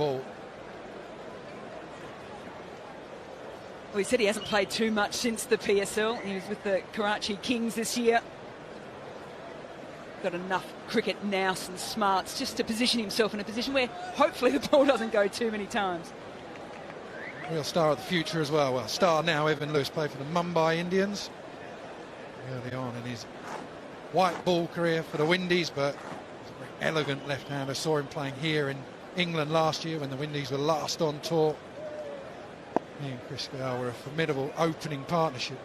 ball. Well, he said he hasn't played too much since the PSL. He was with the Karachi Kings this year. Got enough cricket nous and smarts just to position himself in a position where hopefully the ball doesn't go too many times. Real star of the future as well. Well, star now, Evan Lewis played for the Mumbai Indians early on in his white ball career for the Windies, but he's a very elegant left-hander. Saw him playing here in England last year when the Windies were last on tour. He and Chris Gayle were a formidable opening partnership.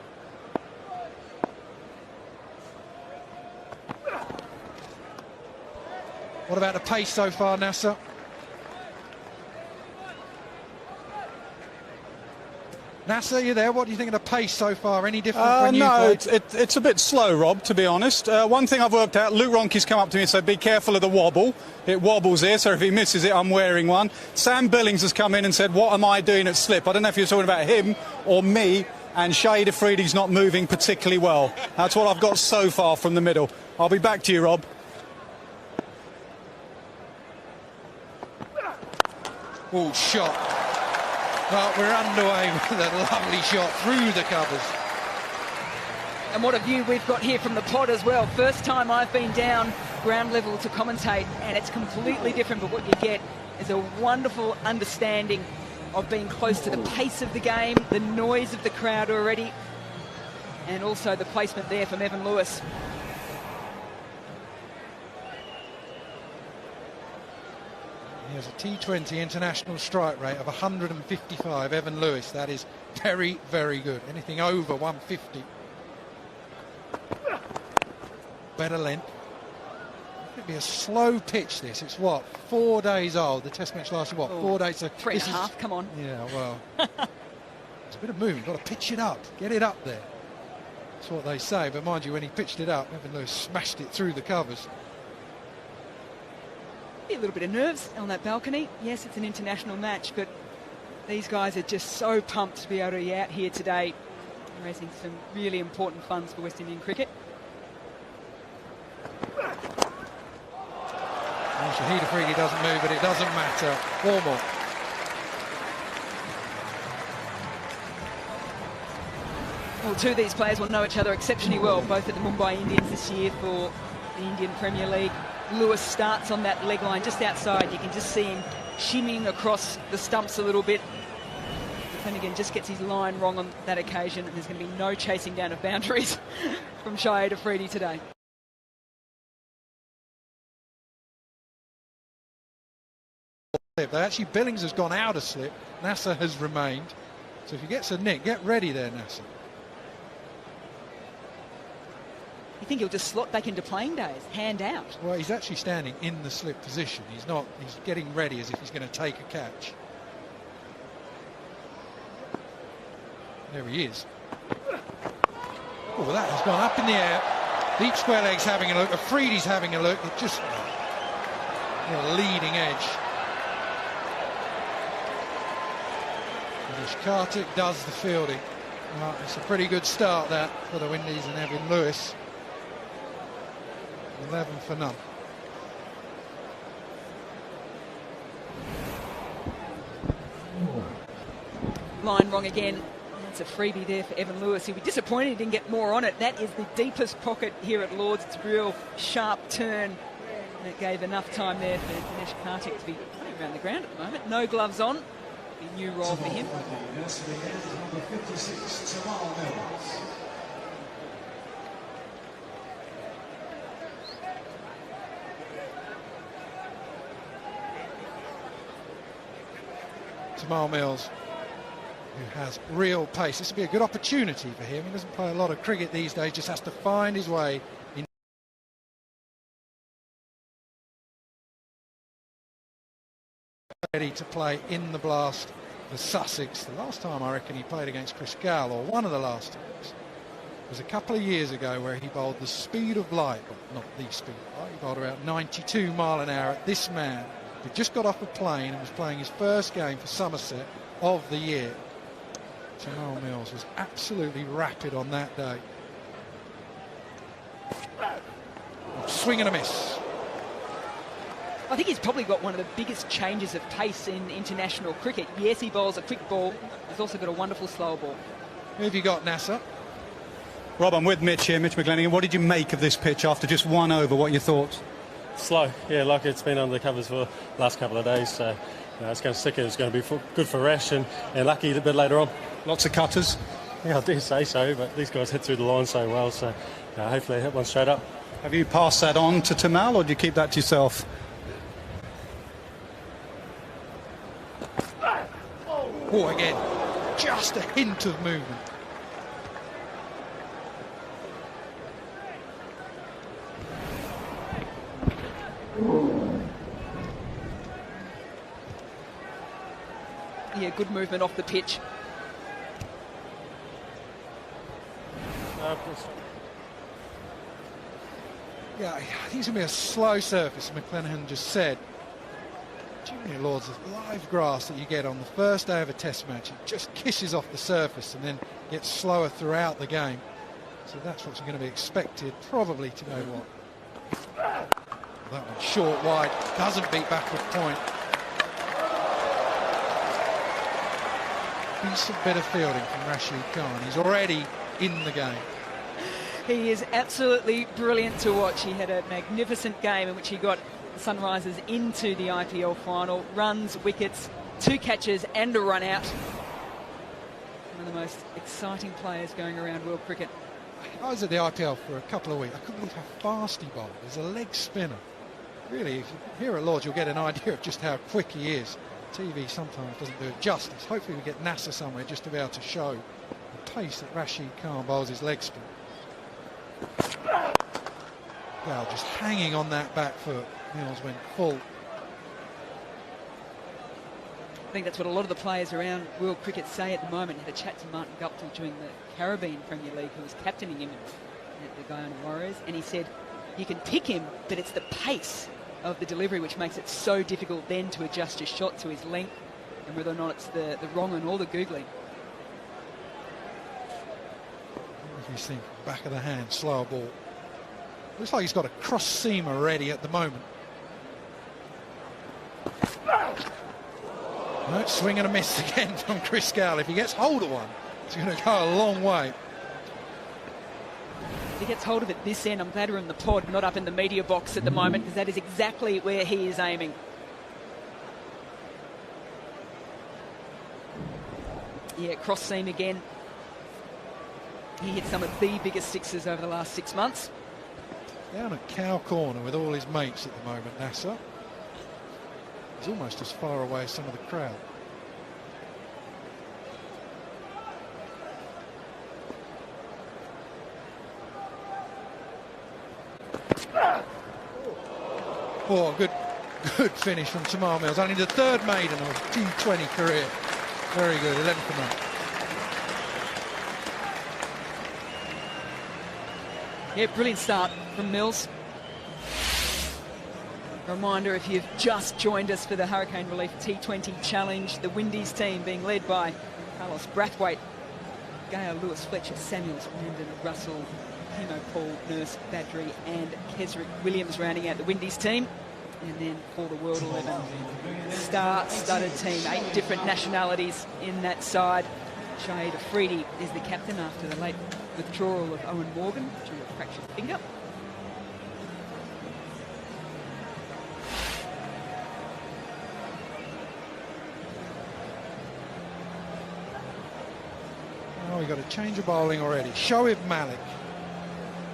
What about the pace so far, Nasser? Nasser, you there? What do you think of the pace so far? Any different from you? No, it's a bit slow, Rob, to be honest. One thing I've worked out, Luke Ronke's come up to me and said, be careful of the wobble. It wobbles here, so if he misses it, I'm wearing one. Sam Billings has come in and said, what am I doing at slip? I don't know if you're talking about him or me, and Shahid Afridi's not moving particularly well. That's what I've got so far from the middle. I'll be back to you, Rob. Oh, shot. Well, we're underway with a lovely shot through the covers. And what a view we've got here from the pod as well. First time I've been down ground level to commentate, and it's completely different, but what you get is a wonderful understanding of being close to the pace of the game, the noise of the crowd already, and also the placement there from Evan Lewis. He has a T20 international strike rate of 155, Evan Lewis. That is very, very good. Anything over 150. Better length. It'd be a slow pitch, this. It's what, 4 days old? The test match lasted, what, 4 days? So 3.5, come on. Yeah, well, it's a bit of movement. You've got to pitch it up. Get it up there. That's what they say. But mind you, when he pitched it up, Evan Lewis smashed it through the covers. A little bit of nerves on that balcony. Yes, it's an international match, but these guys are just so pumped to be able to be out here today, raising some really important funds for West Indian cricket. Shahid Afridi doesn't move, but it doesn't matter. 4 more. Well, two of these players will know each other exceptionally well, both at the Mumbai Indians this year for the Indian Premier League. Lewis starts on that leg line just outside. You can just see him shimmying across the stumps a little bit. Flanagan just gets his line wrong on that occasion, and there's going to be no chasing down of boundaries from Shahid Afridi today. Actually, Billings has gone out of slip. Nasser has remained. So if he gets a nick, get ready there, Nasser. You think he'll just slot back into playing days, hand out? Well, he's actually standing in the slip position. He's not. He's getting ready as if he's going to take a catch. There he is. Oh, that has gone up in the air. Deep square leg's having a look. Afridi's having a look. It just leading edge. Dinesh Karthik does the fielding. It's a pretty good start that for the Windies and Evan Lewis. 11 for none. Line wrong again. That's a freebie there for Evan Lewis. He'll be disappointed he didn't get more on it. That is the deepest pocket here at Lords. It's a real sharp turn. And it gave enough time there for Dinesh Karthik to be running around the ground at the moment. No gloves on. A new role for him. Tamal Mills, who has real pace. This would be a good opportunity for him. He doesn't play a lot of cricket these days, just has to find his way in. Ready to play in the blast for Sussex. The last time I reckon he played against Chris Gayle, or one of the last times, was a couple of years ago where he bowled the speed of light, well, not the speed of light, he bowled about 92 mile an hour at this man. He just got off a plane and was playing his first game for Somerset of the year. Tamal Mills was absolutely rapid on that day. Swing and a miss. I think he's probably got one of the biggest changes of pace in international cricket. Yes, he bowls a quick ball. He's also got a wonderful slower ball. Who have you got, Nasser? Rob, I'm with Mitch here, Mitch McGlennigan. What did you make of this pitch after just one over? What are your thoughts? Slow, yeah, like it's been under the covers for the last couple of days, so it's going to stick. It's going to be good for Rash and Lucky a bit later on. Lots of cutters. Yeah, I do say so, but these guys hit through the line so well, so hopefully they hit one straight up. Have you passed that on to Tamal, or do you keep that to yourself? Oh, again, just a hint of movement. Yeah, good movement off the pitch. Yeah, I think it's going to be a slow surface, McClenaghan just said. Junior Lords, the live grass that you get on the first day of a test match, it just kisses off the surface and then gets slower throughout the game. So that's what's going to be expected, probably, to go what. That one short, wide, doesn't beat backward point. Decent bit of fielding from Rashid Khan. He's already in the game. He is absolutely brilliant to watch. He had a magnificent game in which he got Sunrisers into the IPL final. Runs, wickets, 2 catches and a run out. One of the most exciting players going around world cricket. I was at the IPL for a couple of weeks. I couldn't believe how fast he bowled. He's a leg spinner. Really, if you're here at Lords, you'll get an idea of just how quick he is. TV sometimes doesn't do it justice. Hopefully we get Nasser somewhere just to be able to show the pace that Rashid Khan bowls his leg spin. Well, just hanging on that back foot. Mills went full. I think that's what a lot of the players around world cricket say at the moment. I had a chat to Martin Guptill during the Caribbean Premier League, who was captaining him at the Guyana Warriors, and he said you can pick him, but it's the pace of the delivery which makes it so difficult then to adjust your shot to his length, and whether or not it's the wrong one or the googly. You see, back of the hand, slower ball. Looks like he's got a cross seamer ready at the moment. No, swing and a miss again from Chris Gale. If he gets hold of one, it's going to go a long way. If he gets hold of it this end, I'm glad we're in the pod, not up in the media box at the moment, because that is exactly where he is aiming. Yeah, cross seam again. He hit some of the biggest sixes over the last 6 months. Down at Cow Corner with all his mates at the moment, Nasser. He's almost as far away as some of the crowd. Oh, good finish from Tamar Mills. Only the 3rd maiden of his T20 career. Very good, 11th run. Yeah, brilliant start from Mills. Reminder, if you've just joined us for the Hurricane Relief T20 Challenge, the Windies team being led by Carlos Brathwaite, Gale, Lewis, Fletcher, Samuels, Rendon, Russell, Hemo, Paul, Nurse, Badri and Kesrick Williams rounding out the Windies team. And then for the World 11, star-studded team, 8 different nationalities in that side. Shahid Afridi is the captain after the late withdrawal of Owen Morgan due to a fractured finger. Oh, we got a change of bowling already. Shoaib Malik,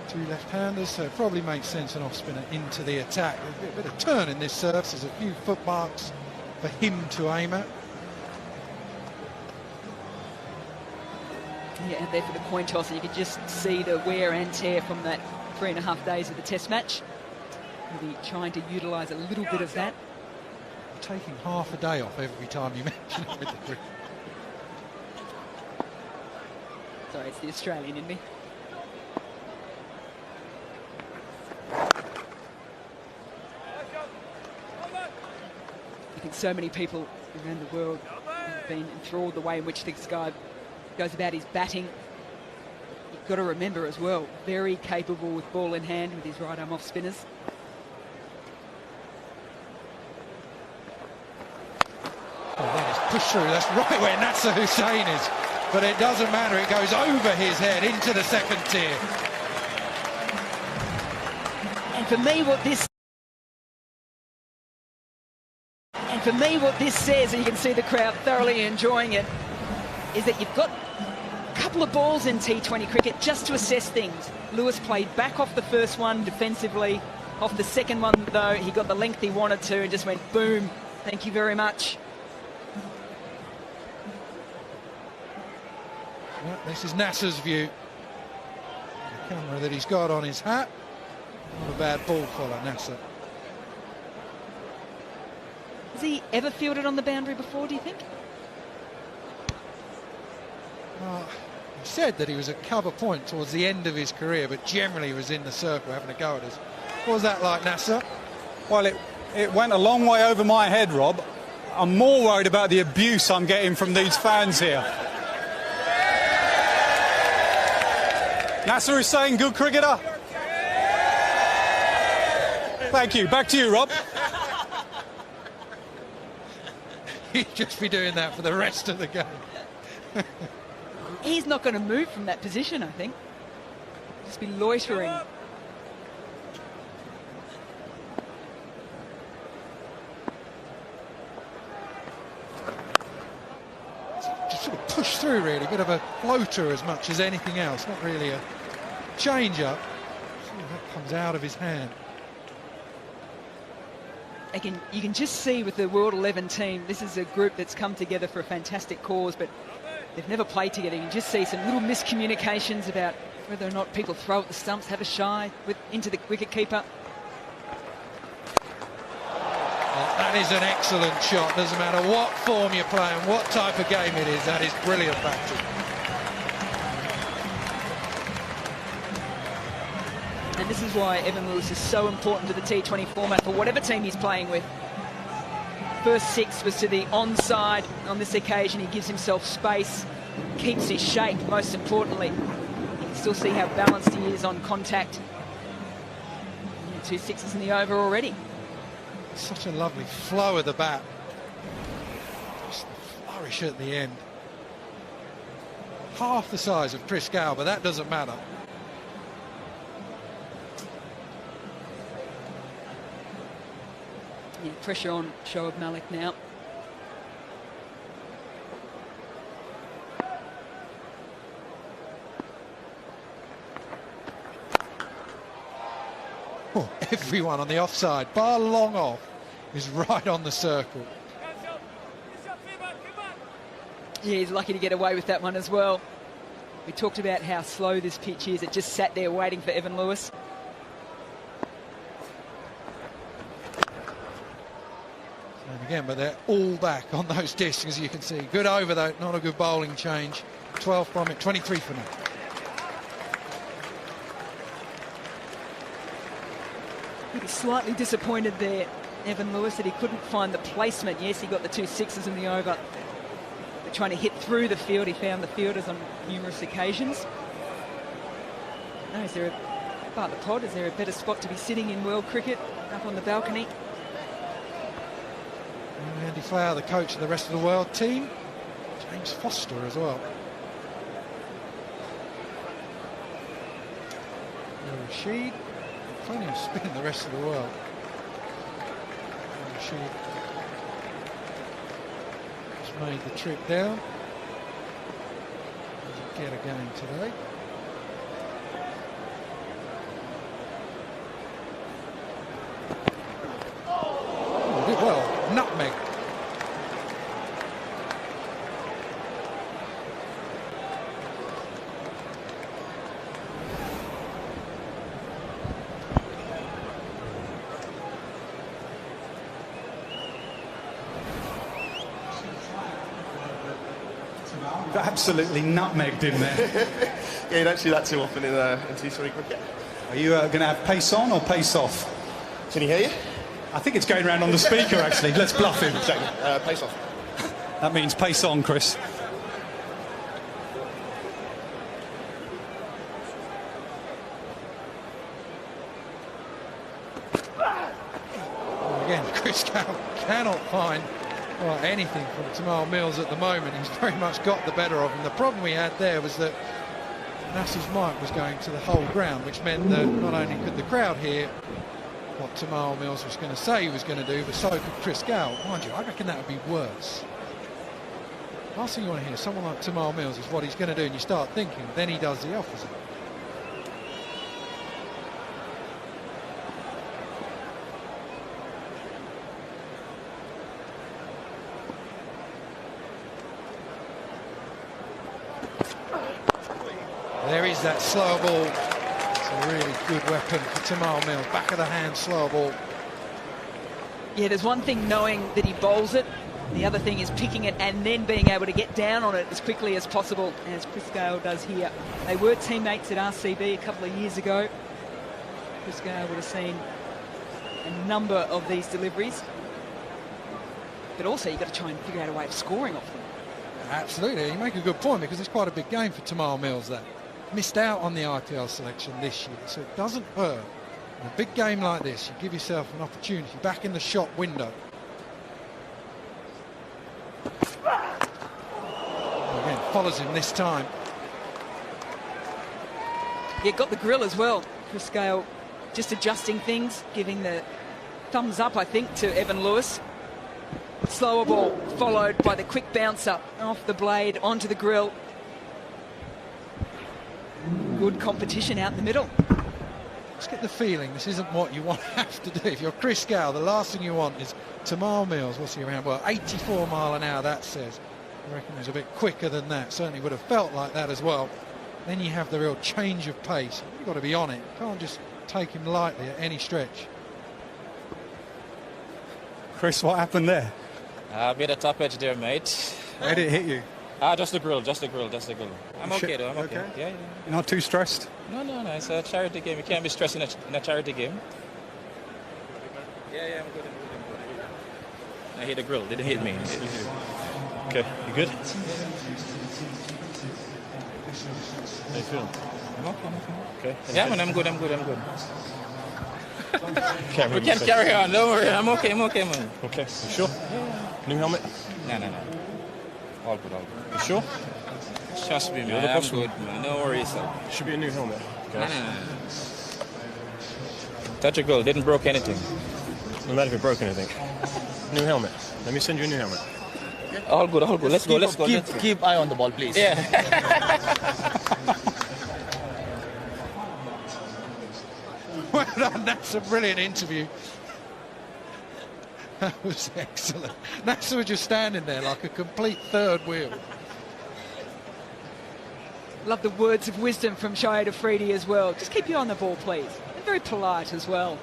2 left-handers, so it probably makes sense an off-spinner into the attack. There's a bit of turn in this surface. There's a few footmarks for him to aim at. Yeah, and there for the coin toss, and you could just see the wear and tear from that 3.5 days of the test match. We'll be trying to utilise a little bit of that. Taking half a day off every time you mention it with the cricket. Sorry, it's the Australian in me. I think so many people around the world have been enthralled the way in which this guy goes about his batting. You've got to remember as well, very capable with ball in hand with his right arm off spinners. push through. That's right where Nasser Hussain is. But it doesn't matter. It goes over his head into the second tier. And for me, what this says, and you can see the crowd thoroughly enjoying it, is that you've got a couple of balls in T20 cricket just to assess things. Lewis played back off the first one defensively. Off the second one, though, he got the length he wanted to and just went boom. Thank you very much. Well, this is Nasser's view. The camera that he's got on his hat. Not a bad ball follow, Nasser. Has he ever fielded on the boundary before, do you think? He said that he was at cover point towards the end of his career, but generally he was in the circle having a go at us. What was that like, Nasser? Well, it went a long way over my head, Rob. I'm more worried about the abuse I'm getting from these fans here. Nasser Hussain, good cricketer. Thank you. Back to you, Rob. He'd just be doing that for the rest of the game. He's not going to move from that position, I think. Just be loitering. Just sort of push through, really. A bit of a floater as much as anything else. Not really a change-up. That comes out of his hand. Again, you can just see with the World 11 team, this is a group that's come together for a fantastic cause, but they've never played together. You can just see some little miscommunications about whether or not people throw at the stumps, have a shy into the wicket-keeper. Oh, that is an excellent shot. Doesn't matter what form you're playing, what type of game it is. That is brilliant batting. And this is why Evan Lewis is so important to the T20 format for whatever team he's playing with. First six was to the onside. On this occasion, he gives himself space, keeps his shape, most importantly. You can still see how balanced he is on contact. And 2 sixes in the over already. Such a lovely flow of the bat. Just the flourish at the end. Half the size of Chris Gayle, but that doesn't matter. Yeah, pressure on Shoaib Malik now. Oh, everyone on the offside, bar long off, is right on the circle. Yeah, he's lucky to get away with that one as well. We talked about how slow this pitch is. It just sat there waiting for Evan Lewis. And again, but they're all back on those discs, as you can see. Good over, though, not a good bowling change. 12 from it, 23 for now. He was slightly disappointed there, Evan Lewis, that he couldn't find the placement. Yes, he got the 2 sixes in the over. But trying to hit through the field, he found the fielders on numerous occasions. No, is there the pod, is there a better spot to be sitting in world cricket, up on the balcony? And Andy Flower, the coach of the rest of the world team. James Foster as well. Rashid. Plenty of spin the rest of the world. Rashid just made the trip down. Doesn't get a game today. Oh, did well. Nutmeg. Absolutely nutmegged in there. Yeah, you don't see that too often in T20 cricket. Are you going to have pace on or pace off? Can you hear you? I think it's going around on the speaker, actually. Let's bluff him. Pace off. That means pace on, Chris. Again, Chris Gayle cannot find well, anything from Tamal Mills at the moment. He's very much got the better of him. The problem we had there was that Nasser's mic was going to the whole ground, which meant that not only could the crowd hear what Tamal Mills was going to say he was going to do, but so could Chris Gale. Mind you, I reckon that would be worse. Last thing you want to hear, someone like Tamal Mills, is what he's going to do, and you start thinking, then he does the opposite. There is that slow ball. It's a really good weapon for Tamal Mills. Back of the hand, slow ball. Yeah, there's one thing knowing that he bowls it. The other thing is picking it and then being able to get down on it as quickly as possible, as Chris Gale does here. They were teammates at RCB a couple of years ago. Chris Gale would have seen a number of these deliveries. But also you've got to try and figure out a way of scoring off them. Absolutely, you make a good point, because it's quite a big game for Tamal Mills that missed out on the IPL selection this year, so it doesn't hurt. In a big game like this, you give yourself an opportunity back in the shot window. Again, follows him this time. Yeah, got the grill as well. Chris Gale just adjusting things, giving the thumbs up, I think, to Evan Lewis. Slower ball, followed by the quick bouncer off the blade onto the grill. Good competition out in the middle. Just get the feeling this isn't what you want to have to do. If you're Chris Gale, the last thing you want is Tamal Mills. What's he around? Well, 84 mile an hour, that says. I reckon he's a bit quicker than that. Certainly would have felt like that as well. Then you have the real change of pace. You've got to be on it. You can't just take him lightly at any stretch. Chris, what happened there? A bit of top edge there, mate. Where did it hit you? Just the grill, just the grill, just the grill. I'm okay though, I'm okay. Yeah, yeah. You're not too stressed? No, it's a charity game. You can't be stressing in a charity game. Yeah, I'm good. I hit the grill, didn't hit me. Okay, you good? How you feeling? I'm okay. Okay. Yeah, man, I'm good. Can't We really can say. carry on, don't worry. I'm okay, man. Okay, you sure? Yeah. New helmet? No. All good. You sure? Trust me, You're man. the I'm boss, good, man. No worries, sir. Should be a new helmet. Guys. No. Touch a girl, didn't broke anything. No matter if it broke anything. New helmet. Let me send you a new helmet. All good. Let's go. Keep eye on the ball, please. Yeah. Well done, that's a brilliant interview. That was excellent. Nasser was just standing there like a complete third wheel. Love the words of wisdom from Shahid Afridi as well. Just keep you on the ball, please. And very polite as well.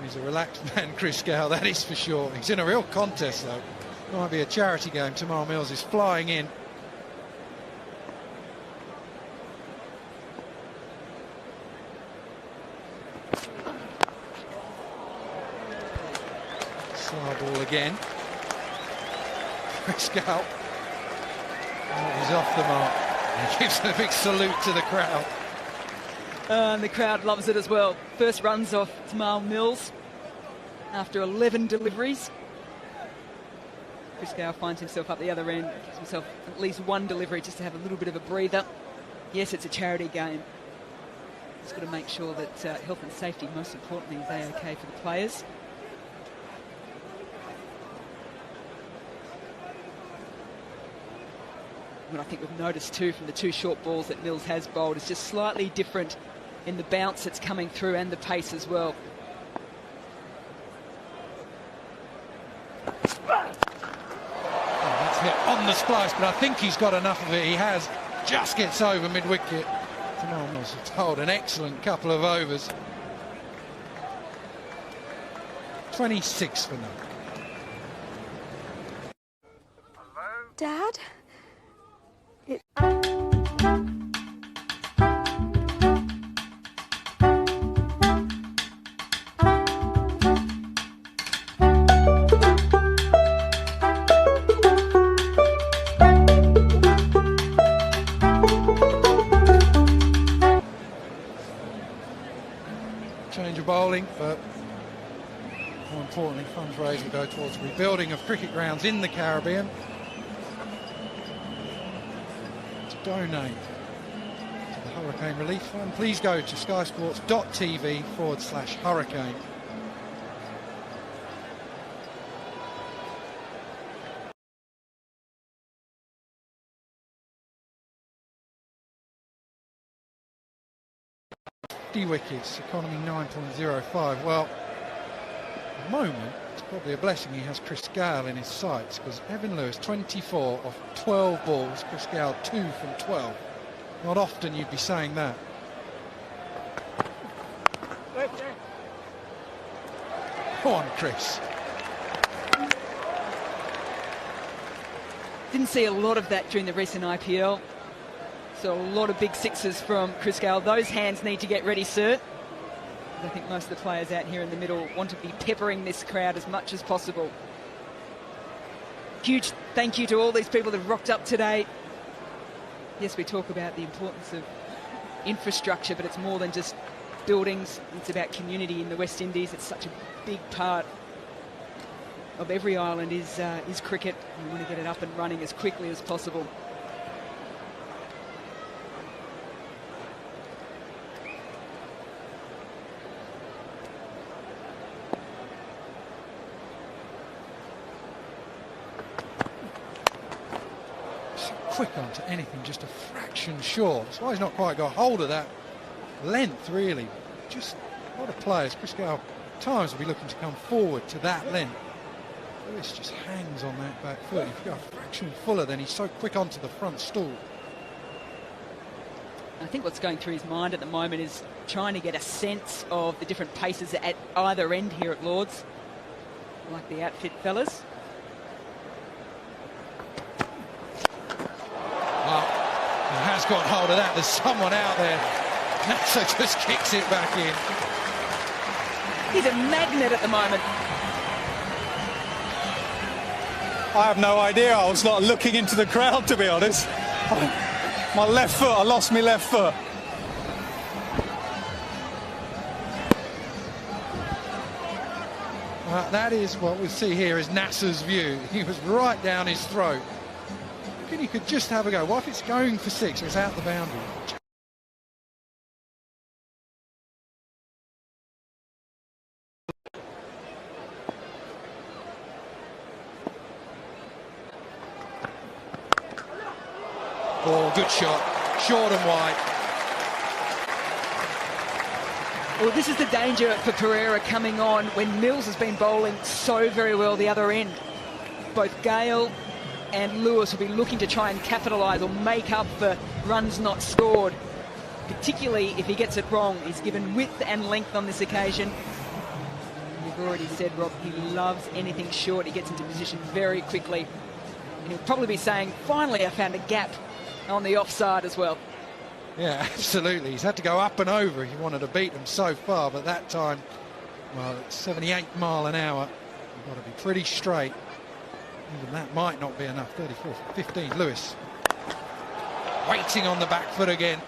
He's a relaxed man, Chris Gale, that is for sure. He's in a real contest, though. It might be a charity game. Tamal Mills is flying in. Slow ball again. Chris Gale. Oh, he's off the mark. He gives a big salute to the crowd. And the crowd loves it as well. First runs off Tamal Mills after 11 deliveries. Chris Gale finds himself up the other end, gives himself at least one delivery just to have a little bit of a breather. Yes, it's a charity game. Just got to make sure that health and safety, most importantly, is A-OK for the players. What I think we've noticed too from the two short balls that Mills has bowled is just slightly different in the bounce that's coming through and the pace as well. That's hit on the splice, but I think he's got enough of it. He has. Just gets over mid-wicket. Tamal Mills has told an excellent couple of overs. 26 for now. Dad? Change of bowling, but Importantly, funds raised will go towards rebuilding of cricket grounds in the Caribbean. To donate to the Hurricane Relief Fund, please go to skysports.tv/hurricane. Wickets, economy 9.05. Well, at the moment, it's probably a blessing he has Chris Gayle in his sights, because Evan Lewis, 24 of 12 balls, Chris Gayle 2 from 12. Not often you'd be saying that. Go on, Chris. Didn't see a lot of that during the recent IPL. So a lot of big sixes from Chris Gayle. Those hands need to get ready, sir. I think most of the players out here in the middle want to be peppering this crowd as much as possible. Huge thank you to all these people that have rocked up today. Yes, we talk about the importance of infrastructure, but it's more than just buildings. It's about community in the West Indies. It's such a big part of every island is cricket. We want to get it up and running as quickly as possible. Quick onto anything just a fraction short. That's why he's not quite got hold of that length, really. Just a lot of players. Chris Gayle at times will be looking to come forward to that length. Lewis just hangs on that back foot. If you go a fraction fuller, then he's so quick onto the front stool. I think what's going through his mind at the moment is trying to get a sense of the different paces at either end here at Lords. Like the outfit fellas. He has got hold of that. There's someone out there. Nasser just kicks it back in. He's a magnet at the moment. I have no idea. I was not looking into the crowd, to be honest. My left foot, I lost my left foot. That is what we see here is Nasser's view. He was right down his throat. He could just have a go. What if it's going for 6 or it's out the boundary? Oh, good shot. Short and wide. Well, this is the danger for Pereira coming on when Mills has been bowling so very well the other end. Both Gayle and Lewis will be looking to try and capitalise or make up for runs not scored, particularly if he gets it wrong. He's given width and length on this occasion. You've already said, Rob, he loves anything short. He gets into position very quickly. And he'll probably be saying, finally, I found a gap on the offside as well. Yeah, absolutely. He's had to go up and over. He wanted to beat him so far, but that time, well, it's 78 mile an hour. You've got to be pretty straight. Even that might not be enough. 34-15. Lewis waiting on the back foot again.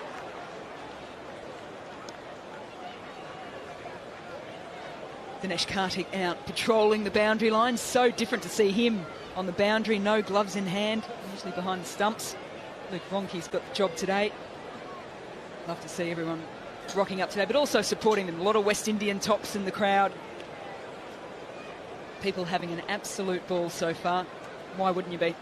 Dinesh Karthik out patrolling the boundary line. So different to see him on the boundary. No gloves in hand, usually behind the stumps. Luke Ronke's got the job today. Love to see everyone rocking up today, but also supporting them. A lot of West Indian tops in the crowd. People having an absolute ball so far. Why wouldn't you be?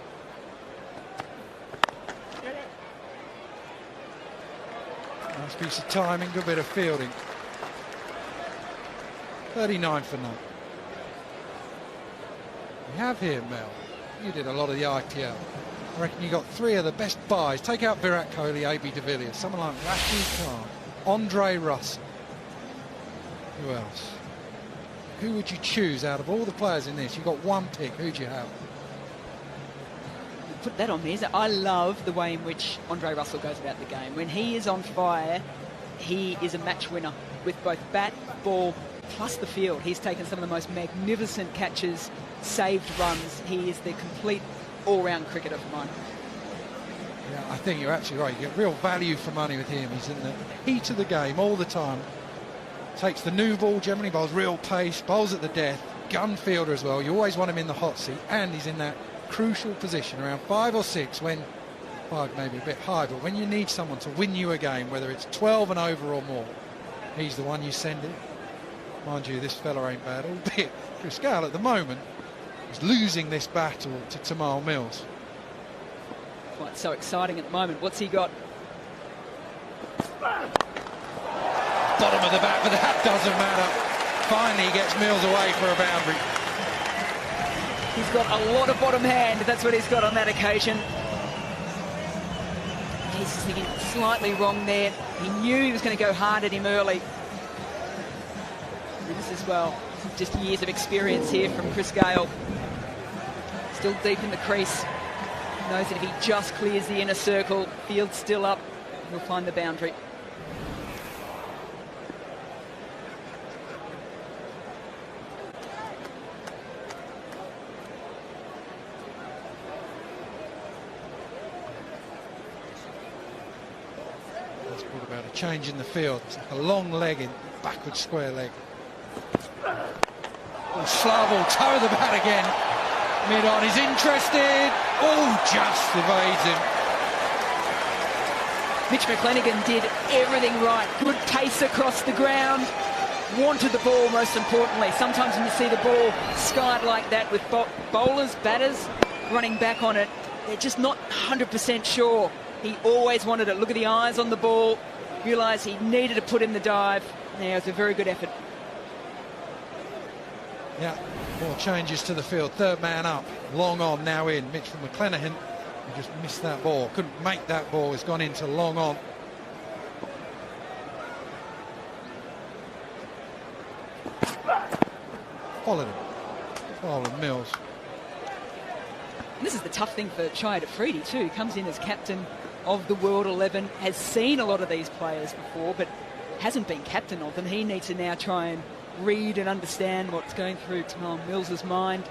Nice piece of timing, good bit of fielding. 39 for none. We have here, Mel. You did a lot of the IPL. I reckon you got 3 of the best buys. Take out Virat Kohli, AB de Villiers, someone like Rashid Khan, Andre Russell. Who else? Who would you choose out of all the players in this? You've got one pick. Who'd you have? Put that on me. I love the way in which Andre Russell goes about the game. When he is on fire, he is a match winner with both bat, ball, plus the field. He's taken some of the most magnificent catches, saved runs. He is the complete all-round cricketer for mine. Yeah, I think you're absolutely right. You get real value for money with him. He's in the heat of the game all the time. Takes the new ball, generally bowls real pace, bowls at the death. gun fielder as well. You always want him in the hot seat, and he's in that crucial position around 5 or 6 when 5 maybe a bit high, but when you need someone to win you a game, whether it's 12 and over or more, he's the one you send in. Mind you, this fella ain't bad, albeit Chris Gale at the moment is losing this battle to Tymal Mills. Quite so exciting at the moment. What's he got? Bottom of the bat, but that doesn't matter. Finally, he gets Mills away for a boundary. He's got a lot of bottom hand. That's what he's got on that occasion. He's thinking slightly wrong there. He knew he was going to go hard at him early. And this as well, just years of experience here from Chris Gale. Still deep in the crease. Knows that if he just clears the inner circle, field's still up, he'll find the boundary. That's brought about a change in the field. It's like a long leg in, backward square leg. Oh, Slavol, toe of the bat again. Mid-on, he's interested. Oh, just evades him. Mitch McClenaghan did everything right. Good pace across the ground. Wanted the ball, most importantly. Sometimes when you see the ball skied like that with bowlers, batters running back on it, they're just not 100% sure. He always wanted it. Look at the eyes on the ball. Realised he needed to put in the dive. Now it's a very good effort. Yeah, more changes to the field. Third man up, long on, now in. Mitchell McClenaghan, who just missed that ball. Couldn't make that ball. It's gone into long on. Followed him. Followed Mills. And this is the tough thing for Shahid Afridi too. He comes in as captain of the World 11, has seen a lot of these players before, but hasn't been captain of them. He needs to now try and read and understand what's going through Tymal Mills' mind.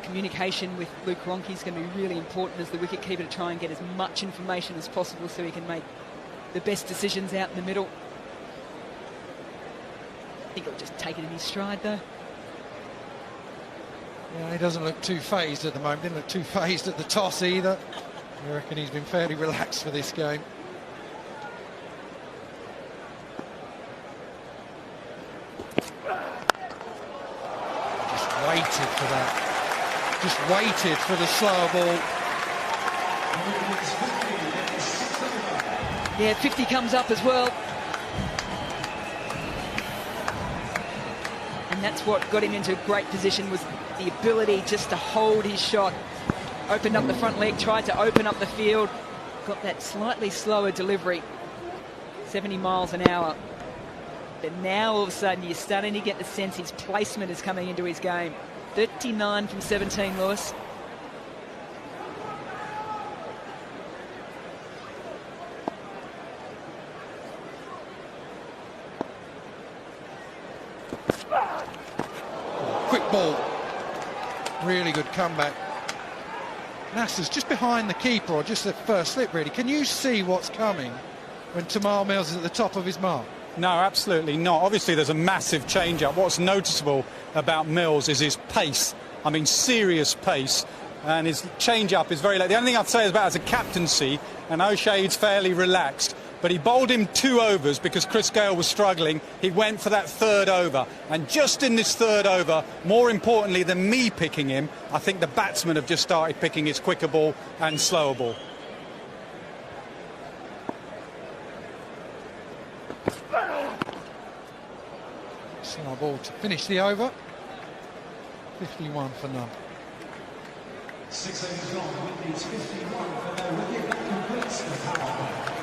Communication with Luke Ronchi is going to be really important as the wicketkeeper to try and get as much information as possible so he can make the best decisions out in the middle. I think he'll just take it in his stride though. Yeah, he doesn't look too phased at the moment. Didn't look too phased at the toss either. I reckon he's been fairly relaxed for this game. Just waited for that. Just waited for the slower ball. Yeah, 50 comes up as well. And that's what got him into a great position, was the ability just to hold his shot. Opened up the front leg, tried to open up the field. Got that slightly slower delivery. 70 miles an hour. But now all of a sudden you're starting to get the sense his placement is coming into his game. 39 from 17, Lewis. Quick ball. Really good comeback. Nasser's just behind the keeper, or just at first slip really. Can you see what's coming when Tymal Mills is at the top of his mark? No, absolutely not. Obviously, there's a massive change-up. What's noticeable about Mills is his pace. I mean, serious pace. And his change-up is very late. The only thing I'd say is about as a captaincy, and O'Shea's fairly relaxed, but he bowled him 2 overs because Chris Gale was struggling. He went for that 3rd over. And just in this 3rd over, more importantly than me picking him, I think the batsmen have just started picking his quicker ball and slower ball. Slow ball to finish the over. 51 for none. 6 overs gone. It's 51 for no wicket. That completes the power play.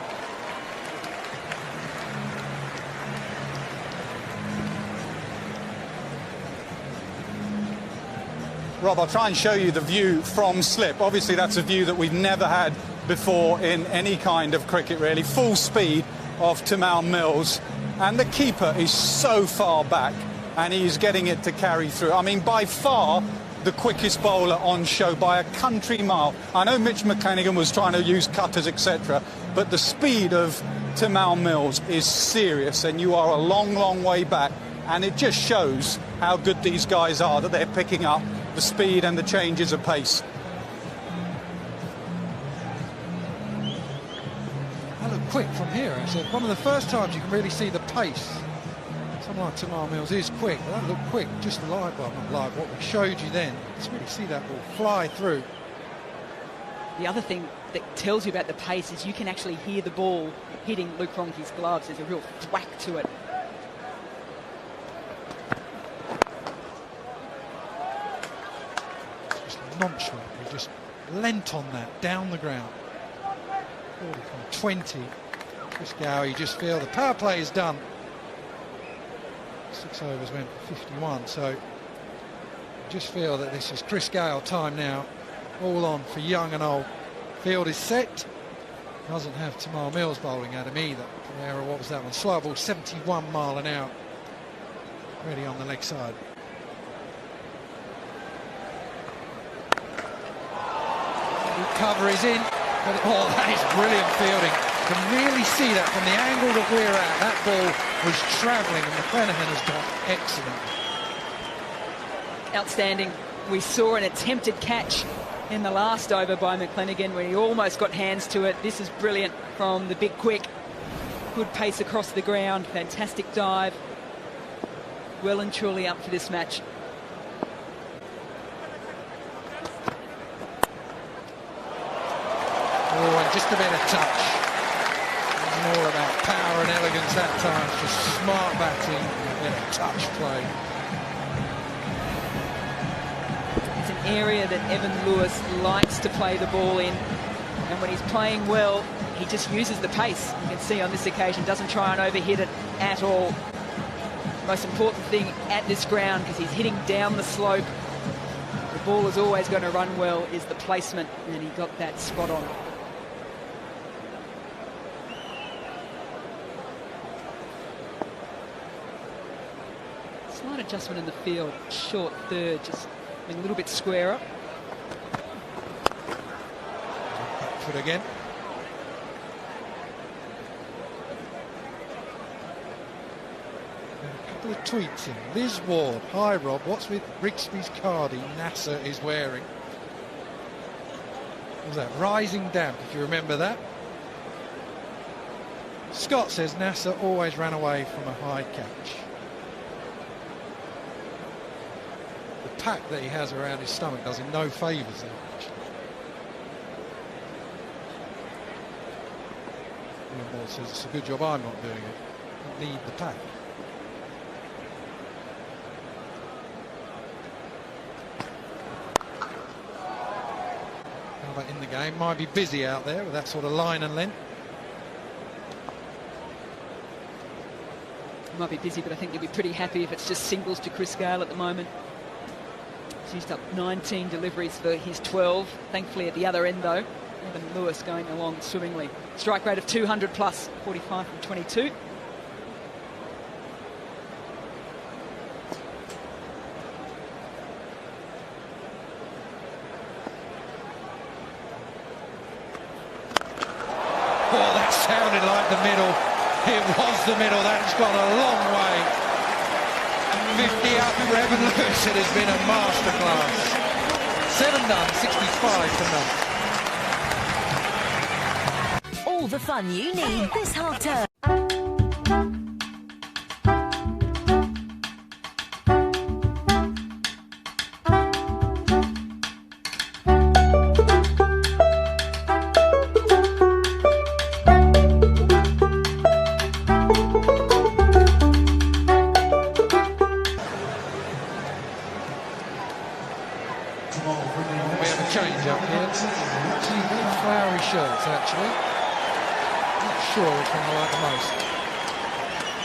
Rob, I'll try and show you the view from slip. Obviously, that's a view that we've never had before in any kind of cricket, really. Full speed of Tymal Mills. And the keeper is so far back, and he's getting it to carry through. I mean, by far the quickest bowler on show by a country mile. I know Mitch McClenaghan was trying to use cutters, etc., but the speed of Tymal Mills is serious, and you are a long, long way back and it just shows how good these guys are, that they're picking up the speed and the changes of pace. That looked quick from here, actually. One of the first times you can really see the pace. Someone like Tamar Mills is quick, but that looked quick, just like, well, not like what we showed you then. Let's really see that ball fly through. The other thing that tells you about the pace is you can actually hear the ball hitting Luke Ronke's gloves. There's a real thwack to it. Just nonchalant. He just leant on that down the ground. 40 from 20. Chris Gow, you just feel the power play is done. 6 overs went for 51, so you just feel that this is Chris Gale time now. All on for young and old. Field is set. Doesn't have Tamar Mills bowling at him either. Pereira, what was that one? Slow ball, 71 mile an hour. Ready on the leg side. Cover is in. But, oh, that is brilliant fielding. You can really see that from the angle that we're at. That ball was travelling, and McClenaghan has done excellent. Outstanding. We saw an attempted catch in the last over by McClenaghan where he almost got hands to it. This is brilliant from the big quick. Good pace across the ground. Fantastic dive. Well and truly up for this match. Oh, and just a bit of touch. More about power and elegance that time. Just smart batting and a bit of touch play. It's an area that Evan Lewis likes to play the ball in, and when he's playing well, he just uses the pace. You can see on this occasion, doesn't try and overhit it at all. Most important thing at this ground, because he's hitting down the slope, the ball is always going to run well, is the placement, and he got that spot on. Slight adjustment in the field, short third, just a little bit squarer. Back foot again. And a couple of tweets in. Liz Ward, hi Rob, what's with Rigsby's cardi NASA is wearing? What was that? Rising Damp, if you remember that. Scott says NASA always ran away from a high catch. The pack that he has around his stomach does him no favours there, actually. Ian Moore says it's a good job I'm not doing it. I need the pack. How about in the game? Might be busy out there with that sort of line and length. Might be busy, but I think they'll be pretty happy if it's just singles to Chris Gale at the moment. He's used up 19 deliveries for his 12. Thankfully at the other end though, Evan Lewis going along swimmingly. Strike rate of 200 plus, 45 from 22. Oh, that sounded like the middle. It was the middle. That's gone a long way. 50 up for Evan Lewis. It has been a masterclass. 7 done, 65 for none. All the fun you need this half term.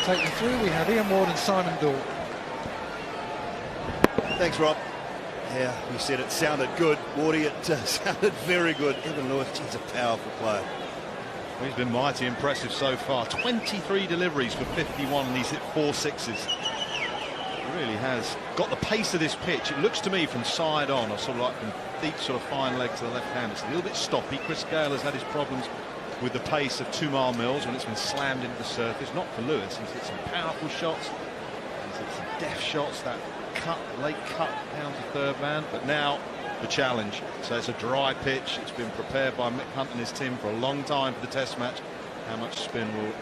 Take you through, we have Ian Ward and Simon Dahl. Thanks, Rob. Yeah, you said it sounded good, Wardy. It sounded very good. Evan Lewis, he's a powerful player. He's been mighty impressive so far. 23 deliveries for 51, and he's hit 4 sixes. He really has got the pace of this pitch. It looks to me from side on, or sort of like from deep sort of fine leg to the left hand. It's a little bit stoppy. Chris Gale has had his problems with the pace of Tamar Mills when it's been slammed into the surface. Not for Lewis. He's hit some powerful shots. He's hit deft shots, that cut, late cut down to third man, but now the challenge. So it's a dry pitch. It's been prepared by Mick Hunt and his team for a long time for the Test match. How much spin will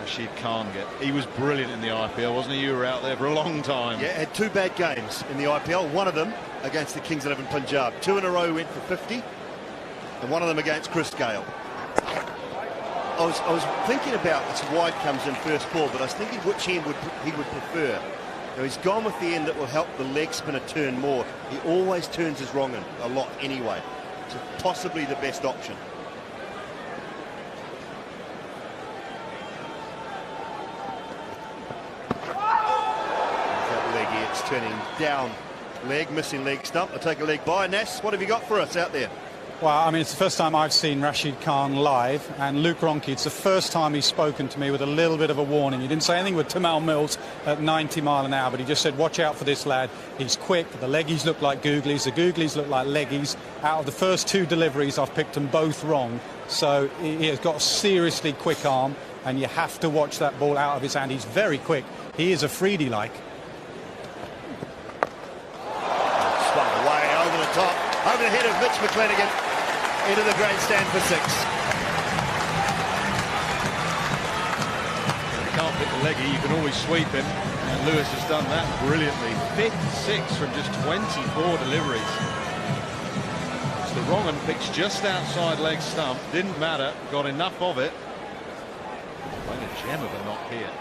Rashid Khan get? He was brilliant in the IPL, wasn't he? You were out there for a long time. Yeah, had 2 bad games in the IPL. One of them against the Kings 11 Punjab. 2 in a row went for 50, and one of them against Chris Gale. I was thinking about this wide comes in first ball, but I was thinking which end he would prefer. Now he's gone with the end that will help the leg spinner turn more. He always turns his wrong end a lot anyway. So possibly the best option. That leggy, it's turning down leg, missing leg stump. I'll take a leg by. Nas, what have you got for us out there? Well, I mean, it's the first time I've seen Rashid Khan live, and Luke Ronchi, it's the first time he's spoken to me with a little bit of a warning. He didn't say anything with Tamal Mills at 90 mile an hour, but he just said, watch out for this lad. He's quick. The leggies look like googlies. The googlies look like leggies. Out of the first 2 deliveries, I've picked them both wrong. So he has got a seriously quick arm, and you have to watch that ball out of his hand. He's very quick. He is a Freedy-like. Swung away over the top, over the head of Mitch McClenaghan. Into the grandstand for 6. You can't pick the leggy, you can always sweep him, and Lewis has done that brilliantly. 56 from just 24 deliveries. It's the wrong and pitched just outside leg stump, didn't matter, got enough of it. Playing a gem of a knock here.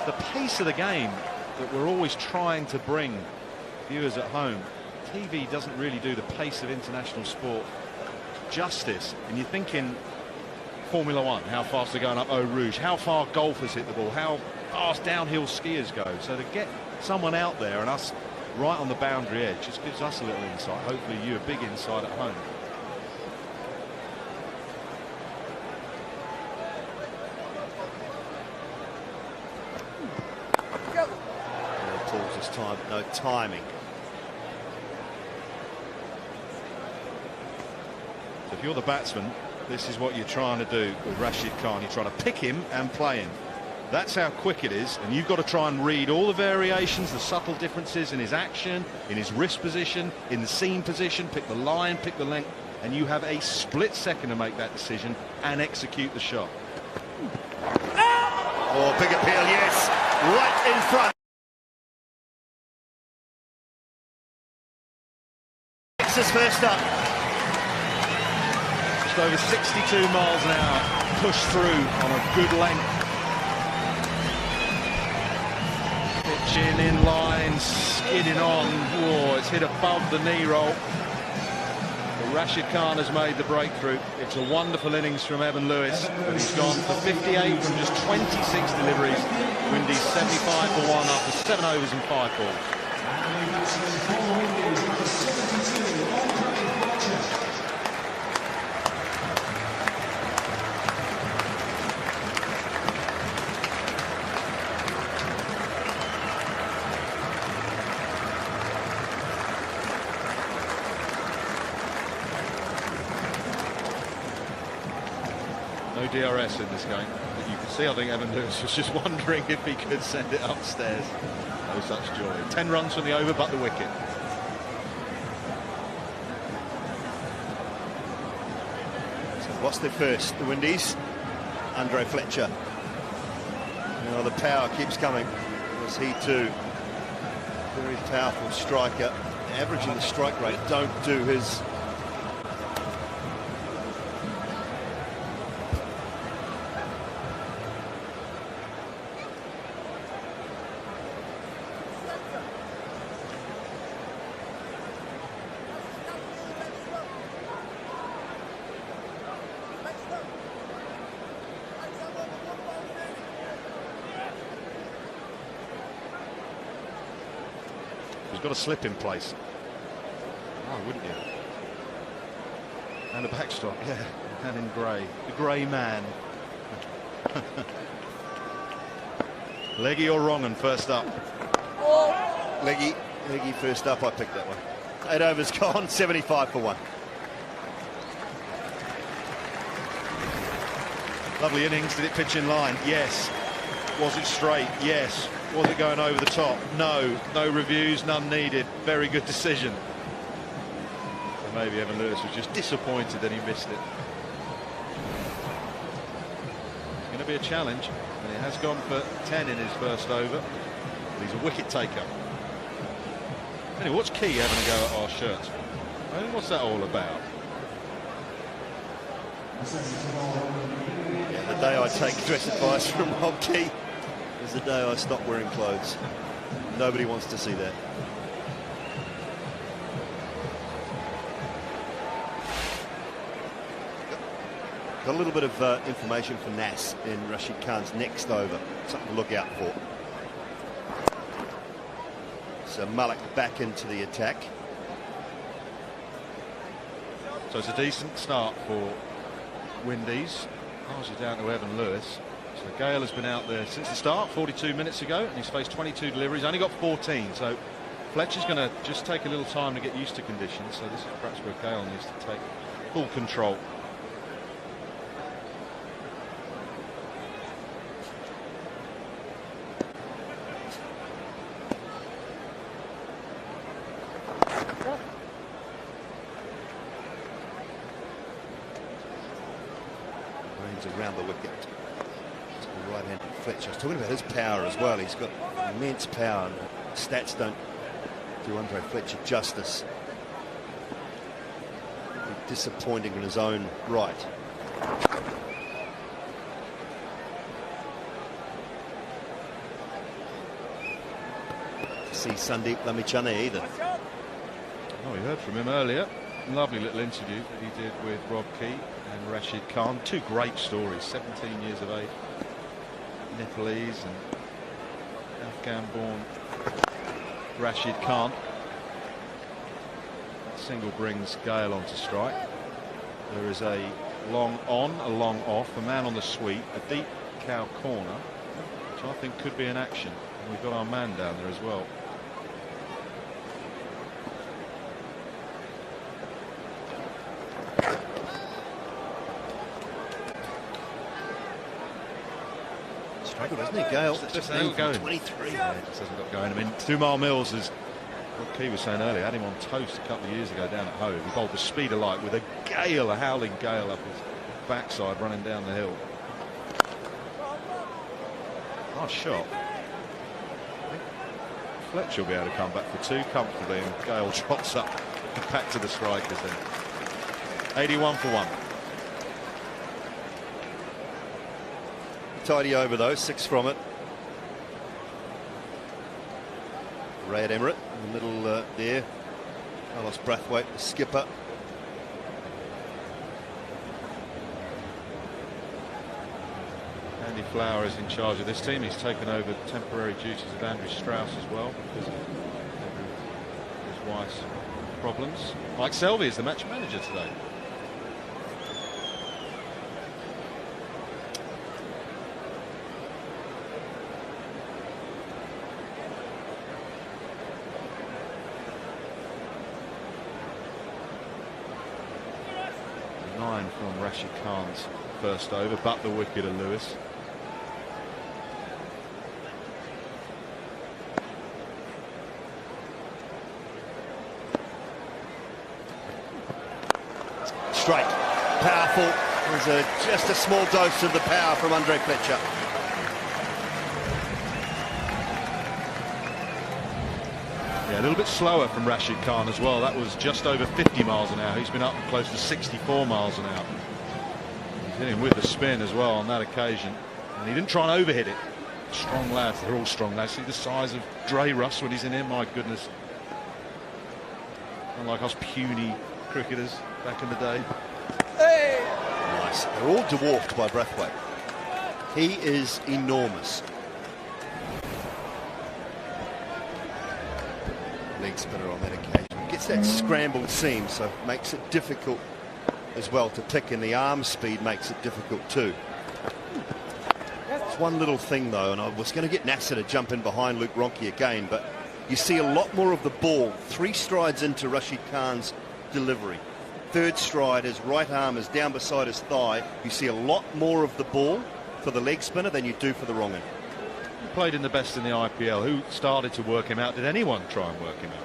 The pace of the game that we're always trying to bring viewers at home. TV doesn't really do the pace of international sport justice. And you're thinking Formula One, how fast they're going up Eau Rouge, how far golfers hit the ball, how fast downhill skiers go. So to get someone out there and us right on the boundary edge just gives us a little insight. Hopefully you a big insight at home. This time, no timing. So if you're the batsman, this is what you're trying to do with Rashid Khan. You're trying to pick him and play him. That's how quick it is, and you've got to try and read all the variations, the subtle differences in his action, in his wrist position, in the seam position, pick the line, pick the length, and you have a split second to make that decision and execute the shot. Oh, big appeal, yes, right in front. Texas first up. Just over 62 miles an hour, push through on a good length. Pitching in line, skidding on. Whoa, it's hit above the knee roll. But Rashid Khan has made the breakthrough. It's a wonderful innings from Evan Lewis, but he's gone for 58 from just 26 deliveries. Windies 75 for 1 after 7 overs and 5 balls. No DRS in this game, but you can see I think Evan Lewis was just wondering if he could send it upstairs. No such joy. 10 runs from the over but the wicket. So what's their first? The Windies. Andre Fletcher. You know, the power keeps coming. Was he too? Very powerful striker. Averaging the strike rate. Don't do his. He's got a slip in place. Oh, wouldn't you? And a backstop, yeah. And in grey. The grey man. Leggy or Wrongan first up? Leggy first up. I picked that one. 8 overs gone, 75 for 1. Lovely innings. Did it pitch in line? Yes. Was it straight? Yes. Was it going over the top? No. No reviews, none needed. Very good decision. So maybe Evan Lewis was just disappointed that he missed it. It's going to be a challenge, and he has gone for 10 in his first over. But he's a wicket taker. Anyway, what's Key having a go at our shirts? I mean, what's that all about? Yeah, the day I take dress advice from Rob Key is the day I stop wearing clothes. Nobody wants to see that. Got a little bit of information for Nas in Rashid Khan's next over. Something to look out for. So Malik back into the attack. So it's a decent start for Windies. Largely down to Evan Lewis. So Gale has been out there since the start, 42 minutes ago, and he's faced 22 deliveries, only got 14. So Fletcher's going to just take a little time to get used to conditions. So this is perhaps where Gale needs to take full control. Around the wicket to the right-handed Fletcher. I was talking about his power as well. He's got immense power, and stats don't do Andre Fletcher justice. Disappointing in his own right. To see Sandeep Lamichhane either. Oh, we heard from him earlier. Lovely little interview that he did with Rob Key and Rashid Khan. Two great stories. 17 years of age, Nepalese and Afghan-born Rashid Khan. That single brings Gale onto strike. There is a long on, a long off, a man on the sweep, a deep cow corner, which I think could be an action. And we've got our man down there as well. Struggled, hasn't he, Gale? Just hasn't got going. 23. Yeah, just hasn't got going. I mean, 2 Mile Mills, as what Key was saying earlier, had him on toast a couple of years ago down at Hove. He bowled the speed of light with a gale, a howling gale up his backside running down the hill. Nice shot. I think Fletcher will be able to come back for 2 comfortably, and Gale drops up back to the strikers then. 81 for 1. Tidy over though, 6 from it. Rayad Emirates in the middle there. Carlos Brathwaite, the skipper. Andy Flower is in charge of this team. He's taken over temporary duties of Andrew Strauss as well because of his wife's problems. Mike Selvey is the match manager today. From Rashid Khan's first over, but the wicket of Lewis. Straight, powerful. There's just a small dose of the power from Andre Fletcher. Yeah, a little bit slower from Rashid Khan as well. That was just over 50 miles an hour. He's been up close to 64 miles an hour. He's hitting with the spin as well on that occasion. And he didn't try and overhit it. Strong lads. They're all strong lads. See the size of Dre Russ when he's in here? My goodness. Unlike us puny cricketers back in the day. Hey! Nice. They're all dwarfed by Brathwaite. He is enormous. Leg spinner on that occasion. Gets that scrambled seam, so makes it difficult as well to pick, and the arm speed makes it difficult too. It's one little thing though, and I was going to get Nasser to jump in behind Luke Ronchi again, but you see a lot more of the ball 3 strides into Rashid Khan's delivery. third stride, his right arm is down beside his thigh, you see a lot more of the ball for the leg spinner than you do for the wrong end. He played in the best in the IPL. Who started to work him out? Did anyone try and work him out?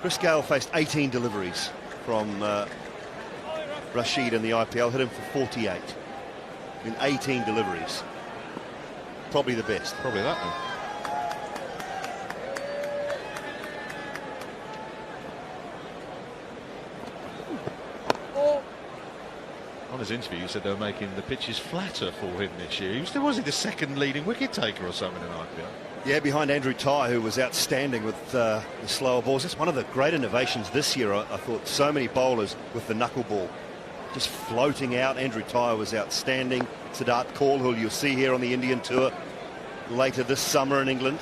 Chris Gayle faced 18 deliveries from Rashid in the IPL, hit him for 48 in 18 deliveries. Probably the best. Probably that one. On his interview, he said they were making the pitches flatter for him this year. Was he the second leading wicket taker or something in IPL? Yeah, behind Andrew Tye, who was outstanding with the slower balls. That's one of the great innovations this year. I thought so many bowlers with the knuckleball just floating out. Andrew Tye was outstanding. Siddharth Kaul, who you'll see here on the Indian tour later this summer in England.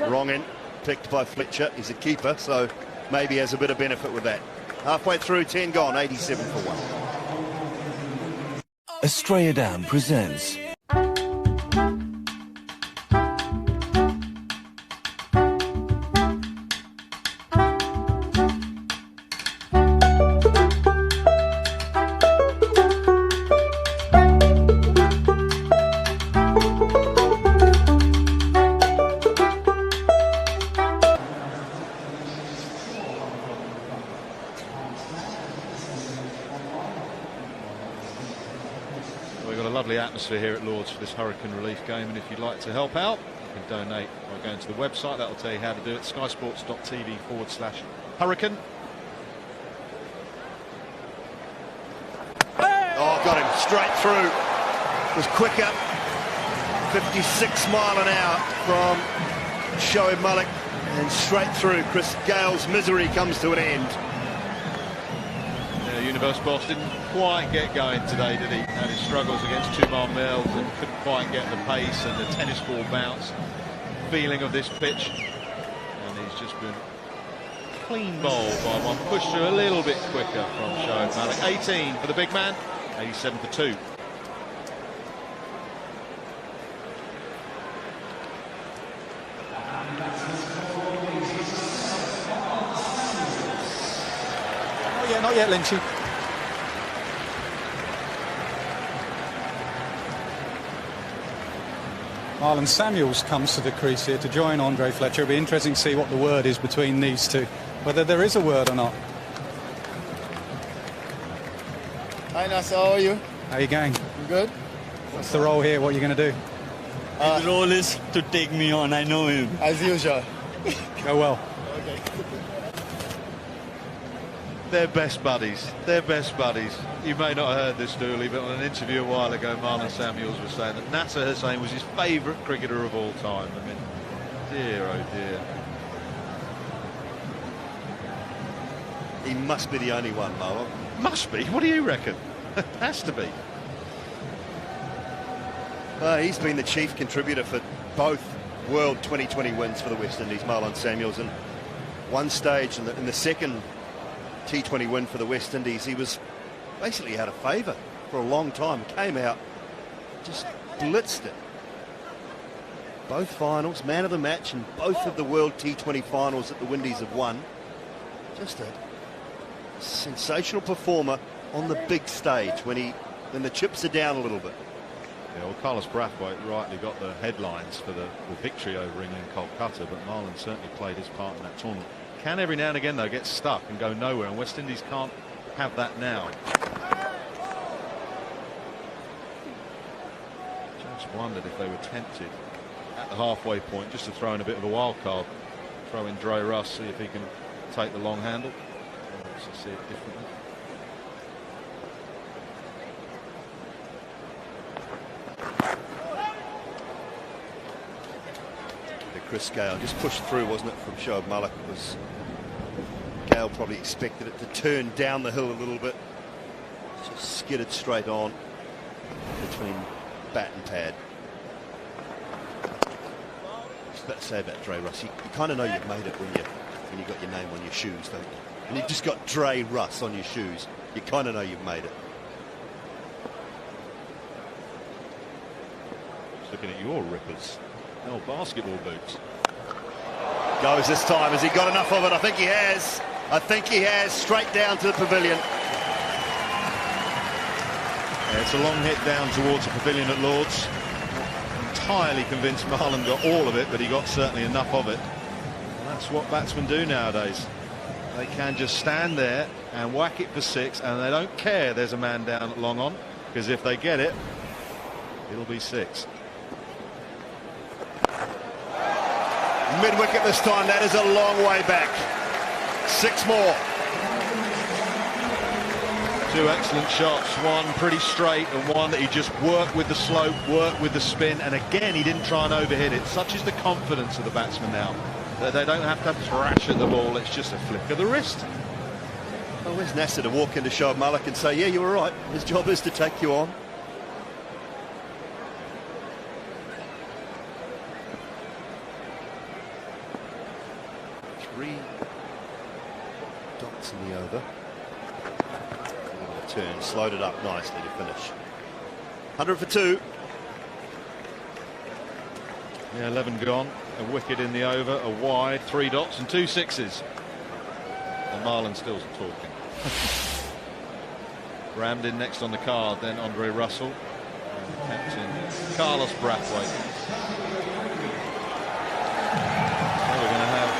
Wrong end, picked by Fletcher. He's a keeper, so maybe has a bit of benefit with that. Halfway through, 10 gone, 87 for 1. Australia Dam presents atmosphere here at Lord's for this hurricane relief game, and if you'd like to help out, you can donate by going to the website. That'll tell you how to do it, skysports.tv/hurricane. Oh, got him straight through. It was quicker. 56 mile an hour from Shoaib Malik, and straight through. Chris Gayle's misery comes to an end. Universe Boss didn't quite get going today, did he? Had his struggles against Tumar Mills and couldn't quite get the pace and the tennis ball bounce feeling of this pitch. And he's just been clean bowled by one, pushed through a little bit quicker from Shoaib Malik. 18 for the big man, 87 for 2. Not yet, Lynchy. Marlon Samuels comes to the crease here to join Andre Fletcher. It'll be interesting to see what the word is between these two, whether there is a word or not. Hi Nasser, how are you? How are you going? I'm good. What's the role here? What are you going to do? His role is to take me on. I know him. As usual. Go well. Okay. They're best buddies. They're best buddies. You may not have heard this, Dooley, but on an interview a while ago, Marlon Samuels was saying that Nasser Hussain was his favourite cricketer of all time. I mean, dear, oh dear. He must be the only one, Moa. Must be? What do you reckon? Has to be. He's been the chief contributor for both World 2020 wins for the West Indies, Marlon Samuels. And one stage in the second T20 win for the West Indies, he was basically out of favour for a long time. Came out, just blitzed it. Both finals, man of the match, and both of the World T20 finals that the Windies have won. Just a sensational performer on the big stage when the chips are down a little bit. Yeah, well, Carlos Brathwaite rightly got the headlines for the victory over England, Kolkata, but Marlon certainly played his part in that tournament. Can every now and again, though, get stuck and go nowhere, and West Indies can't have that now. Just wondered if they were tempted at the halfway point just to throw in a bit of a wild card. Throw in Dre Russ, see if he can take the long handle. Let's see it differently. Chris Gayle just pushed through, wasn't it, from Shoaib Malik? It was Gayle probably expected it to turn down the hill a little bit. Just skidded straight on between bat and pad. Just about to say about Dre Russ, you kind of know you've made it when you got your name on your shoes, don't you? And you've just got Dre Russ on your shoes. You kind of know you've made it. Just looking at your rippers. No basketball boots. Goes this time. Has he got enough of it? I think he has. I think he has, straight down to the pavilion. Yeah, it's a long hit down towards the pavilion at Lord's. Entirely convinced Marlon got all of it, but he got certainly enough of it. And that's what batsmen do nowadays. They can just stand there and whack it for 6, and they don't care there's a man down at long on, because if they get it, it'll be 6. Mid-wicket this time, that is a long way back. 6 more. 2 excellent shots, one pretty straight and one that he just worked with the slope, worked with the spin, and again he didn't try and overhit it. Such is the confidence of the batsman now that they don't have to thrash at the ball, it's just a flick of the wrist. Well, where's Nasser to walk into Shoaib Malik and say, yeah, you were right, his job is to take you on? Three dots in the over. Turn, slowed it up nicely to finish. 100 for 2. Yeah, 11 gone, a wicket in the over, a wide, 3 dots and 2 sixes. And Marlon still talking. Ramdin next on the card, then Andre Russell, and captain Carlos Brathwaite. So we're going to have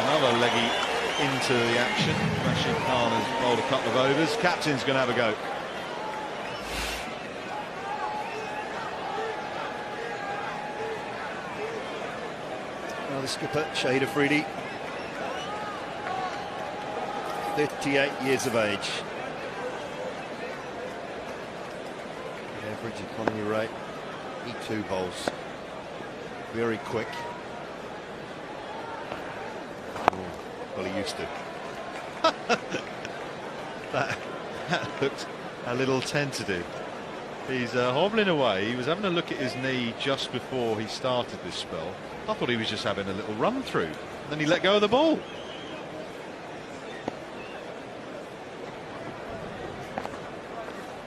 another leggy into the action. Rashid Khan has bowled a couple of overs. Captain's going to have a go. Now the skipper, Shahid Afridi, 38 years of age. The average economy rate, he too bowls very quick. Well, he used to. that looked a little tentative. He's hobbling away. He was having a look at his knee just before he started this spell. I thought he was just having a little run through. Then he let go of the ball.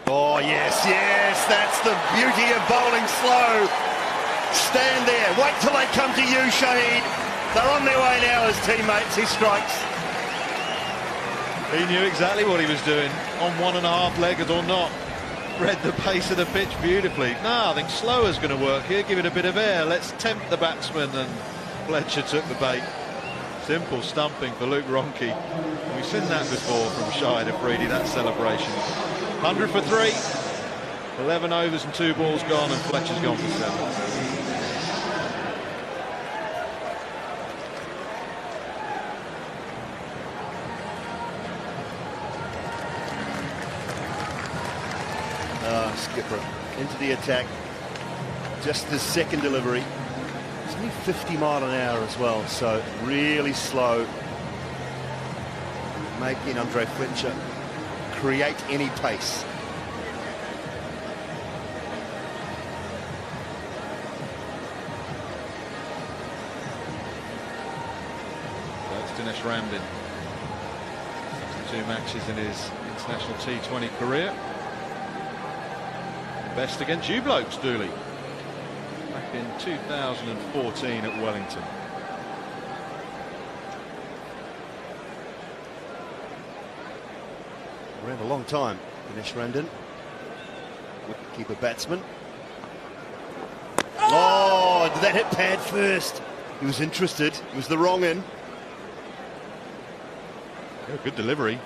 Oh, yes, yes, that's the beauty of bowling slow. Stand there, wait till they come to you, Shahid. They're on their way now as teammates. He strikes. He knew exactly what he was doing, on 1.5-legged or not. Read the pace of the pitch beautifully. No, I think slower's going to work here. Give it a bit of air. Let's tempt the batsman, and Fletcher took the bait. Simple stumping for Luke Ronchi. We've seen that before from Shahid Afridi, that celebration. 100 for 3. 11 overs and 2 balls gone, and Fletcher's gone for 7. Skipper into the attack. Just his second delivery. It's only 50 mile an hour as well, so really slow. Making Andre Fletcher create any pace. That's Dinesh Ramdin. 62 matches in his international T20 career. Best against you blokes, Dooley. Back in 2014 at Wellington. Around a long time, Dinesh Ramdin. Wicketkeeper batsman. Oh, did that hit pad first? He was interested. It was the wrong in. Yeah, good delivery.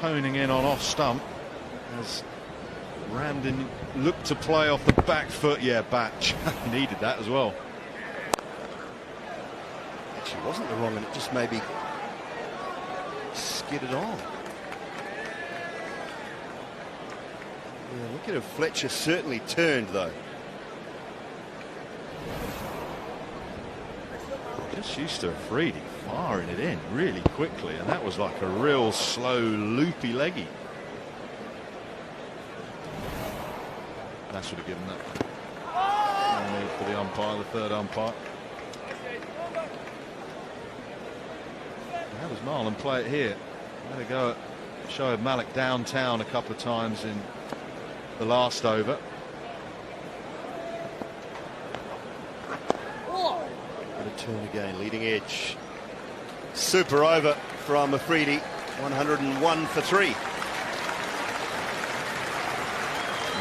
Honing in on off stump as Ramdin looked to play off the back foot. Yeah, Batch needed that as well. Actually, wasn't the wrong, and it just maybe skidded on. Yeah, look at it. Fletcher certainly turned though. Just used to Afridi firing it in really quickly, and that was like a real slow, loopy leggy. That should have given that. No need for the umpire, the third umpire. How does Marlon play it here? Had a go at Shoaib Malik downtown a couple of times in the last over. Got a turn again, leading edge. Super over from Afridi, 101 for 3.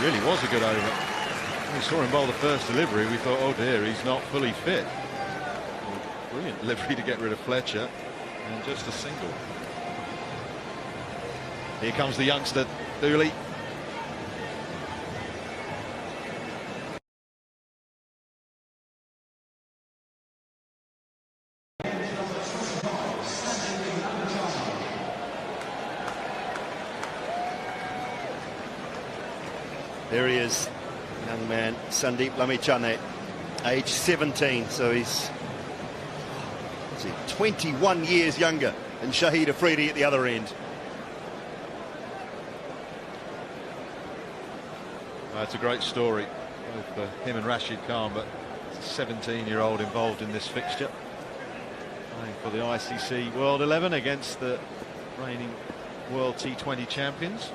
Really was a good over. When we saw him bowl the first delivery, we thought, oh dear, he's not fully fit. Brilliant delivery to get rid of Fletcher, and just a single. Here comes the youngster, Dooley. There he is, young man, Sandeep Lamichhane, age 17, so he's 21 years younger than Shahid Afridi at the other end. It's a great story, both him and Rashid Khan, but it's a 17-year-old involved in this fixture, playing for the ICC World 11 against the reigning World T20 champions.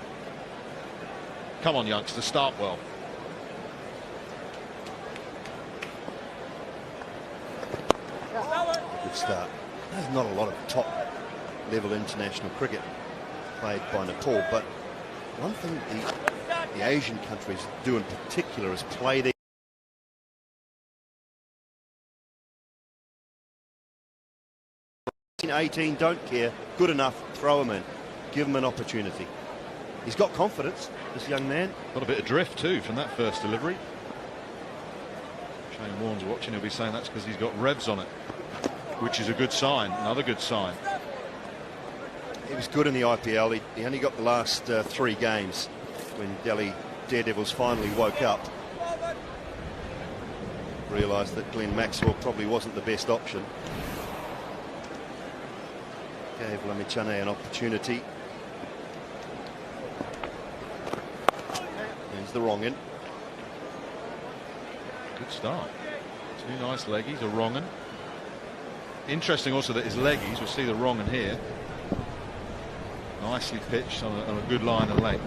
Come on, youngster, start well. Good start. There's not a lot of top-level international cricket played by Nepal, but one thing the Asian countries do in particular is play their 18, don't care, good enough, throw him in, give him an opportunity. He's got confidence, this young man. Got a bit of drift too from that first delivery. Shane Warne's watching, he'll be saying that's because he's got revs on it, which is a good sign, another good sign. He was good in the IPL. He only got the last 3 games when Delhi Daredevils finally woke up. Realised that Glenn Maxwell probably wasn't the best option. Gave Lamichhane an opportunity. There's the wrong in. Good start. 2 nice leggies, a wrong un. Interesting also that his leggies, we'll see the wrong un here, nicely pitched on a good line of length.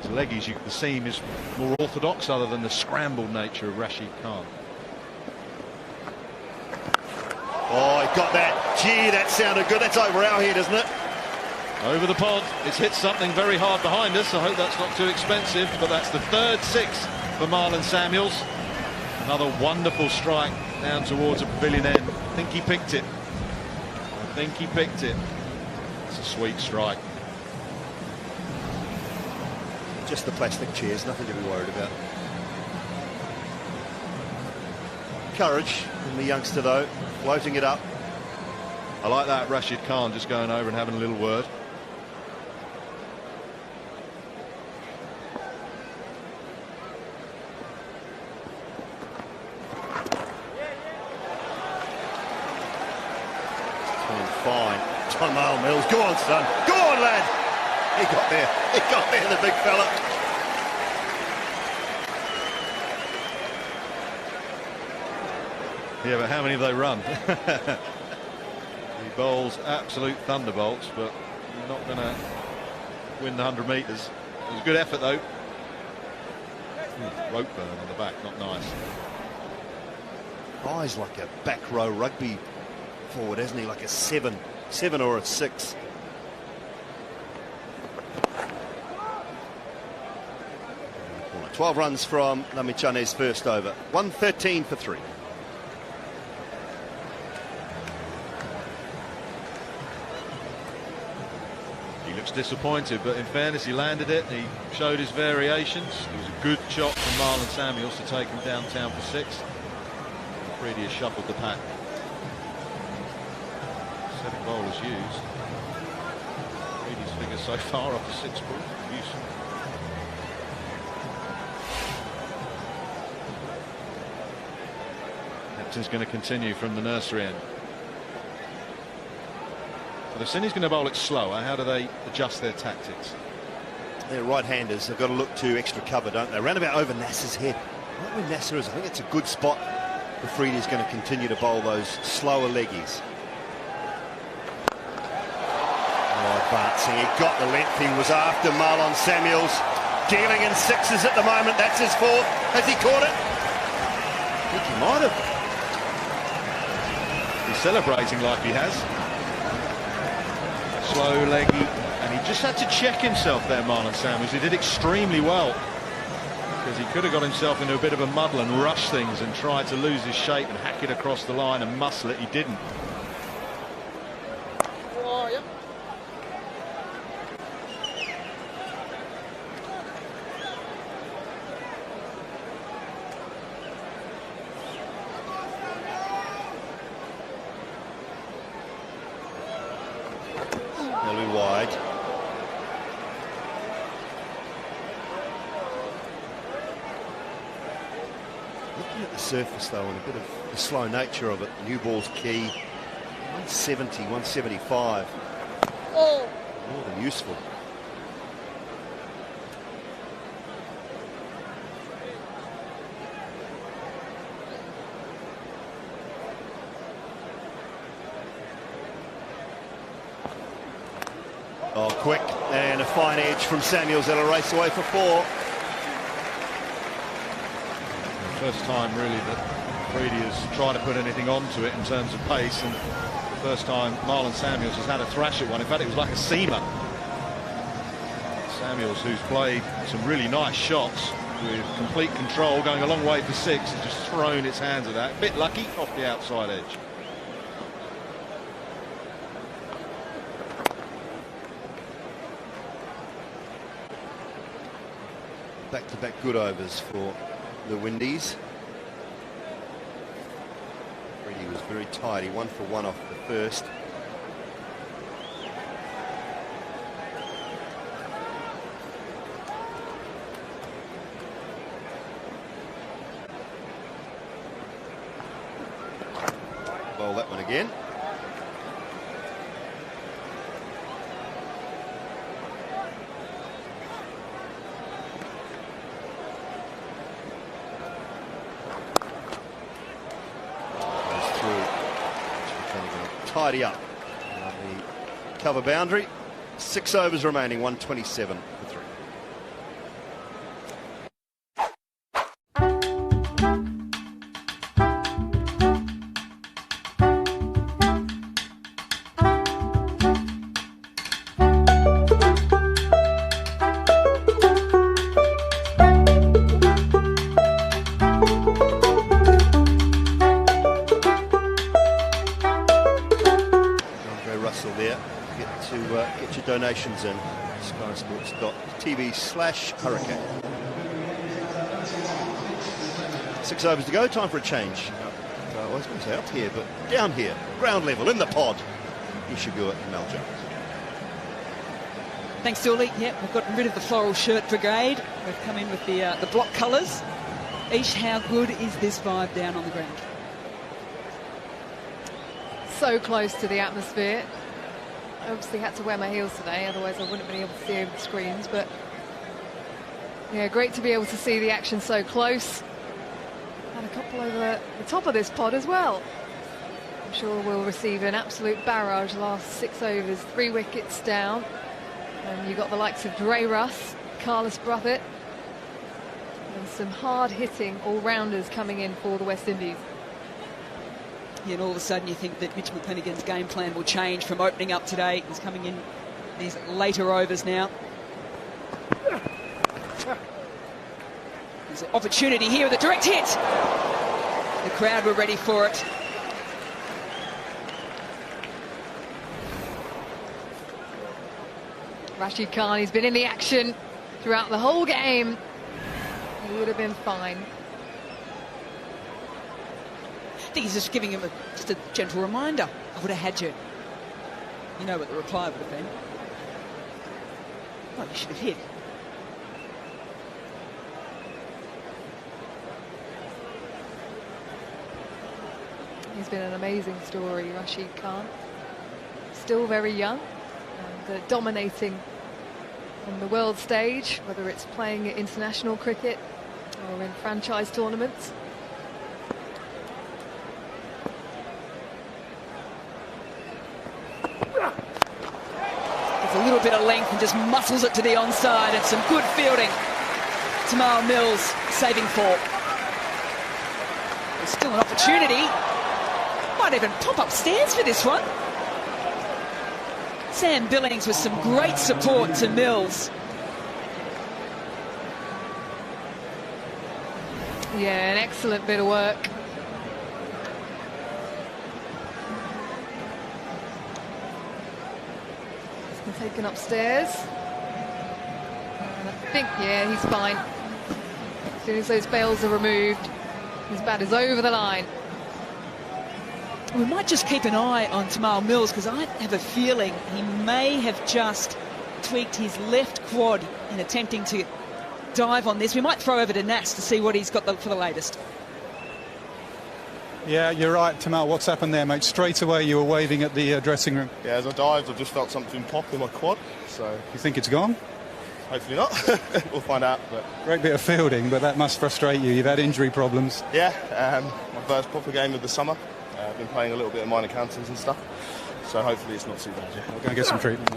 His leggies, the seam is more orthodox other than the scrambled nature of Rashid Khan. Oh, he got that. Gee, that sounded good. That's over our head, isn't it? Over the pod. It's hit something very hard behind us. I hope that's not too expensive, but that's the 3rd 6 for Marlon Samuels. Another wonderful strike down towards a pavilion end. I think he picked it. I think he picked it. It's a sweet strike. Just the plastic chairs, nothing to be worried about. Courage from the youngster though, floating it up. I like that, Rashid Khan just going over and having a little word. Fine. Tymal Mills, go on son, go on lad. He got there, the big fella. Yeah, but how many have they run? He bowls absolute thunderbolts, but you're not going to win the 100 metres. It was a good effort though. Rope burn on the back, not nice. Eyes like a back row rugby forward, hasn't he? Like a 7 or a 6. Corner. 12 runs from Lamichhane's first over. 113 for 3. He looks disappointed, but in fairness, he landed it. He showed his variations. It was a good shot from Marlon Samuels to take him downtown for 6. Afridi has shuffled the pack. 7 bowlers used. Afridi's figures so far off the 6 balls. Useful. Captain's going to continue from the nursery end. They've seen he's going to bowl it slower. How do they adjust their tactics? They're right-handers. They've got to look to extra cover, don't they? Round about over Nasser's head. Right where Nasser is, I think it's a good spot. Afridi's going to continue to bowl those slower leggies. Oh, advancing. He got the length. He was after Marlon Samuels. Dealing in 6s at the moment. That's his 4th. Has he caught it? I think he might have. celebrating like he has. Slow, leggy, and he just had to check himself there, Marlon Samuels. He did extremely well, because he could have got himself into a bit of a muddle and rushed things and tried to lose his shape and hack it across the line and muscle it. He didn't. They'll be wide. Looking at the surface though, and a bit of the slow nature of it, new ball's key. 170, 175. More than useful. Oh, quick, and a fine edge from Samuels. That'll race away for 4. The first time really that Brady has tried to put anything onto it in terms of pace, and the first time Marlon Samuels has had a thrash at one. In fact, it was like a seamer. Samuels, who's played some really nice shots with complete control, going a long way for 6, has just thrown its hands at that. A bit lucky off the outside edge. Back-to-back good overs for the Windies. Brady was very tidy, 1 for 1 off the first. Bowl that one again. Tidy up the cover boundary. 6 overs remaining, 127 for 3. Get your donations in. SkySports.tv/Hurricane. 6 overs to go. Time for a change. I was going to say up here, but down here, ground level in the pod. Ishigua and Mal Jones. Thanks, Dooley. Yep, we've gotten rid of the floral shirt brigade. We've come in with the block colours. Ish, how good is this vibe down on the ground? So close to the atmosphere. I obviously had to wear my heels today, otherwise I wouldn't have been able to see over the screens. But yeah, great to be able to see the action so close. And a couple over the top of this pod as well. I'm sure we'll receive an absolute barrage. Last 6 overs, 3 wickets down. And you've got the likes of Dre Russ, Carlos Bruthett, and some hard-hitting all-rounders coming in for the West Indies. Yeah, and all of a sudden you think that Mitch McClenaghan's game plan will change from opening up today. He's coming in these later overs now. There's an opportunity here with a direct hit. The crowd were ready for it. Rashid Khan, he's been in the action throughout the whole game. He would have been fine. I think he's just giving him just a gentle reminder. I would have had you. You know what the reply would have been. Oh, you should have hit. He's been an amazing story, Rashid Khan. Still very young and dominating on the world stage, whether it's playing at international cricket or in franchise tournaments. A little bit of length and just muscles it to the onside, and some good fielding. Tamal Mills saving 4. There's still an opportunity. Might even pop upstairs for this one. Sam Billings with some great support to Mills. Yeah, an excellent bit of work. He's been taken upstairs. And I think, yeah, he's fine. As soon as those bails are removed, his bat is over the line. We might just keep an eye on Tamal Mills, because I have a feeling he may have just tweaked his left quad in attempting to dive on this. We might throw over to Nas to see what he's got for the latest. Yeah, you're right, Tamal. What's happened there, mate? Straight away you were waving at the dressing room. Yeah, as I dived, I've just felt something pop in my quad. So you think it's gone? Hopefully not. We'll find out. But great bit of fielding, but that must frustrate you. You've had injury problems. Yeah, my first proper game of the summer. I've been playing a little bit of minor counters and stuff. So hopefully it's not too bad. Yeah. We'll go and get some treatment.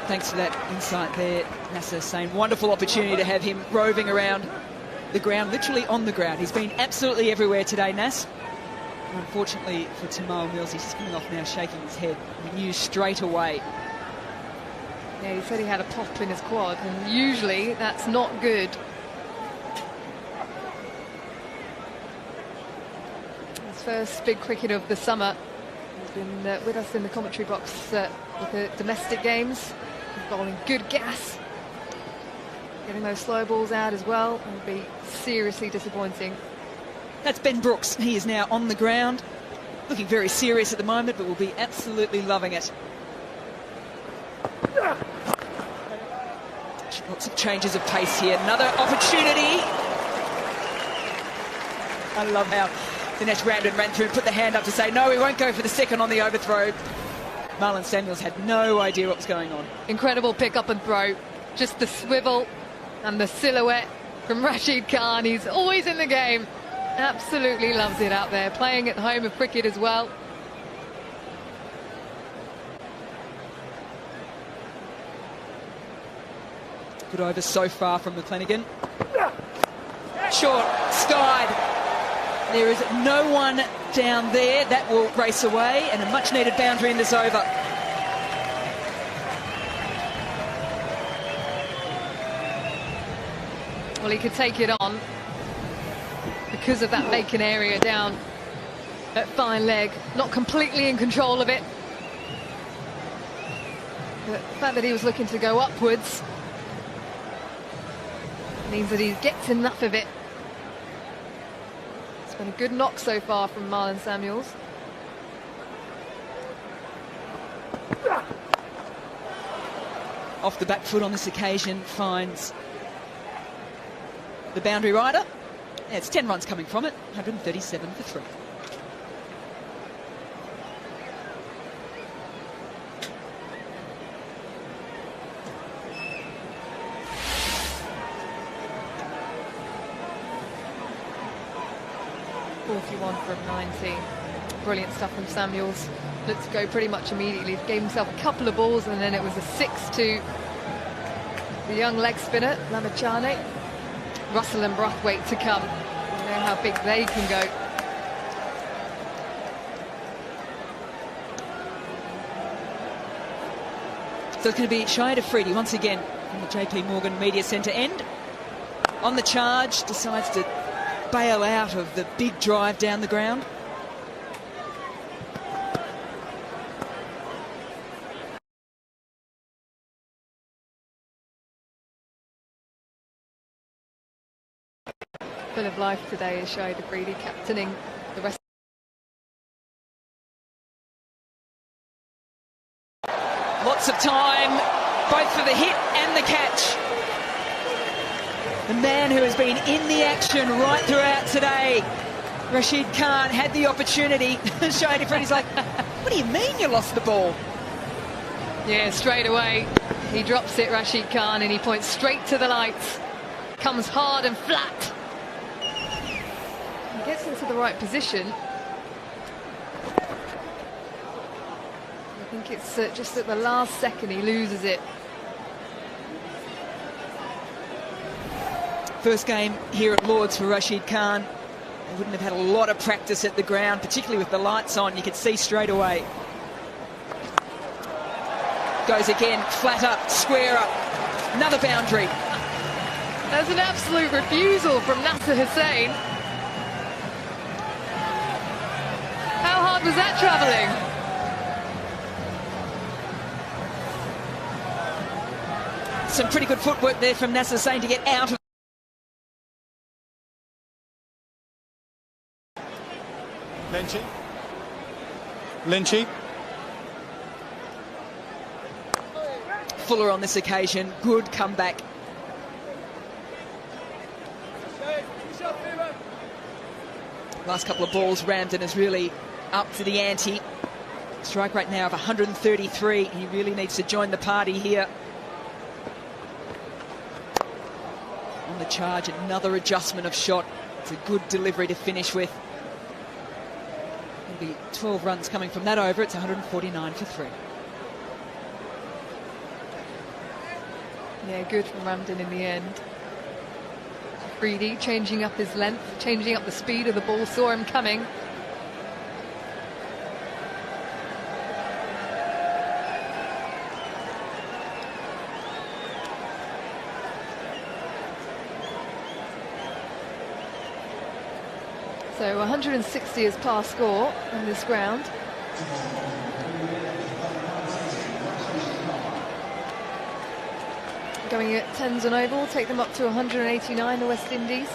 Thanks for that insight there, Nasser saying. Wonderful opportunity to have him roving around the ground, literally on the ground. He's been absolutely everywhere today, Nas. Unfortunately for Tamal Mills, he's just coming off now, shaking his head. We knew straight away. Yeah, he said he had a pop in his quad, and usually that's not good. His first big cricket of the summer. He's been with us in the commentary box with the domestic games. He's bowling good gas. Getting those slow balls out as well will be seriously disappointing. That's Ben Brooks. He is now on the ground, looking very serious at the moment, but will be absolutely loving it. Lots of changes of pace here. Another opportunity. I love how Dinesh Ramden ran through and put the hand up to say, no, we won't go for the second on the overthrow. Marlon Samuels had no idea what was going on. Incredible pick up and throw. Just the swivel and the silhouette from Rashid Khan. He's always in the game. Absolutely loves it out there. Playing at the home of cricket as well. Good over so far from McClenaghan. Short, skied. There is no one down there. That will race away, and a much needed boundary in this over. Well, he could take it on because of that vacant area down at fine leg. Not completely in control of it. But the fact that he was looking to go upwards means that he gets enough of it. It's been a good knock so far from Marlon Samuels. Off the back foot on this occasion, finds the boundary rider. Yeah, it's 10 runs coming from it, 137 for 3. From 19. Brilliant stuff from Samuels. Looked to go pretty much immediately. Gave himself a couple of balls, and then it was a 6 to the young leg spinner, Lamachane. Russell and Brathwaite to come. You know how big they can go. So it's going to be Shahid Afridi once again from the JP Morgan Media Centre end. On the charge, decides to bail out of the big drive down the ground. Full of life today is Shahid Afridi captaining the rest. Lots of time, both for the hit and the catch. The man who has been in the action right throughout today, Rashid Khan, had the opportunity. Shahid Afridi's like, what do you mean you lost the ball? Yeah, straight away. He drops it, Rashid Khan, and he points straight to the lights. Comes hard and flat. He gets into the right position. I think it's just at the last second he loses it. First game here at Lord's for Rashid Khan. They wouldn't have had a lot of practice at the ground, particularly with the lights on. You could see straight away. Goes again, flat up, square up, another boundary. There's an absolute refusal from Nasser Hussain. How hard was that travelling? Some pretty good footwork there from Nasser Hussain to get out of. Lynchy. Fuller on this occasion, good comeback. Last couple of balls, Ramden is really up to the ante. Strike rate now of 133. He really needs to join the party here. On the charge, another adjustment of shot. It's a good delivery to finish with. There'll be 12 runs coming from that over. It's 149 for 3. Yeah, good from Ramden in the end. Freedy changing up his length, changing up the speed of the ball, saw him coming. So 160 is par score on this ground. Going at Tenzin Oval, take them up to 189, the West Indies.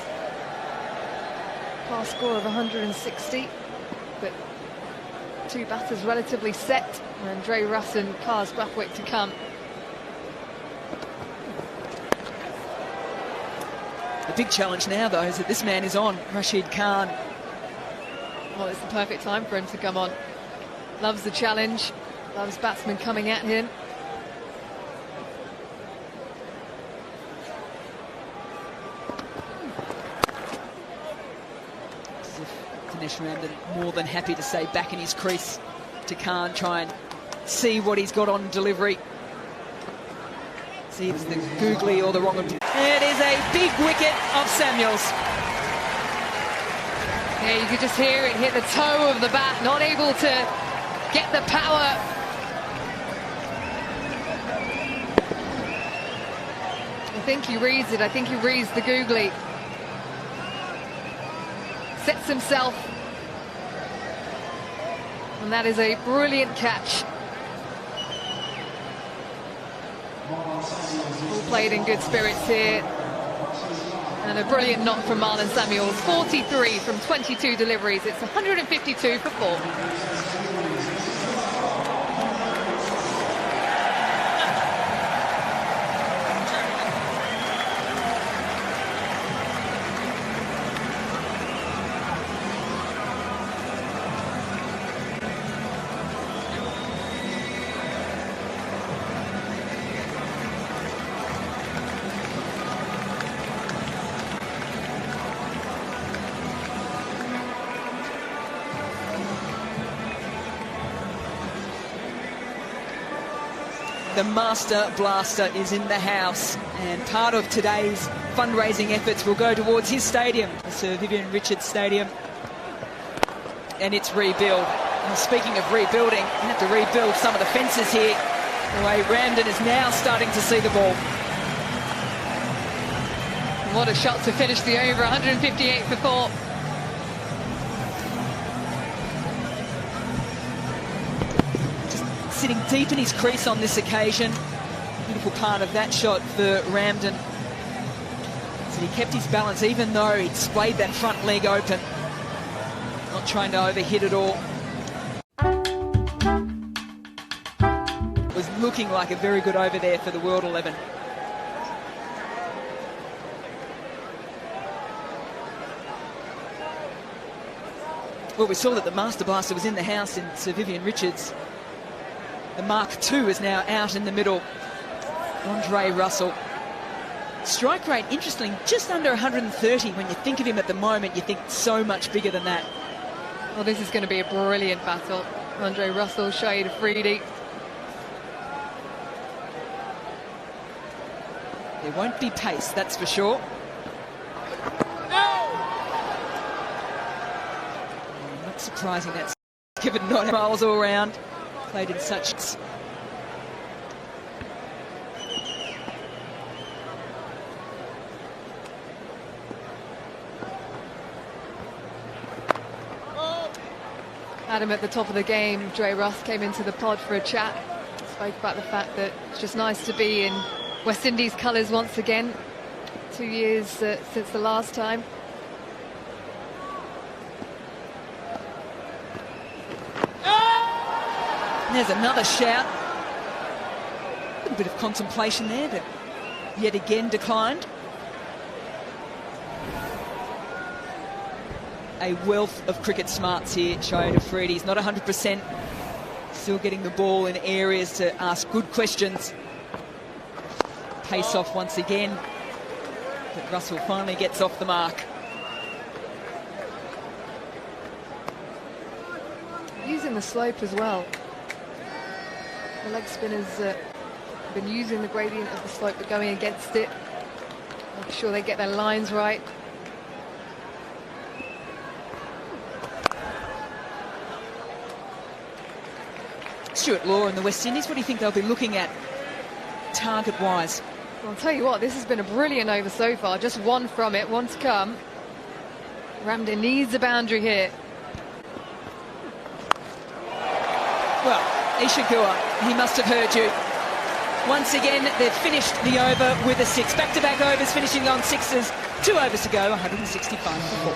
Par score of 160, but two batters relatively set, and Andre Russell and Kars Brathwaite to come. The big challenge now, though, is that this man is on, Rashid Khan. Well, it's the perfect time for him to come on. Loves the challenge, loves batsmen coming at him. Dinesh Ramden more than happy to stay back in his crease to Khan, try and see what he's got on delivery. See if it's the googly or the wrong. It is a big wicket of Samuels. Yeah, you could just hear it hit the toe of the bat, not able to get the power. I think he reads it. I think he reads the googly. Sets himself. And that is a brilliant catch. All played in good spirits here. And a brilliant knock from Marlon Samuels. 43 from 22 deliveries. It's 152 for 4. The Master Blaster is in the house, and part of today's fundraising efforts will go towards his stadium, the Sir Vivian Richards Stadium, and its rebuild. And speaking of rebuilding, you have to rebuild some of the fences here. The way Ramden is now starting to see the ball. What a shot to finish the over, 158 for 4. Sitting deep in his crease on this occasion. Beautiful part of that shot for Ramden. So he kept his balance even though he displayed that front leg open. Not trying to overhit it all. Was looking like a very good over there for the World 11. Well, we saw that the Master Blaster was in the house in Sir Vivian Richards. The Mark II is now out in the middle. Andre Russell. Strike rate, interesting, just under 130. When you think of him at the moment, you think so much bigger than that. Well, this is going to be a brilliant battle. Andre Russell, Shahid Afridi. There won't be pace, that's for sure. Surprising that's given 9 miles all round. Played in such... Adam, at the top of the game, Dre Russ came into the pod for a chat. Spoke about the fact that it's just nice to be in West Indies colours once again. 2 years since the last time. There's another shout. A little bit of contemplation there, but yet again declined. A wealth of cricket smarts here, Shoaib Afridi. He's not 100%. Still getting the ball in areas to ask good questions. Pace off once again. But Russell finally gets off the mark. Using the slope as well. The leg spinners have been using the gradient of the slope but going against it. Make sure they get their lines right. Stuart Law in the West Indies, what do you think they'll be looking at target-wise? Well, I'll tell you what, this has been a brilliant over so far. Just one from it, one to come. Ramden needs a boundary here. Well, Isha Guha, he must have heard you. Once again, they've finished the over with a 6. Back-to-back overs, finishing on 6s. 2 overs to go, 165 for 4.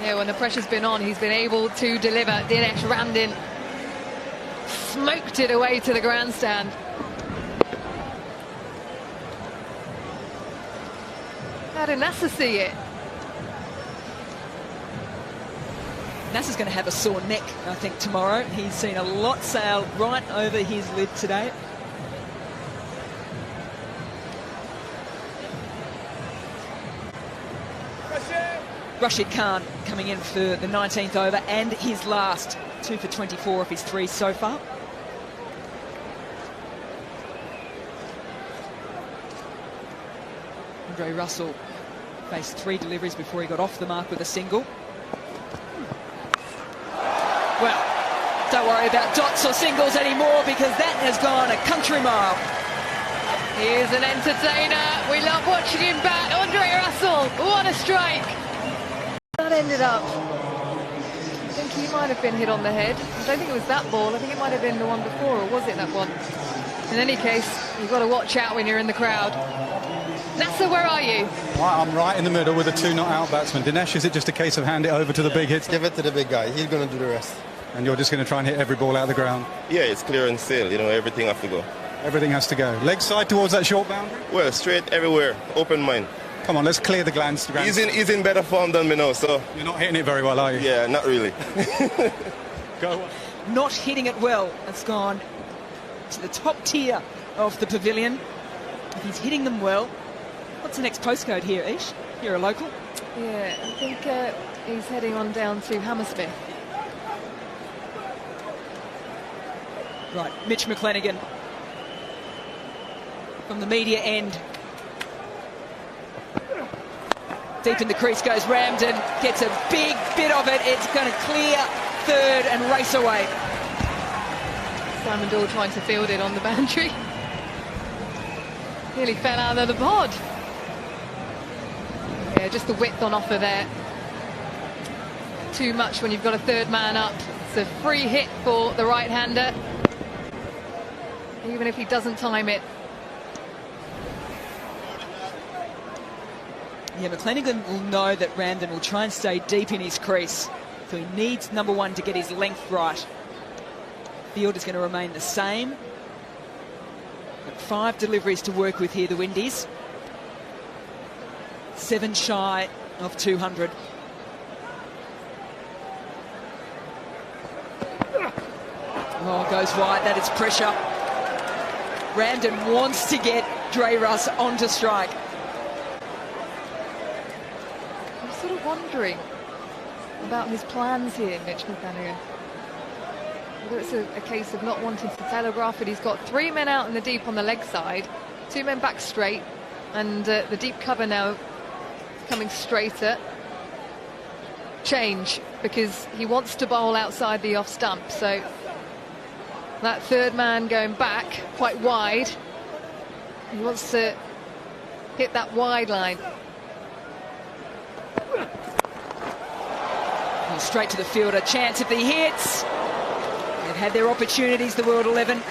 Yeah, when the pressure's been on, he's been able to deliver. Dinesh Ramden smoked it away to the grandstand. How did Nasser see it? Nasser's going to have a sore neck, I think, tomorrow. He's seen a lot sail right over his lid today. Rashid Khan coming in for the 19th over and his last. 2 for 24 of his 3 so far. Andre Russell faced 3 deliveries before he got off the mark with a single. Well, don't worry about dots or singles anymore because that has gone a country mile. He is an entertainer. We love watching him bat. Andre Russell, what a strike. That ended up, I think he might have been hit on the head. I don't think it was that ball. I think it might have been the one before, or was it that one? In any case, you've got to watch out when you're in the crowd. Nasser, where are you? I'm right in the middle with the 2 not-out batsmen. Dinesh, is it just a case of hand it over to the big hits? Give it to the big guy. He's going to do the rest. And you're just going to try and hit every ball out of the ground? Yeah, it's clear and sail. You know, everything has to go. Everything has to go. Leg side towards that short boundary? Well, straight everywhere. Open mind. Come on, let's clear the glands. He's in better form than me now, so... You're not hitting it very well, are you? Yeah, not really. Go on. Not hitting it well. It's gone to the top tier of the pavilion. If he's hitting them well. What's the next postcode here, Ish? You're a local? Yeah, I think he's heading on down to Hammersmith. Right, Mitch McClenaghan from the media end. Deep in the crease goes Ramden, gets a big bit of it. It's going to clear third and race away. Simon Doull trying to field it on the boundary. Nearly fell out of the pod. Yeah, just the width on offer there. Too much when you've got a third man up. It's a free hit for the right-hander. Even if he doesn't time it. Yeah, McClenaghan will know that Ramden will try and stay deep in his crease. So he needs number 1 to get his length right. Field is going to remain the same. Got 5 deliveries to work with here, the Windies. 7 shy of 200. Oh, goes wide. That is pressure. Ramden wants to get Dre Russ onto strike. I'm sort of wondering about his plans here, Mitch McClenaghan. Whether it's a case of not wanting to telegraph it. He's got 3 men out in the deep on the leg side, 2 men back straight, and the deep cover now becoming straighter. Change, because he wants to bowl outside the off stump, so that third man going back quite wide. He wants to hit that wide line. And straight to the fielder, chance if he hits. They've had their opportunities, the World 11.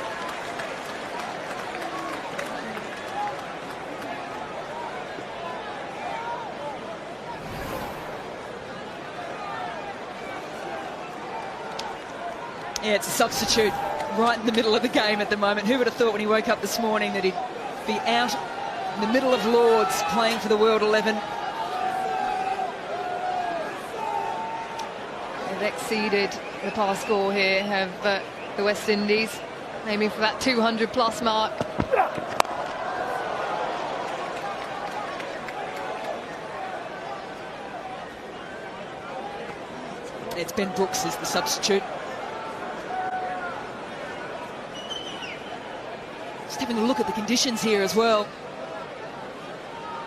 Yeah, it's a substitute right in the middle of the game at the moment. Who would have thought when he woke up this morning that he'd be out in the middle of Lords playing for the World 11? They've exceeded the past score here, have the West Indies, aiming for that 200+ mark. It's Ben Brooks is the substitute. Just having a look at the conditions here as well.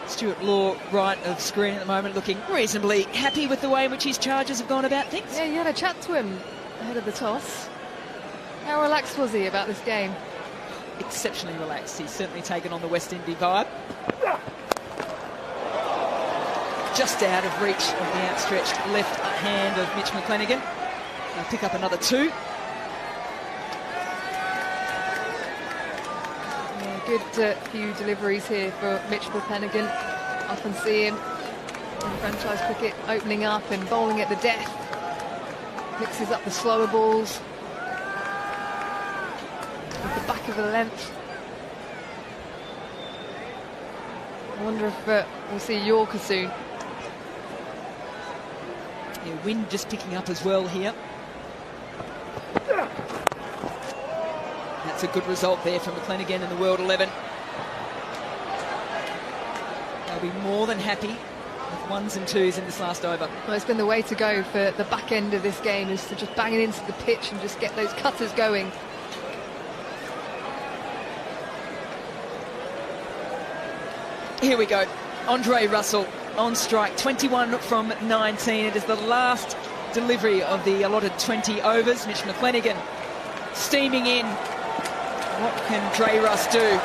Stuart Law right of screen at the moment, looking reasonably happy with the way in which his charges have gone about things. Yeah, you had a chat to him ahead of the toss. How relaxed was he about this game? Exceptionally relaxed. He's certainly taken on the West Indies vibe. Just out of reach of the outstretched left hand of Mitch McClenaghan. They'll pick up another 2. Good few deliveries here for Mitch McClenaghan. Often see him in franchise cricket opening up and bowling at the death. Mixes up the slower balls with the back of the length. I wonder if we'll see Yorker soon. Yeah, wind just picking up as well here. That's a good result there from McClenaghan in the World 11. They'll be more than happy with 1s and 2s in this last over. Well, it's been the way to go for the back end of this game, is to just bang it into the pitch and just get those cutters going. Here we go. Andre Russell on strike, 21 from 19. It is the last delivery of the allotted 20 overs. Mitch McClenaghan steaming in. What can Dre Russ do? It's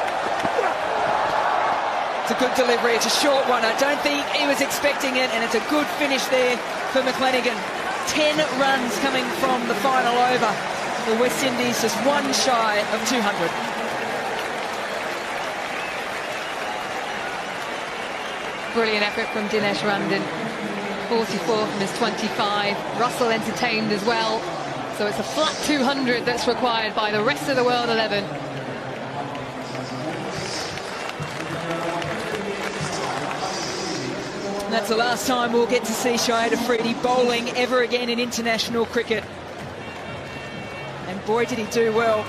a good delivery. It's a short one. I don't think he was expecting it, and it's a good finish there for McClenaghan. 10 runs coming from the final over. The West Indies just 1 shy of 200. Brilliant effort from Dinesh Ramdin. 44 from his 25. Russell entertained as well. So it's a flat 200 that's required by the rest of the World 11. And that's the last time we'll get to see Shahid Afridi bowling ever again in international cricket. And boy, did he do well.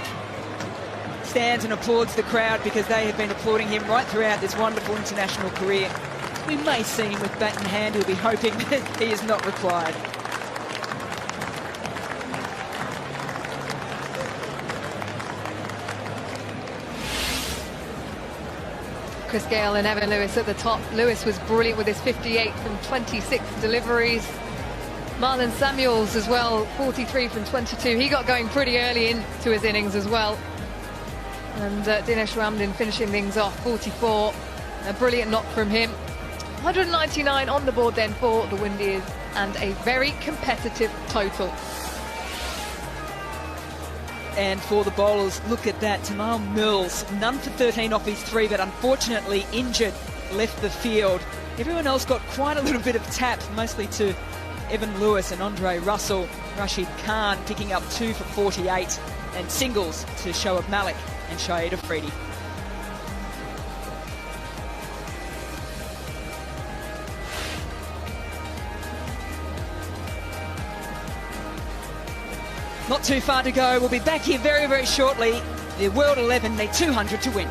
Stands and applauds the crowd because they have been applauding him right throughout this wonderful international career. We may see him with bat in hand. He'll be hoping that he is not required. Chris Gayle and Evan Lewis at the top. Lewis was brilliant with his 58 from 26 deliveries. Marlon Samuels as well, 43 from 22. He got going pretty early into his innings as well. And Dinesh Ramdin finishing things off, 44. A brilliant knock from him. 199 on the board then for the Windies, and a very competitive total. And for the bowlers, look at that. Tamal Mills, none for 13 off his 3, but unfortunately injured, left the field. Everyone else got quite a little bit of tap, mostly to Evan Lewis and Andre Russell. Rashid Khan picking up 2 for 48, and singles to Shoaib Malik and Shahid Afridi. Not too far to go. We'll be back here very, very shortly. The World 11 need 200 to win.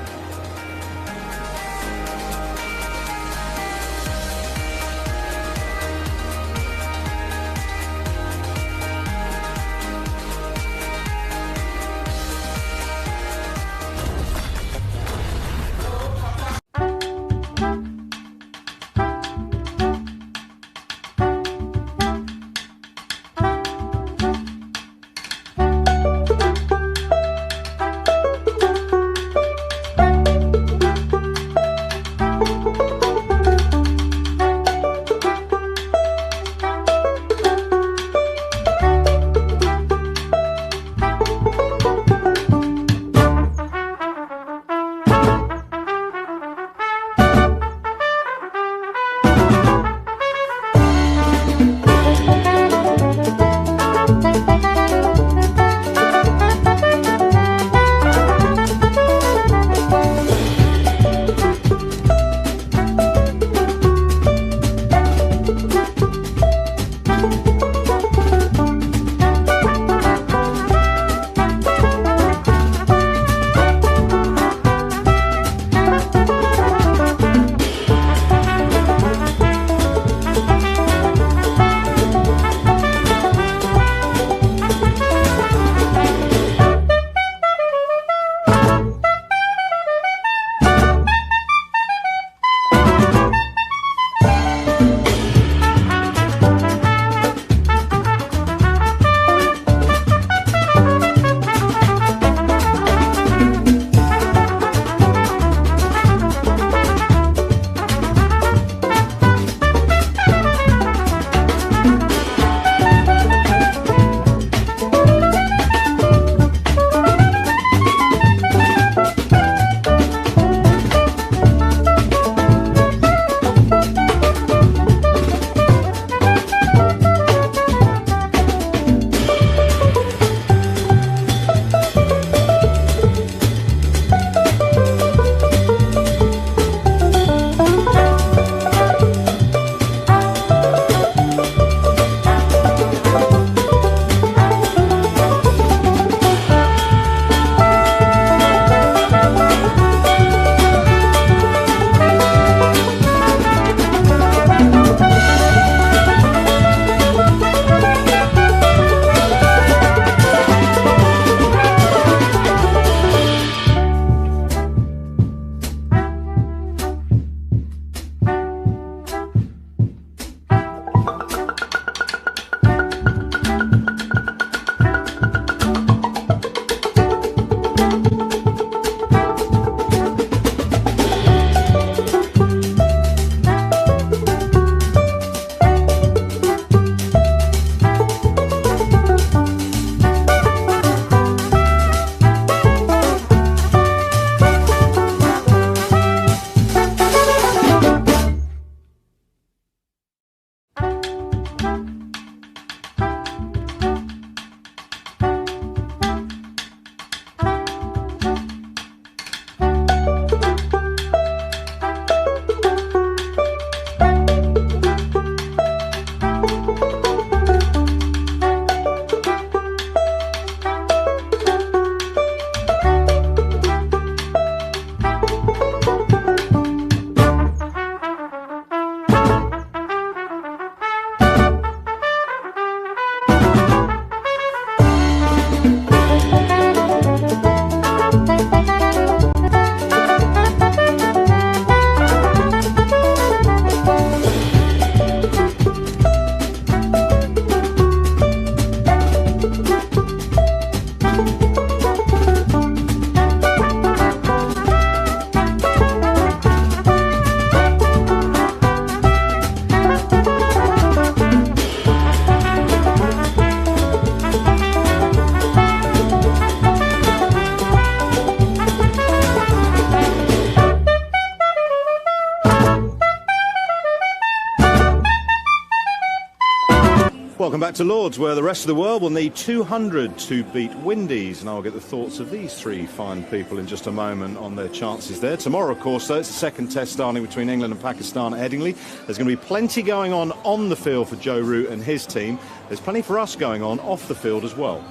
to Lords, where the rest of the world will need 200 to beat Windies. And I'll get the thoughts of these three fine people in just a moment on their chances there. Tomorrow, of course, though, it's the second test starting between England and Pakistan at Headingley. There's going to be plenty going on the field for Joe Root and his team. There's plenty for us going on off the field as well.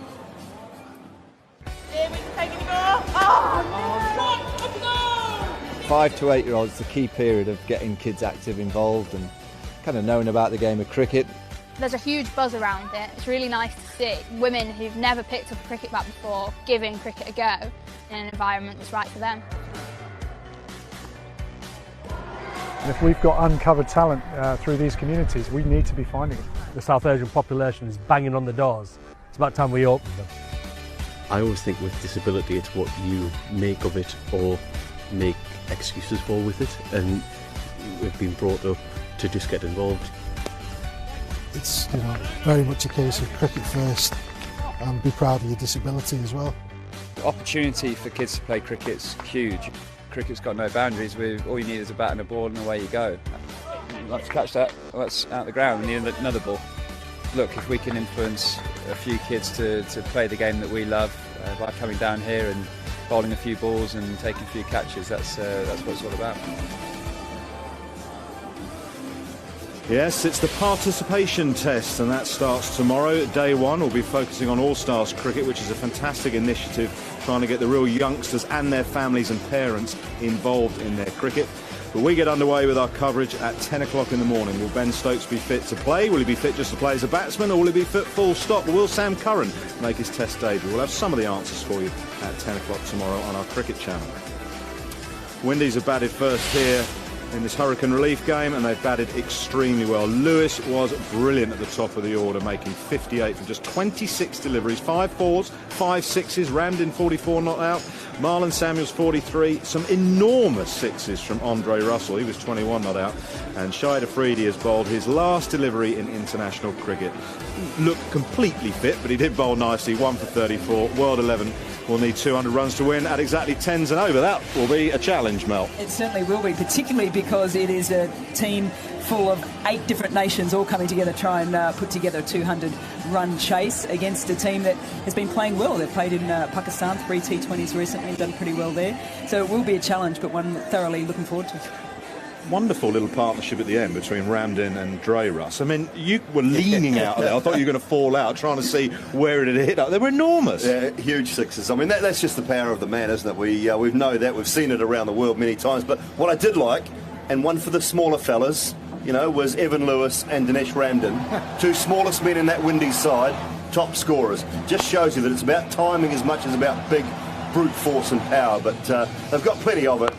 5 to 8 year olds, the key period of getting kids active, involved and kind of knowing about the game of cricket. There's a huge buzz around it. It's really nice to see women who've never picked up a cricket bat before giving cricket a go in an environment that's right for them. And if we've got uncovered talent through these communities, we need to be finding it. The South Asian population is banging on the doors. It's about time we open them. I always think with disability it's what you make of it or make excuses for with it, and we've been brought up to just get involved. It's very much a case of cricket first and be proud of your disability as well. The opportunity for kids to play cricket's huge. Cricket's got no boundaries. All you need is a bat and a ball and away you go. You'd like to catch that, well, that's out the ground, we need another ball. Look, if we can influence a few kids to play the game that we love by coming down here and bowling a few balls and taking a few catches, that's what it's all about. Yes, it's the participation test, and that starts tomorrow. Day one, we'll be focusing on All-Stars cricket, which is a fantastic initiative, trying to get the real youngsters and their families and parents involved in their cricket. But we get underway with our coverage at 10 o'clock in the morning. Will Ben Stokes be fit to play? Will he be fit just to play as a batsman, or will he be fit full stop? Will Sam Curran make his test debut? We'll have some of the answers for you at 10 o'clock tomorrow on our cricket channel. Windies have batted first here in this hurricane relief game, and they've batted extremely well. Lewis was brilliant at the top of the order, making 58 from just 26 deliveries, 5 fours, 5 sixes, rammed in 44 not out. Marlon Samuels 43, some enormous sixes from Andre Russell, he was 21 not out, and Shahid Afridi has bowled his last delivery in international cricket. Looked completely fit, but he did bowl nicely, 1 for 34. World 11 will need 200 runs to win at exactly 10s and over. That will be a challenge, Mel. It certainly will be, particularly because it is a team full of 8 different nations all coming together to try and put together a 200-run chase against a team that has been playing well. They've played in Pakistan, 3 T20s recently and done pretty well there. So it will be a challenge, but one thoroughly looking forward to. Wonderful little partnership at the end between Ramdin and Dre Russ. I mean, you were leaning out there. I thought you were going to fall out trying to see where it had hit up. They were enormous. Yeah, huge sixes. I mean, that's just the power of the man, isn't it? We've known that. We've seen it around the world many times. But what I did like, and one for the smaller fellas, was Evan Lewis and Dinesh Ramdin, 2 smallest men in that Windies side, top scorers. Just shows you that it's about timing as much as about big brute force and power. But they've got plenty of it.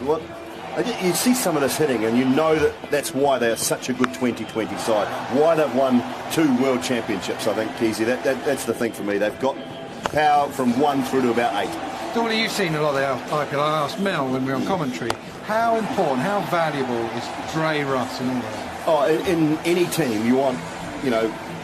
You see some of this hitting, and you know that's why they are such a good 2020 side. Why they've won 2 world championships, I think, Keezy. That's the thing for me. They've got power from 1 through to about 8. Dorley, you've seen a lot of the IPL. I asked Mel when we were on commentary, how important, how valuable is Dre Russ and all that? Oh, in any team, you want,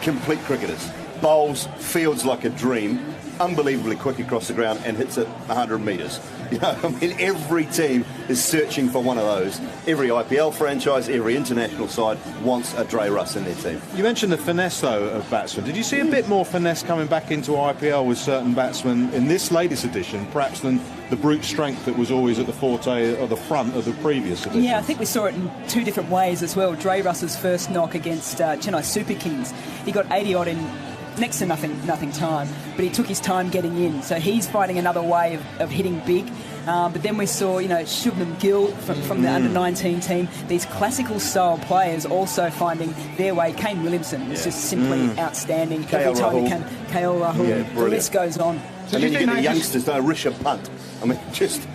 complete cricketers. Bowls, fields like a dream, unbelievably quick across the ground and hits it 100 metres. Every team is searching for one of those. Every IPL franchise, every international side wants a Dre Russ in their team. You mentioned the finesse, though, of batsmen. Did you see a bit more finesse coming back into IPL with certain batsmen in this latest edition, perhaps than the brute strength that was always at the forte or the front of the previous edition? Yeah, I think we saw it in 2 different ways as well. Dre Russ's first knock against Chennai Super Kings, he got 80-odd in next to nothing time, but he took his time getting in. So he's finding another way of hitting big. But then we saw, Shubman Gill from the under-19 team. These classical style players also finding their way. Kane Williamson was just simply outstanding. Every time he came, KL Rahul, the list goes on. And then you get the youngsters, Rishabh Pant. I mean, just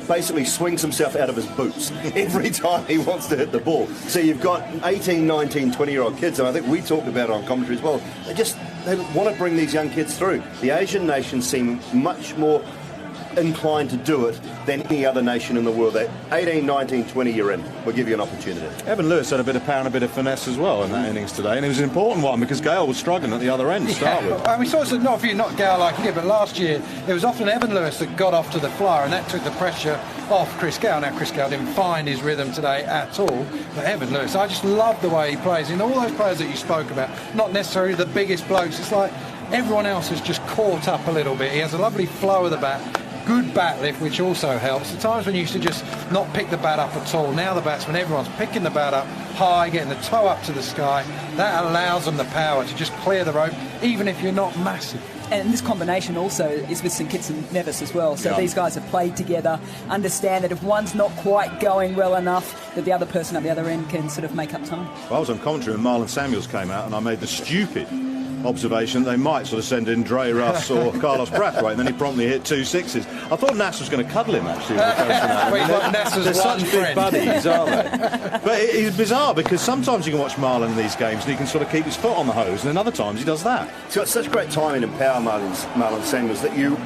basically swings himself out of his boots every time he wants to hit the ball. So you've got 18, 19, 20-year-old kids, and I think we talked about it on commentary as well. They want to bring these young kids through. The Asian nations seem much more inclined to do it than any other nation in the world. That 18, 19, 20 you're in, we'll give you an opportunity. Evan Lewis had a bit of power and a bit of finesse as well in that innings today, and it was an important one because Gale was struggling at the other end to start with. We saw it not for you, not Gale like here, but last year it was often Evan Lewis that got off to the flyer, and that took the pressure off Chris Gale. Now Chris Gale didn't find his rhythm today at all, but Evan Lewis, I just love the way he plays. In all those players that you spoke about, not necessarily the biggest blokes, it's like everyone else has just caught up a little bit. He has a lovely flow of the bat, good bat lift, which also helps. The times when you used to just not pick the bat up at all, now the batsman, everyone's picking the bat up high, getting the toe up to the sky. That allows them the power to just clear the rope, even if you're not massive. And this combination also is with St Kitts and Nevis as well. So these guys have played together, understand that if one's not quite going well enough, that the other person at the other end can sort of make up time. Well, I was on commentary when Marlon Samuels came out, and I made the stupid observation they might sort of send in Dre Russ or Carlos Brathwaite, and then he promptly hit 2 sixes. I thought Nass was going to cuddle him, actually. They're such big buddies, aren't they? But it's bizarre because sometimes you can watch Marlon in these games and he can sort of keep his foot on the hose, and then other times he does that. He's got such great timing and power, Marlon Samuels, that you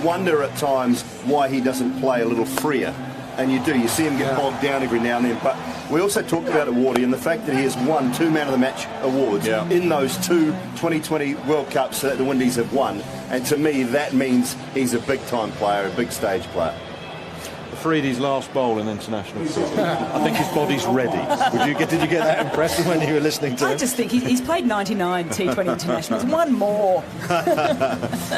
wonder at times why he doesn't play a little freer. And you do. You see him get bogged down every now and then. But we also talked about Wardy and the fact that he has won 2 Man of the Match awards in those 2 2020 World Cups that the Windies have won. And to me, that means he's a big-time player, a big-stage player. Afridi's last bowl in international cricket. I think his body's ready. Did you get that impression when you were listening to him? I just think he's played 99 T20 internationals. One more. Do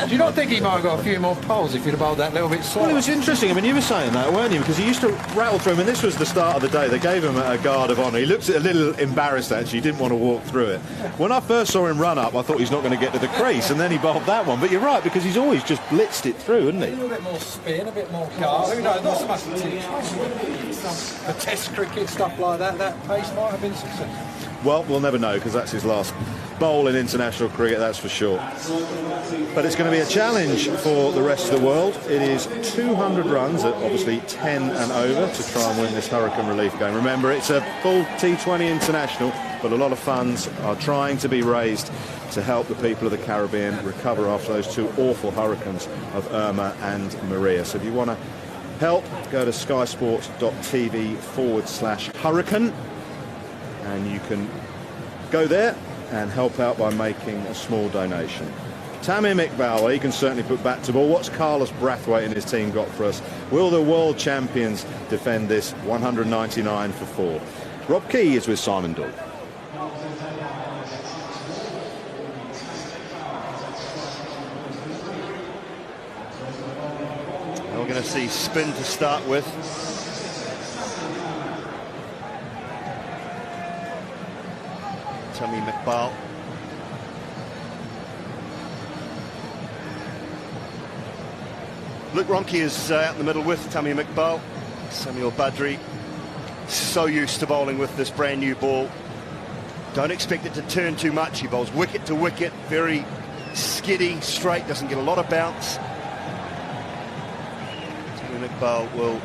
you not think he might have got a few more poles if he'd have bowled that little bit slower? Well, it was interesting. I mean, you were saying that, weren't you? Because he used to rattle through him, and this was the start of the day. They gave him a guard of honour. He looked a little embarrassed, actually. He didn't want to walk through it. When I first saw him run up, I thought he's not going to get to the crease, and then he bowled that one. But you're right, because he's always just blitzed it through, hasn't he? A little bit more spin, a bit more guard. Who knows? Not so much the Test cricket, stuff like that. That pace might have been successful. Well, we'll never know because that's his last bowl in international cricket, that's for sure. But it's going to be a challenge for the rest of the world. It is 200 runs at obviously 10 and over to try and win this hurricane relief game. Remember, it's a full T20 international, but a lot of funds are trying to be raised to help the people of the Caribbean recover after those 2 awful hurricanes of Irma and Maria. So if you want to help, go to skysport.tv/hurricane, and you can go there and help out by making a small donation. Tamim Iqbal, he can certainly put bat to ball. What's Carlos Brathwaite and his team got for us? Will the world champions defend this 199 for 4? Rob Key is with Simon Doyle. We're going to see spin to start with. Tamim Iqbal. Luke Ronchi is out in the middle with Tamim Iqbal. Samuel Badri, so used to bowling with this brand new ball. Don't expect it to turn too much. He bowls wicket to wicket, very skiddy, straight, doesn't get a lot of bounce. Tamim Iqbal will be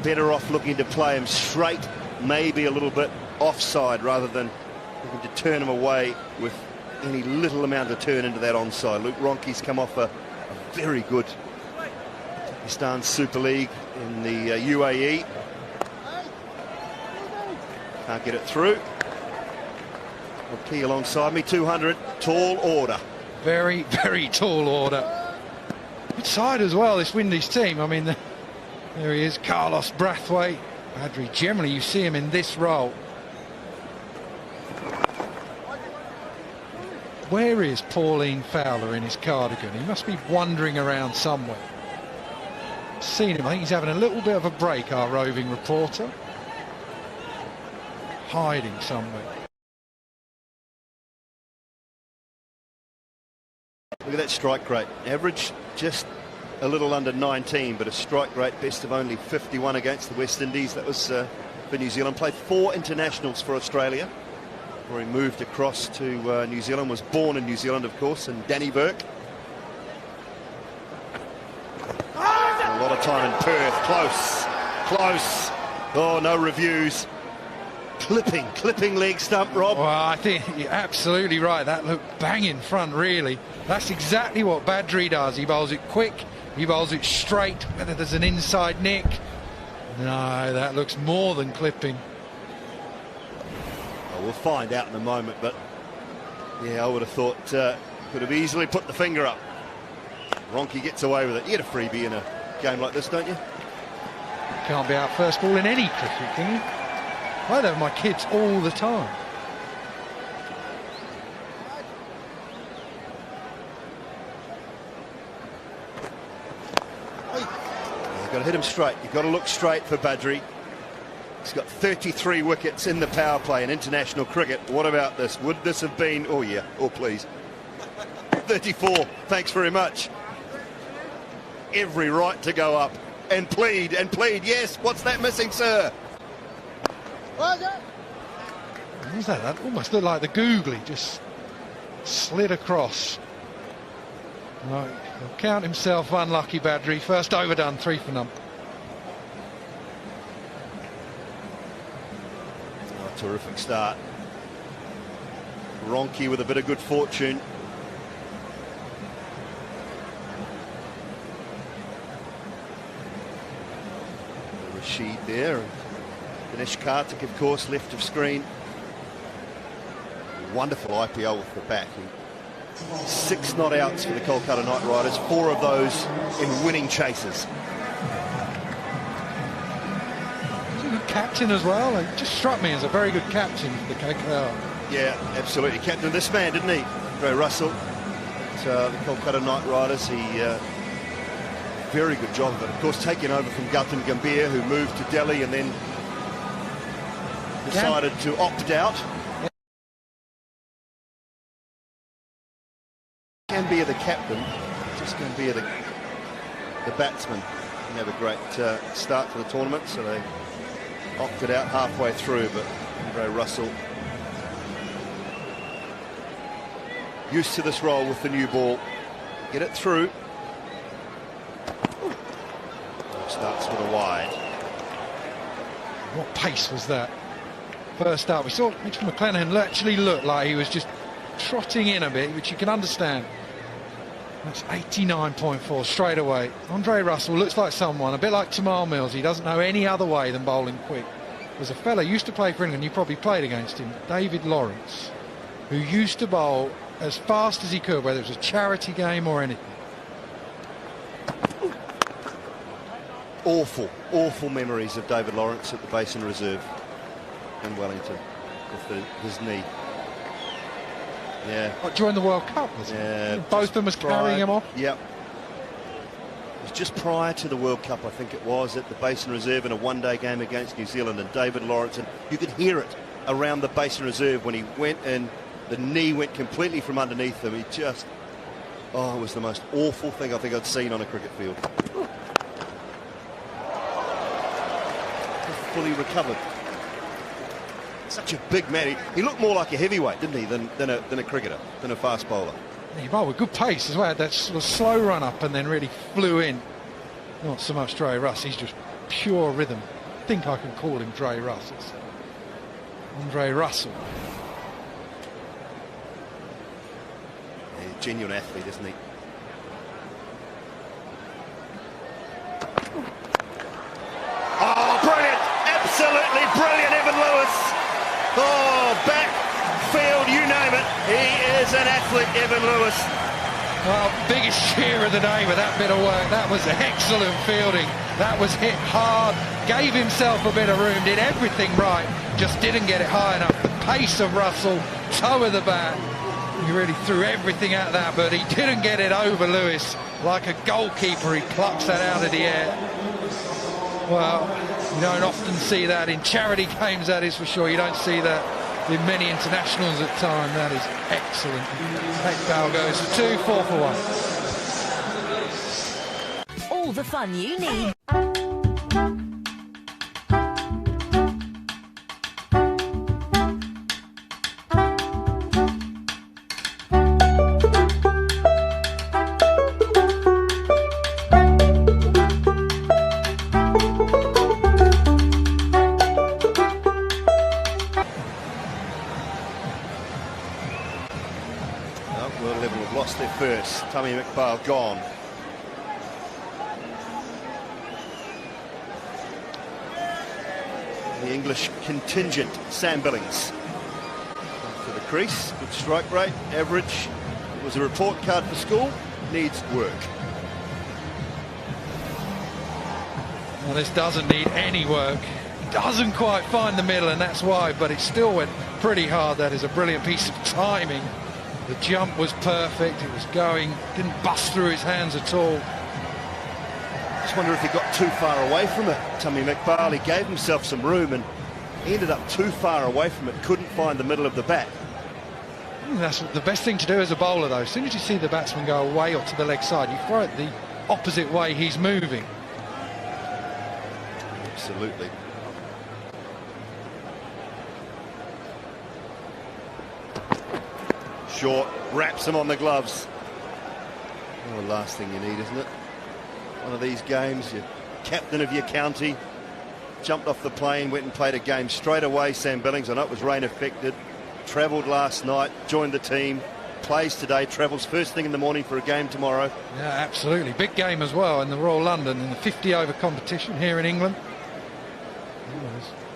better off looking to play him straight, maybe a little bit offside, rather than looking to turn him away with any little amount of turn into that onside. Luke Ronchi's come off a very good Pakistan Super League in the UAE. Can't get it through. Key alongside me, 200, tall order. Very, very tall order. Good side as well, this Windies team. I mean, there he is, Carlos Brathwaite. Badri, generally you see him in this role. Where is Pauline Fowler in his cardigan? He must be wandering around somewhere. Seen him, I think he's having a little bit of a break, our roving reporter. Hiding somewhere. Look at that strike rate. Average just a little under 19, but a strike rate best of only 51 against the West Indies. That was for New Zealand. Played 4 internationals for Australia, where he moved across to New Zealand. Was born in New Zealand, of course, and Danny Burke. A lot of time in Perth. Close. Oh, no reviews. Clipping leg stump, Rob. Well, I think you're absolutely right. That looked bang in front, really. That's exactly what Badri does. He bowls it quick He bowls it straight, whether there's an inside nick. No, that looks more than clipping. Well, we'll find out in a moment, but yeah, I would have thought could have easily put the finger up. Ronke gets away with it. You get a freebie in a game like this, don't you? Can't be out first ball in any cricket, can you? I have my kids all the time. You've got to hit him straight. You've got to look straight for Badri. He's got 33 wickets in the power play in international cricket. What about this? Would this have been... Oh, yeah. Oh, please. 34. Thanks very much. Every right to go up and plead and plead. Yes, what's that missing, sir? What was that? That almost looked like the googly just slid across. Right, he'll count himself unlucky, Badri. First overdone, 3 for none. Oh, terrific start. Ronke with a bit of good fortune. Rashid there. Dinesh Karthik, of course, left of screen. Wonderful IPL with the bat. 6 not outs for the Kolkata Knight Riders, 4 of those in winning chases. He's a good captain as well. He just struck me as a very good captain for the KKR. Yeah, absolutely. Captain this man, didn't he? Andre Russell. The Kolkata Knight Riders, he very good job of it. Of course, taking over from Gautam Gambhir, who moved to Delhi and then decided to opt out. Gambhir the captain, just Gambhir the batsman. Didn't have a great start to the tournament, so they opted out halfway through, but Andre Russell used to this role with the new ball. Get it through. Starts with a wide. What pace was that? First up, we saw Mitchell McClenaghan actually look like he was just trotting in a bit, which you can understand. That's 89.4 straight away. Andre Russell looks like someone, a bit like Tamal Mills. He doesn't know any other way than bowling quick. There's a fella who used to play for England, you probably played against him, David Lawrence, who used to bowl as fast as he could, whether it was a charity game or anything. Awful memories of David Lawrence at the Basin Reserve in Wellington with his knee. Yeah. What, during the World Cup, was it? Both of them was carrying him off? Yep. It was just prior to the World Cup, I think it was, at the Basin Reserve in a one-day game against New Zealand, and David Lawrence, and you could hear it around the Basin Reserve when he went in, the knee went completely from underneath him. He just, oh, it was the most awful thing I think I'd seen on a cricket field. Fully recovered. Such a big man. He looked more like a heavyweight, didn't he, than a cricketer, than a fast bowler. He bowled with good pace as well. That sort of slow run up and then really flew in. Not so much Dre Russ. He's just pure rhythm. I think I can call him Dre Russ. It's Andre Russell. Yeah, genuine athlete, isn't he? Oh, brilliant! Absolutely brilliant, Evan Lewis. Oh, back, field, you name it. He is an athlete, Evan Lewis. Well, biggest cheer of the day with that bit of work. That was excellent fielding. That was hit hard, gave himself a bit of room, did everything right, just didn't get it high enough. The pace of Russell, toe of the bat. He really threw everything at that, but he didn't get it over Lewis. Like a goalkeeper, he plucks that out of the air. Well, you don't often see that in charity games, that is for sure. You don't see that in many internationals at time. That is excellent. Ekdal goes for 2, 4 for 1. All the fun you need. Tamim Iqbal gone. the English contingent. Sam Billings to the crease, good strike rate, average. It was a report card for school, needs work. Well, this doesn't need any work. Doesn't quite find the middle, and that's why, but it still went pretty hard. That is a brilliant piece of timing. The jump was perfect. It was going, didn't bust through his hands at all. Just wonder if he got too far away from it. Tommy McBarley gave himself some room and he ended up too far away from it, couldn't find the middle of the bat. That's the best thing to do as a bowler, though. As soon as you see the batsman go away or to the leg side, you throw it the opposite way he's moving. Absolutely. Short, wraps him on the gloves. Oh, the last thing you need, isn't it? One of these games, you're captain of your county, jumped off the plane, went and played a game straight away. Sam Billings, I know it was rain affected, travelled last night, joined the team, plays today, travels first thing in the morning for a game tomorrow. Yeah, absolutely. Big game as well in the Royal London in the 50-over competition here in England.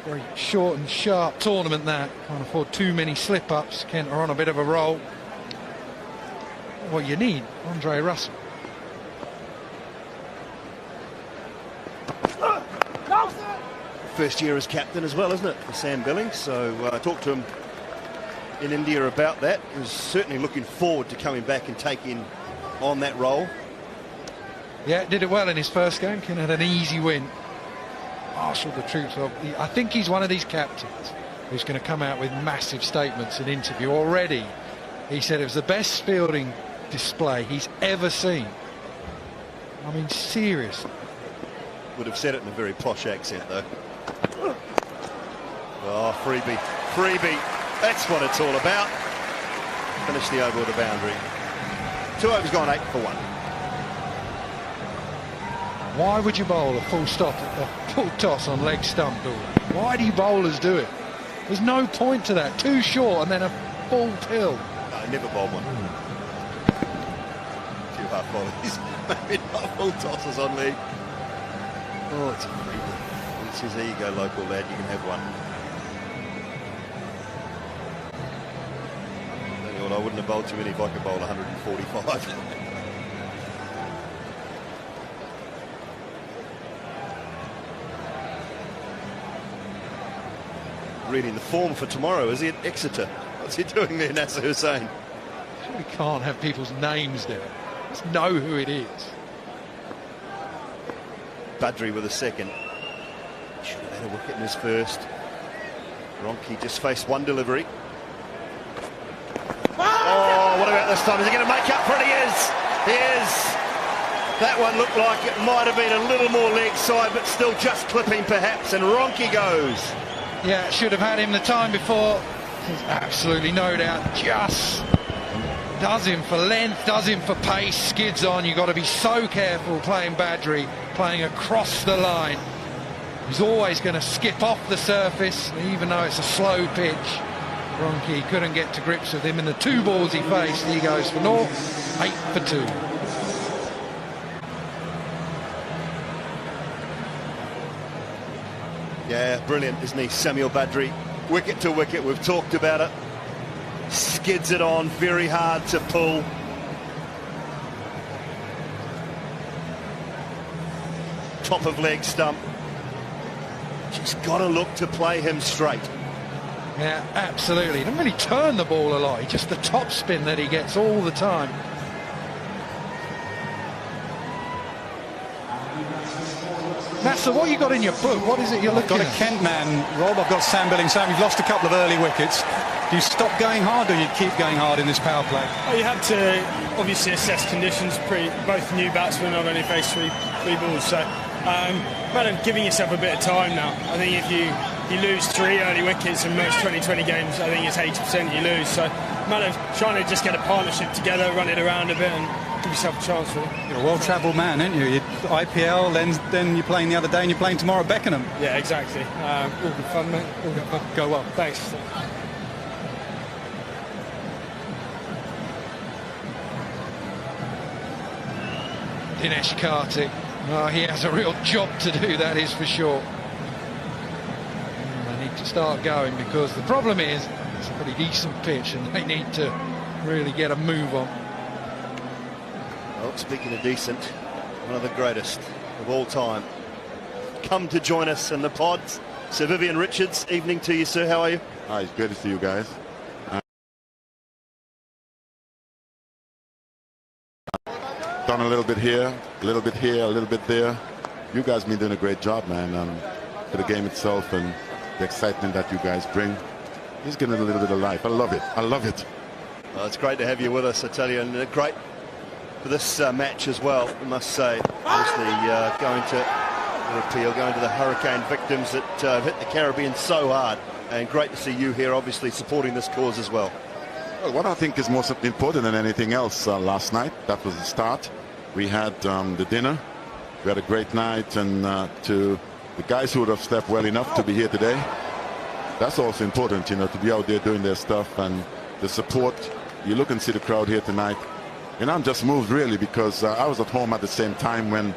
Very short and sharp tournament that. Can't afford too many slip-ups. Kent are on a bit of a roll. What you need, Andre Russell. First year as captain as well, isn't it, for Sam Billings? So I talked to him in India about that. He was certainly looking forward to coming back and taking on that role. Yeah, did it well in his first game. Kent had an easy win. Marshalled the troops. I think he's one of these captains who's going to come out with massive statements in interview. Already he said it was the best fielding display he's ever seen. I mean, seriously. Would have said it in a very posh accent, though. Oh, freebie, that's what it's all about. Finish the over with a boundary. 2 overs gone, 8 for 1. Why would you bowl a full stop, a full toss on leg stump, Dool? Why do you bowlers do it? There's no point to that. Too short and then a full pill. No, never bowled one. Few half volleys, maybe not full tosses on leg. Oh, it's a freebie. He says, there you go, local lad, you can have one. I wouldn't have bowled too many if I could bowl 145. Reading the form for tomorrow, is he at Exeter? What's he doing there, Nasser Hussain? We can't have people's names there. Let's know who it is. Badri with a second. Should have had a wicket in his first. Ronke just faced one delivery. Oh, what about this time? Is he going to make up for it? He is. He is. That one looked like it might have been a little more leg side, but still just clipping perhaps, and Ronke goes. Yeah, should have had him the time before. There's absolutely no doubt. Just does him for length, does him for pace, skids on. You've got to be so careful playing Badri, playing across the line. He's always going to skip off the surface, even though it's a slow pitch. Ronke couldn't get to grips with him, and the 2 balls he faced, he goes for naught, 8 for 2. Yeah, brilliant, isn't he, Samuel Badri? Wicket to wicket, we've talked about it. Skids it on, very hard to pull. Top of leg stump. Just got to look to play him straight. Yeah, absolutely. He doesn't really turn the ball a lot. Just the top spin that he gets all the time. Nasser, what you got in your book? What is it you're looking at? I've got a Kent man, Rob. I've got Sam Billings. Sam, you've lost a couple of early wickets. Do you stop going hard or you keep going hard in this power play? Well, you have to obviously assess conditions. Both new batsmen have only faced three balls, so matter of giving yourself a bit of time now. I think if you lose 3 early wickets in most 2020 games, I think it's 80% you lose. So matter of trying to just get a partnership together, run it around a bit, and give yourself a chance. Really. You're a well-travelled man, aren't you? IPL, then you're playing the other day, and you're playing tomorrow at Beckenham. Yeah, exactly. All good fun, mate. All good fun. Go well. Thanks. Dinesh Karthik. Oh, he has a real job to do, that is for sure. need to start going, because the problem is it's a pretty decent pitch and they need to really get a move on. Well, speaking of decent, one of the greatest of all time, come to join us in the pods. Sir Vivian Richards, evening to you, sir. How are you? Hi, it's great to see you guys. Done a little bit here, a little bit here, a little bit there. You guys been doing a great job, man, for the game itself and the excitement that you guys bring. Just getting a little bit of life. I love it. I love it. Well, it's great to have you with us, I tell you, and great for this match as well, I must say. Obviously, going to the hurricane victims that hit the Caribbean so hard, and great to see you here, obviously, supporting this cause as well. Well, what I think is most important than anything else last night, that was the start. We had the dinner. We had a great night, and to the guys who would have slept well enough to be here today, that's also important, you know, to be out there doing their stuff, and the support. You look and see the crowd here tonight, and I'm just moved really, because I was at home at the same time when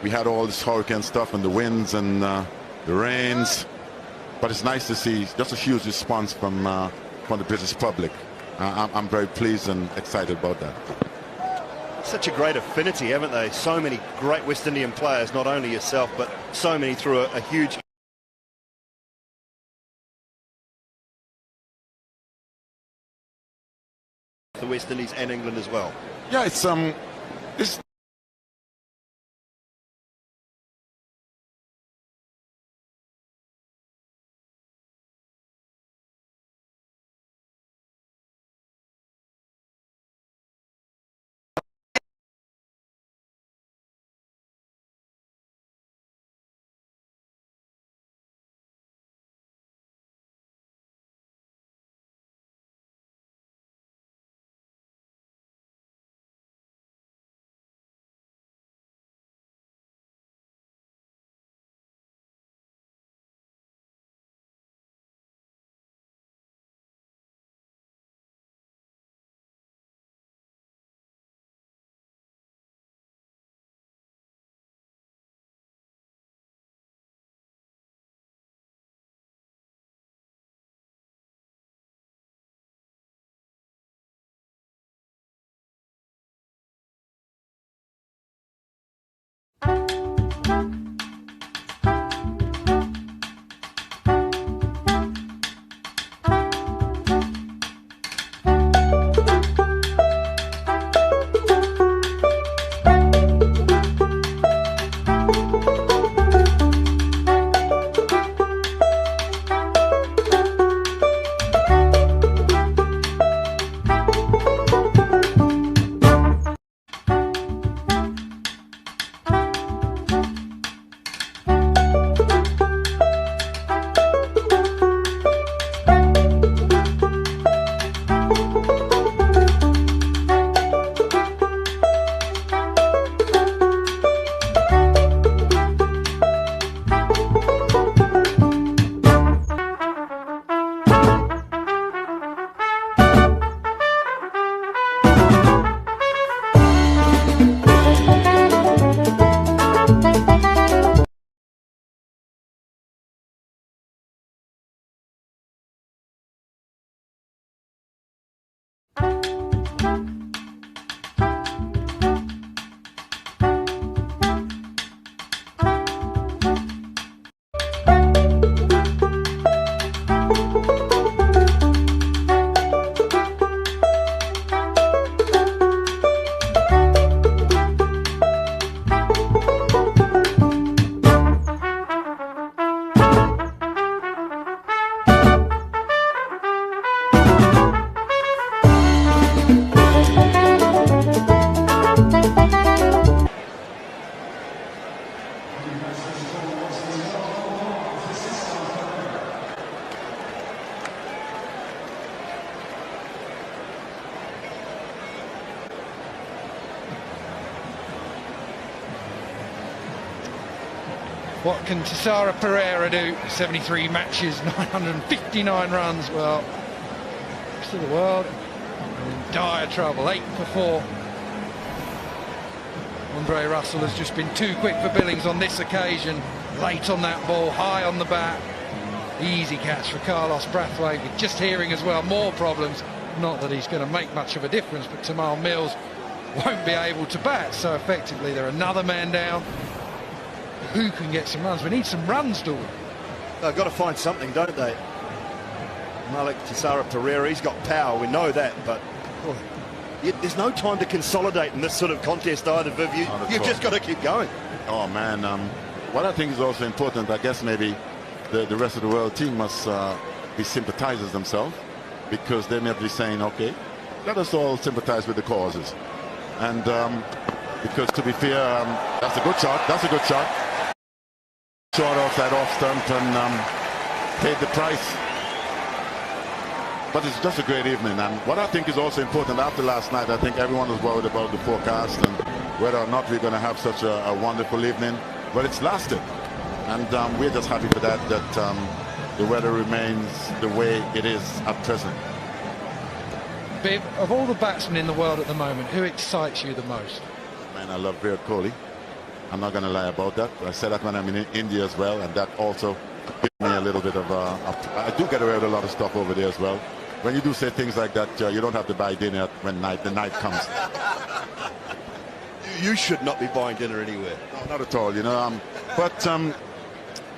we had all this hurricane stuff and the winds and the rains, but it's nice to see just a huge response from the British public. I'm very pleased and excited about that. Such a great affinity, haven't they? So many great West Indian players, not only yourself, but so many through a huge... the West Indies and England as well. Yeah, it's What can Tissara Pereira do? 73 matches, 959 runs. Well, the rest of the world in dire trouble. 8 for 4. Andre Russell has just been too quick for Billings on this occasion. Late on that ball, high on the bat. Easy catch for Carlos Brathwaite, with just hearing as well, more problems. Not that he's going to make much of a difference, but Tamal Mills won't be able to bat, so effectively they're another man down. Who can get some runs? We need some runs, do we? They've got to find something, don't they? Malik Tissara Pereira, he's got power, we know that, but there's no time to consolidate in this sort of contest either, Viv. You've just got to keep going. Oh, man. What I think is also important, I guess maybe the rest of the world team must be sympathizers themselves, because they may be saying, okay, let us all sympathize with the causes. And because, to be fair, that's a good shot. That's a good shot. Short off that off stump and paid the price. But it's just a great evening. And what I think is also important after last night, I think everyone was worried about the forecast and whether or not we're going to have such a wonderful evening. But it's lasted. And we're just happy for that the weather remains the way it is at present. Viv, of all the batsmen in the world at the moment, who excites you the most? Man, I love Virat Kohli. I'm not going to lie about that. I said that when I'm in India as well, and that also gives me a little bit of I do get away with a lot of stuff over there as well. When you do say things like that, you don't have to buy dinner when the night comes. You should not be buying dinner anywhere. No, not at all, you know. But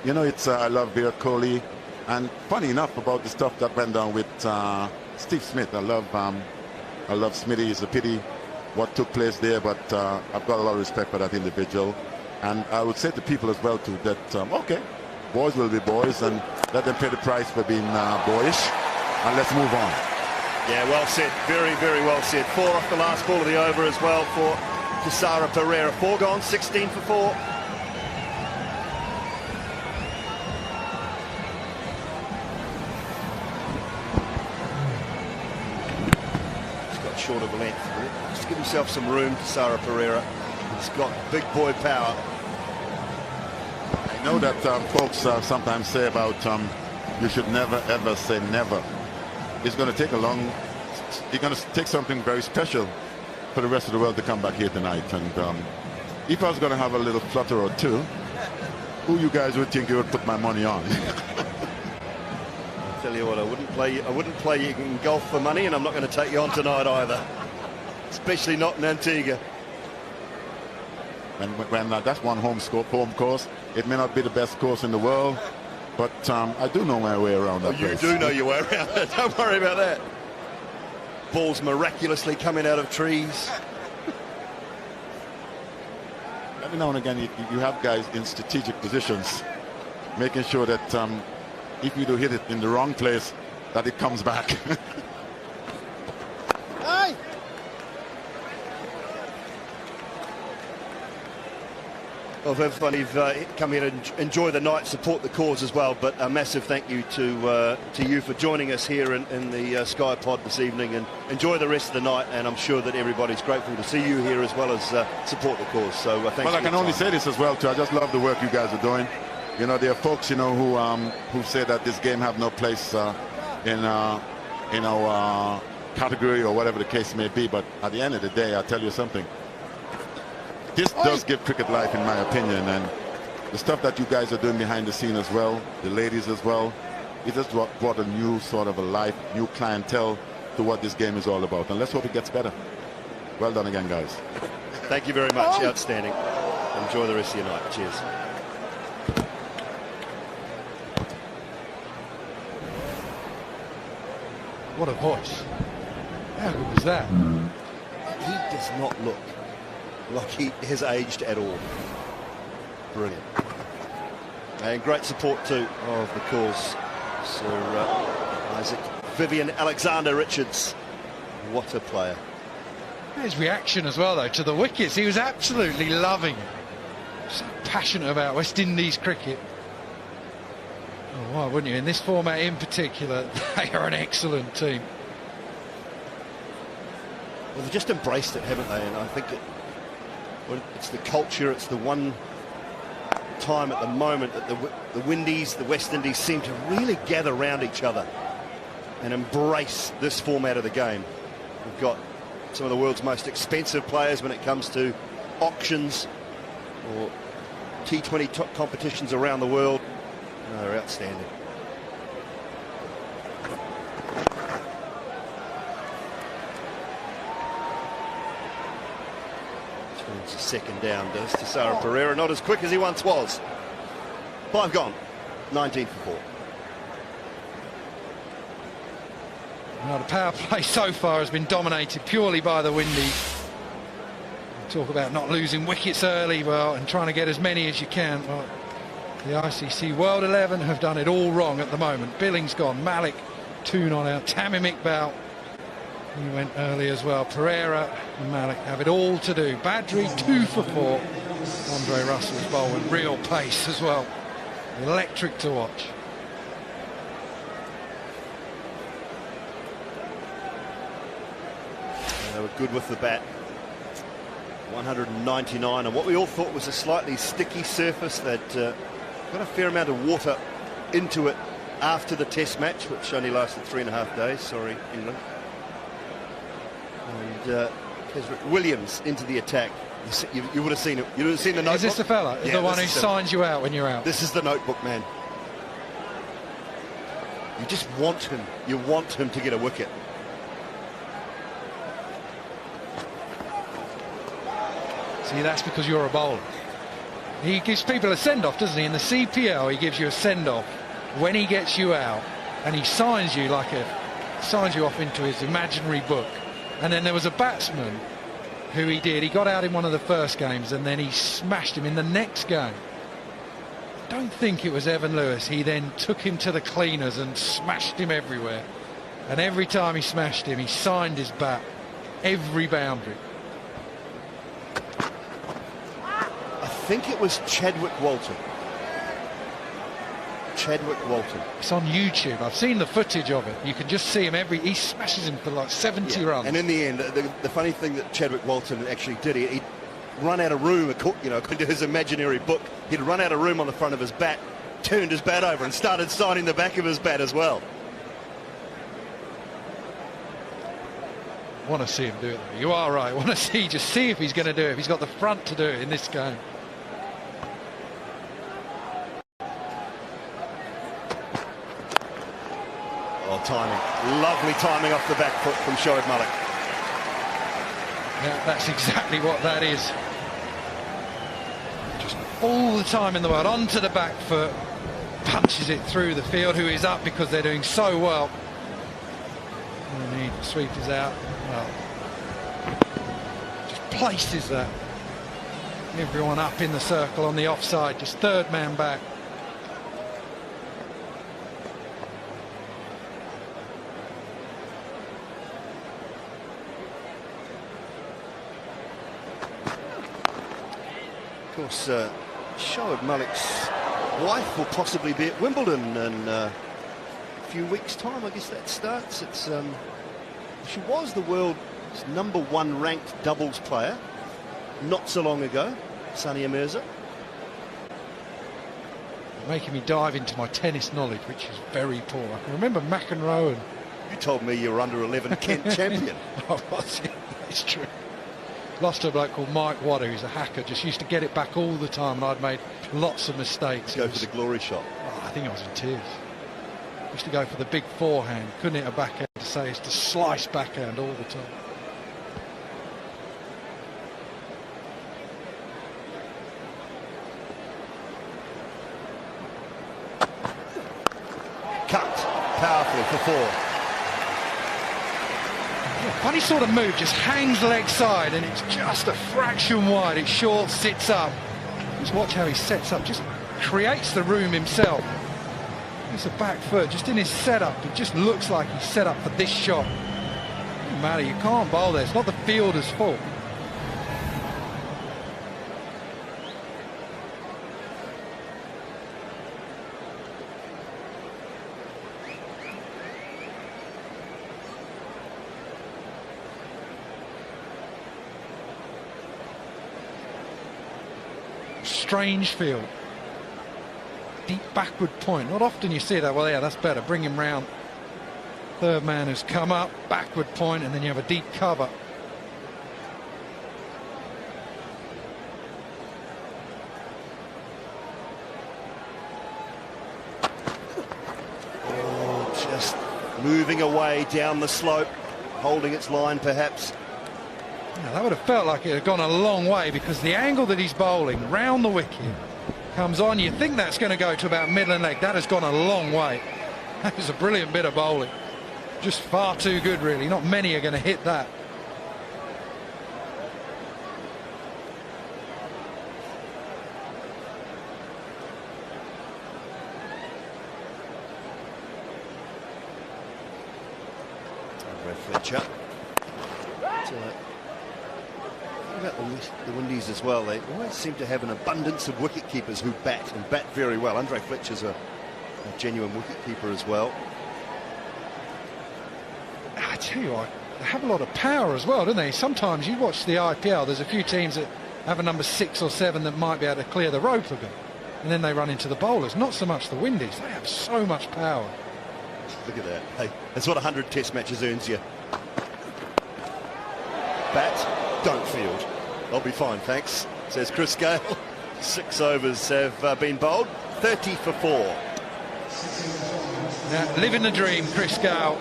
you know, it's I love Virat Kohli, and funny enough about the stuff that went down with Steve Smith. I love Smithy. It's a pity what took place there, but I've got a lot of respect for that individual. And I would say to people as well too that okay, boys will be boys, and let them pay the price for being boyish, and let's move on. Yeah, well said. Very, very well said. 4 off the last ball of the over as well for Tissara Pereira. 4 gone, 16 for 4. Short of a length. Just give himself some room, Tissara Pereira. He's got big boy power. I know that folks sometimes say about you should never ever say never. It's going to take it's going to take something very special for the rest of the world to come back here tonight. And if I was going to have a little flutter or two, who you guys would think you would put my money on? Tell you what, I wouldn't play you in golf for money, and I'm not going to take you on tonight either, especially not in Antigua. When that's one home course, it may not be the best course in the world, but I do know my way around that place. You do know your way around it. Don't worry about that. Balls miraculously coming out of trees. Every now and again, you have guys in strategic positions, making sure that if you do hit it in the wrong place, that it comes back. Hey! Well, everybody come here and enjoy the night, support the cause as well. But a massive thank you to you for joining us here in the Sky Pod this evening, and enjoy the rest of the night. And I'm sure that everybody's grateful to see you here as well as support the cause. So thanks. Well, I can only say this as well too. I just love the work you guys are doing. You know, there are folks, you know, who say that this game have no place in our category or whatever the case may be. But at the end of the day, I'll tell you something. This does give cricket life, in my opinion, and the stuff that you guys are doing behind the scene as well, the ladies as well, it just brought a new sort of a life, new clientele to what this game is all about. And let's hope it gets better. Well done again, guys. Thank you very much. Outstanding. Enjoy the rest of your night. Cheers. What a voice. How good was that? He does not look like he has aged at all. Brilliant. And great support too of the cause. Sir Isaac Vivian Alexander Richards. What a player. His reaction as well, though, to the wickets. He was absolutely loving it. So passionate about West Indies cricket. Oh, why wouldn't you? In this format in particular, they are an excellent team. Well, they've just embraced it, haven't they? And I think it's the culture, it's the one time at the moment that the Windies, the West Indies seem to really gather around each other and embrace this format of the game. We've got some of the world's most expensive players when it comes to auctions or T20 top competitions around the world. No, they're outstanding. It's a second down, does to Sara Pereira. Not as quick as he once was. 5 gone. 19 for 4. Now, the power play so far has been dominated purely by the Windies. Talk about not losing wickets early, well, and trying to get as many as you can. Well, the ICC World 11 have done it all wrong at the moment. Billings gone, Malik 2 not out, Tamim Iqbal, he went early as well. Pereira and Malik have it all to do. Badri 2 for 4. Andre Russell's bowl with real pace as well. Electric to watch. They were good with the bat. 199 on what we all thought was a slightly sticky surface. That got a fair amount of water into it after the test match, which only lasted 3.5 days. Sorry, England. And Kesrick Williams into the attack. You would have seen it. You would have seen the notebook. Is this the fella? Yeah, the one who signs you out when you're out? This is the notebook man. You just want him. You want him to get a wicket. See, that's because you're a bowler. He gives people a send-off, doesn't he? In the CPL, he gives you a send-off when he gets you out, and he signs you off into his imaginary book. And then there was a batsman who he got out in one of the first games, and then he smashed him in the next game. I don't think it was Evan Lewis. He then took him to the cleaners and smashed him everywhere. And every time he smashed him, he signed his bat every boundary. I think it was Chadwick Walton. Chadwick Walton. It's on YouTube. I've seen the footage of it. You can just see him he smashes him for like 70 runs. And in the end, the funny thing that Chadwick Walton actually did, he'd run out of room, according to his imaginary book, he'd run out of room on the front of his bat, turned his bat over and started signing the back of his bat as well. Want to see him do it, though. You are right. Want to see if he's going to do it, if he's got the front to do it in this game. Oh, timing. Lovely timing off the back foot from Shoaib Malik. Yeah, that's exactly what that is. Just all the time in the world, onto the back foot, punches it through the field, who is up because they're doing so well. And the sweeper's out. Well, just places that. Everyone up in the circle on the offside, just third man back. Of course, Shoaib Malik's wife will possibly be at Wimbledon in a few weeks' time. I guess that starts. She was the world's #1 ranked doubles player not so long ago, Sania Mirza. Making me dive into my tennis knowledge, which is very poor. I can remember McEnroe and... You told me you were under 11 Kent champion. Oh, was it? It's true. Lost to a bloke called Mike Wadder, who's a hacker, just used to get it back all the time, and I'd made lots of mistakes. Go for the glory shot. Oh, I think I was in tears. Used to go for the big forehand, couldn't hit a backhand to say, it's to slice backhand all the time. Cut powerfully for 4. Funny sort of move, just hangs leg side and it's just a fraction wide. It's short, sits up. Just watch how he sets up, just creates the room himself. It's a back foot, just in his setup. It just looks like he's set up for this shot. It doesn't matter, you can't bowl there. It's not the fielder's fault. Strange field. Deep backward point. Not often you see that. Well, yeah, that's better. Bring him round. Third man has come up, backward point, and then you have a deep cover. Oh, just moving away down the slope, holding its line perhaps. Now, that would have felt like it had gone a long way, because the angle that he's bowling round the wicket comes on. You think that's going to go to about middle and leg. That has gone a long way. That was a brilliant bit of bowling. Just far too good, really. Not many are going to hit that. Fletcher. What about the Windies as well? They always seem to have an abundance of wicket keepers who bat, and bat very well. Andre Fletcher's a genuine wicket keeper as well. I tell you what, they have a lot of power as well, don't they? Sometimes you watch the IPL, there's a few teams that have a number 6 or 7 that might be able to clear the rope a bit, and then they run into the bowlers. Not so much the Windies. They have so much power. Look at that. Hey, that's what 100 test matches earns you. Bat, don't field. I'll be fine, thanks, says Chris Gayle. 6 overs have been bowled, 30 for 4. Now, living the dream, Chris Gayle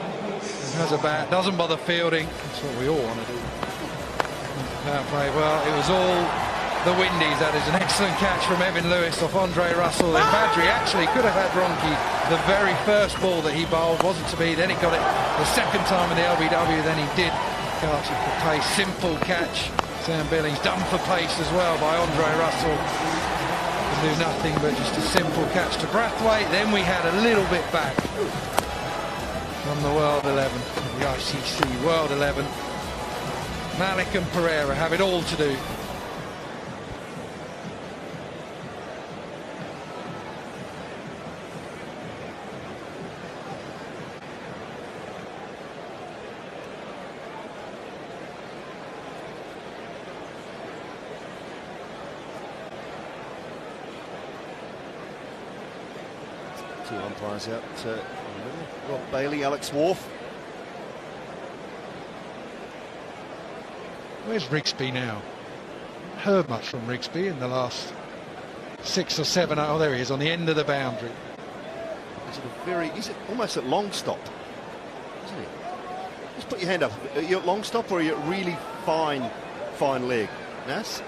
has a bat, doesn't bother fielding. That's what we all want to do. Power play, well, it was all the Windies. That is an excellent catch from Evan Lewis off Andre Russell. Then Badri actually could have had Ronke. The very first ball that he bowled wasn't to be. Then he got it the second time in the LBW. Then he did catch it for pace. Simple catch. Sam Billings done for pace as well by Andre Russell. Can do nothing but just a simple catch to Brathwaite. Then we had a little bit back from the World 11, the ICC World 11. Malik and Pereira have it all to do. Two umpires out. Rob Bailey, Alex Wharf. Where's Rigsby now? Heard much from Rigsby in the last 6 or 7. Oh, there he is on the end of the boundary. Is it almost at long stop, isn't it? Just put your hand up. Are you at long stop or are you at really fine leg? Nas?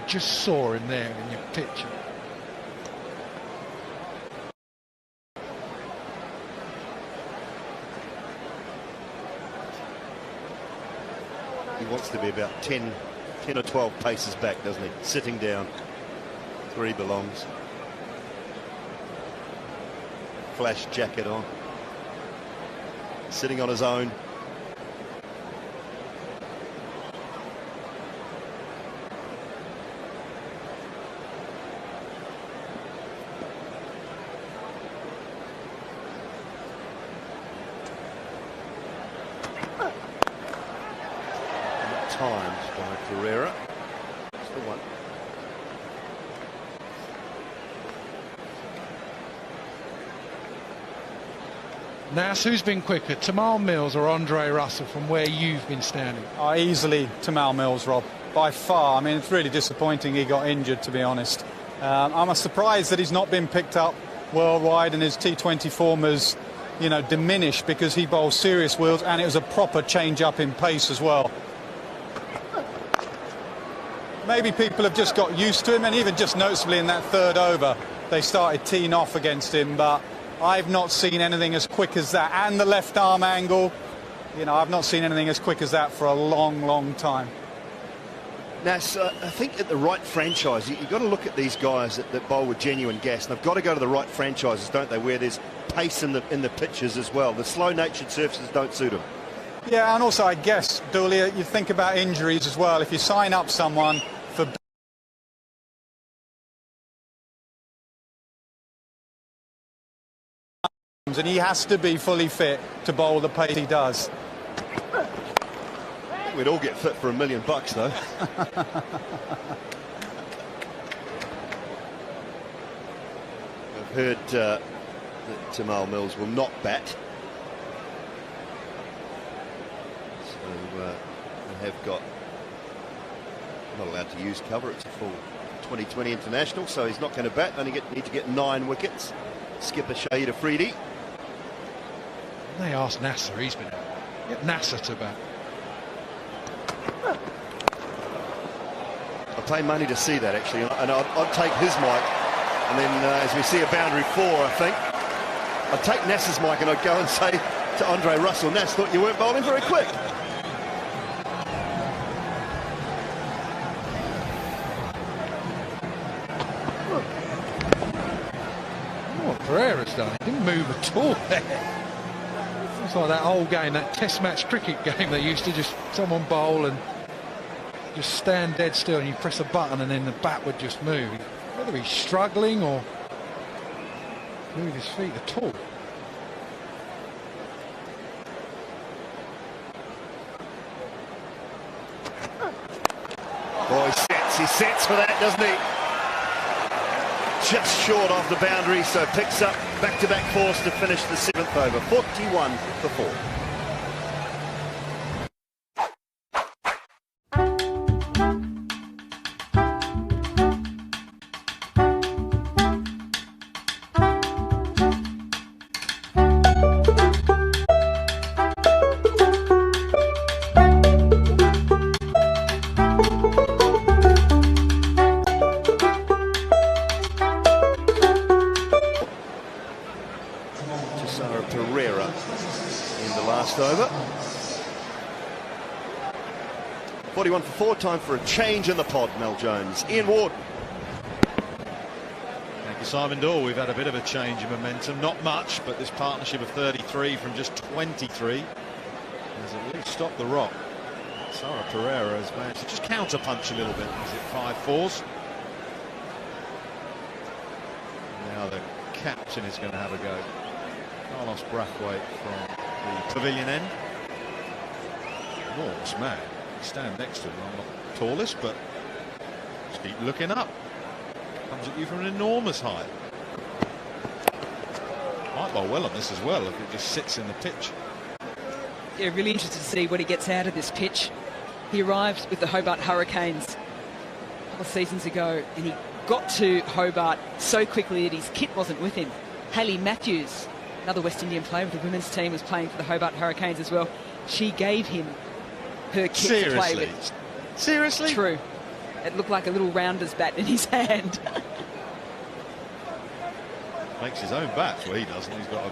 Just saw him there in your picture. He wants to be about 10 or 12 paces back, doesn't he? Sitting down. Where he belongs. Flash jacket on. Sitting on his own. Timed by Pereira. Still one. Nas, who's been quicker, Tamal Mills or Andre Russell from where you've been standing? Easily Tamal Mills, Rob, by far. I mean, it's really disappointing he got injured, to be honest. I'm surprised that he's not been picked up worldwide and his T20 form has, you know, diminished, because he bowled serious wheels and it was a proper change-up in pace as well. Maybe people have just got used to him, and even just noticeably in that third over, they started teeing off against him, but I've not seen anything as quick as that. And the left arm angle, you know, I've not seen anything as quick as that for a long, long time. Now, so I think at the right franchise, you've got to look at these guys that bowl with genuine gas. And they've got to go to the right franchises, don't they, where there's pace in the pitches as well. The slow-natured surfaces don't suit them. Yeah, and also I guess, Dooley, you think about injuries as well. If you sign up someone for and he has to be fully fit to bowl the pace he does. We'd all get fit for $1 million though. I've heard that Tamal Mills will not bat. So they have got not allowed to use cover. It's a full 2020 international, so he's not going to bat. Only need to get 9 wickets. Skipper Shahid Afridi. They asked Nasser, he's been out. Get Nasser to bat. I'll pay money to see that, actually, and I'd take his mic, and then as we see a boundary 4, I think, I'd take Nasser's mic and I'd go and say to Andre Russell, Nass, thought you weren't bowling very quick. What Pereira's done, he didn't move at all there. It's like that old game, that test match cricket game they used to just someone bowl and just stand dead still and you press a button and then the bat would just move. Whether he's struggling or move his feet at all. Oh, he sets for that, doesn't he? Just short of the boundary, so picks up back-to-back fours to finish the 7th over. 41 for 4. Pereira in the last over. 41 for 4, time for a change in the pod, Mel Jones. Ian Ward. Thank you, Simon Dorr. We've had a bit of a change in momentum. Not much, but this partnership of 33 from just 23 has at least stopped the rock. Sara Pereira has managed to just counter-punch a little bit. Is it 5-4s? Now the captain is going to have a go. Carlos Brathwaite from the pavilion end. Enormous man. Stand next to him. I'm not the tallest, but just keep looking up. Comes at you from an enormous height. Might bowl well on this as well if it just sits in the pitch. Yeah, really interested to see what he gets out of this pitch. He arrived with the Hobart Hurricanes a couple of seasons ago, and he got to Hobart so quickly that his kit wasn't with him. Hayley Matthews, another West Indian player with the women's team, was playing for the Hobart Hurricanes as well. She gave him her kit to play with. Seriously? True. It looked like a little rounder's bat in his hand. Makes his own bats. Well, he doesn't. He's got a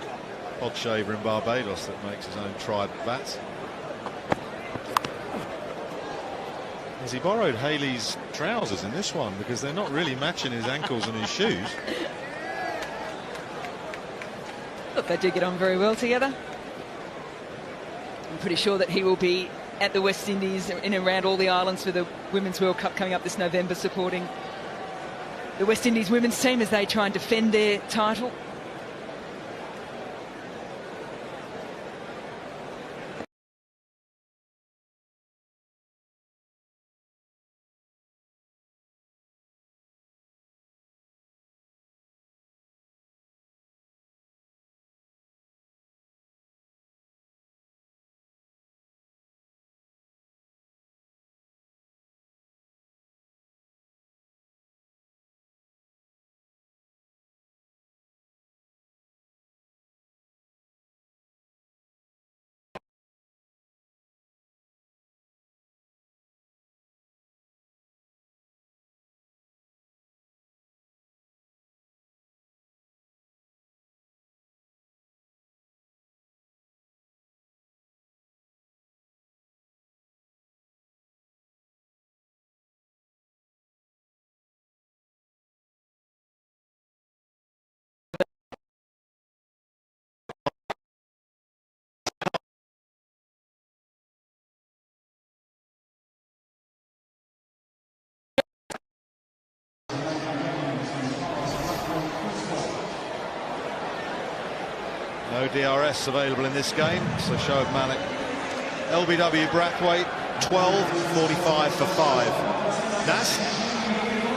pod shaver in Barbados that makes his own tried bats. Has he borrowed Hayley's trousers in this one? Because they're not really matching his ankles and his shoes. Look, they do get on very well together. I'm pretty sure that he will be at the West Indies in and around all the islands for the Women's World Cup coming up this November, supporting the West Indies women's team as they try and defend their title. No DRS available in this game, so Shoaib Malik. LBW Brathwaite, 12.45 for 5. Nass?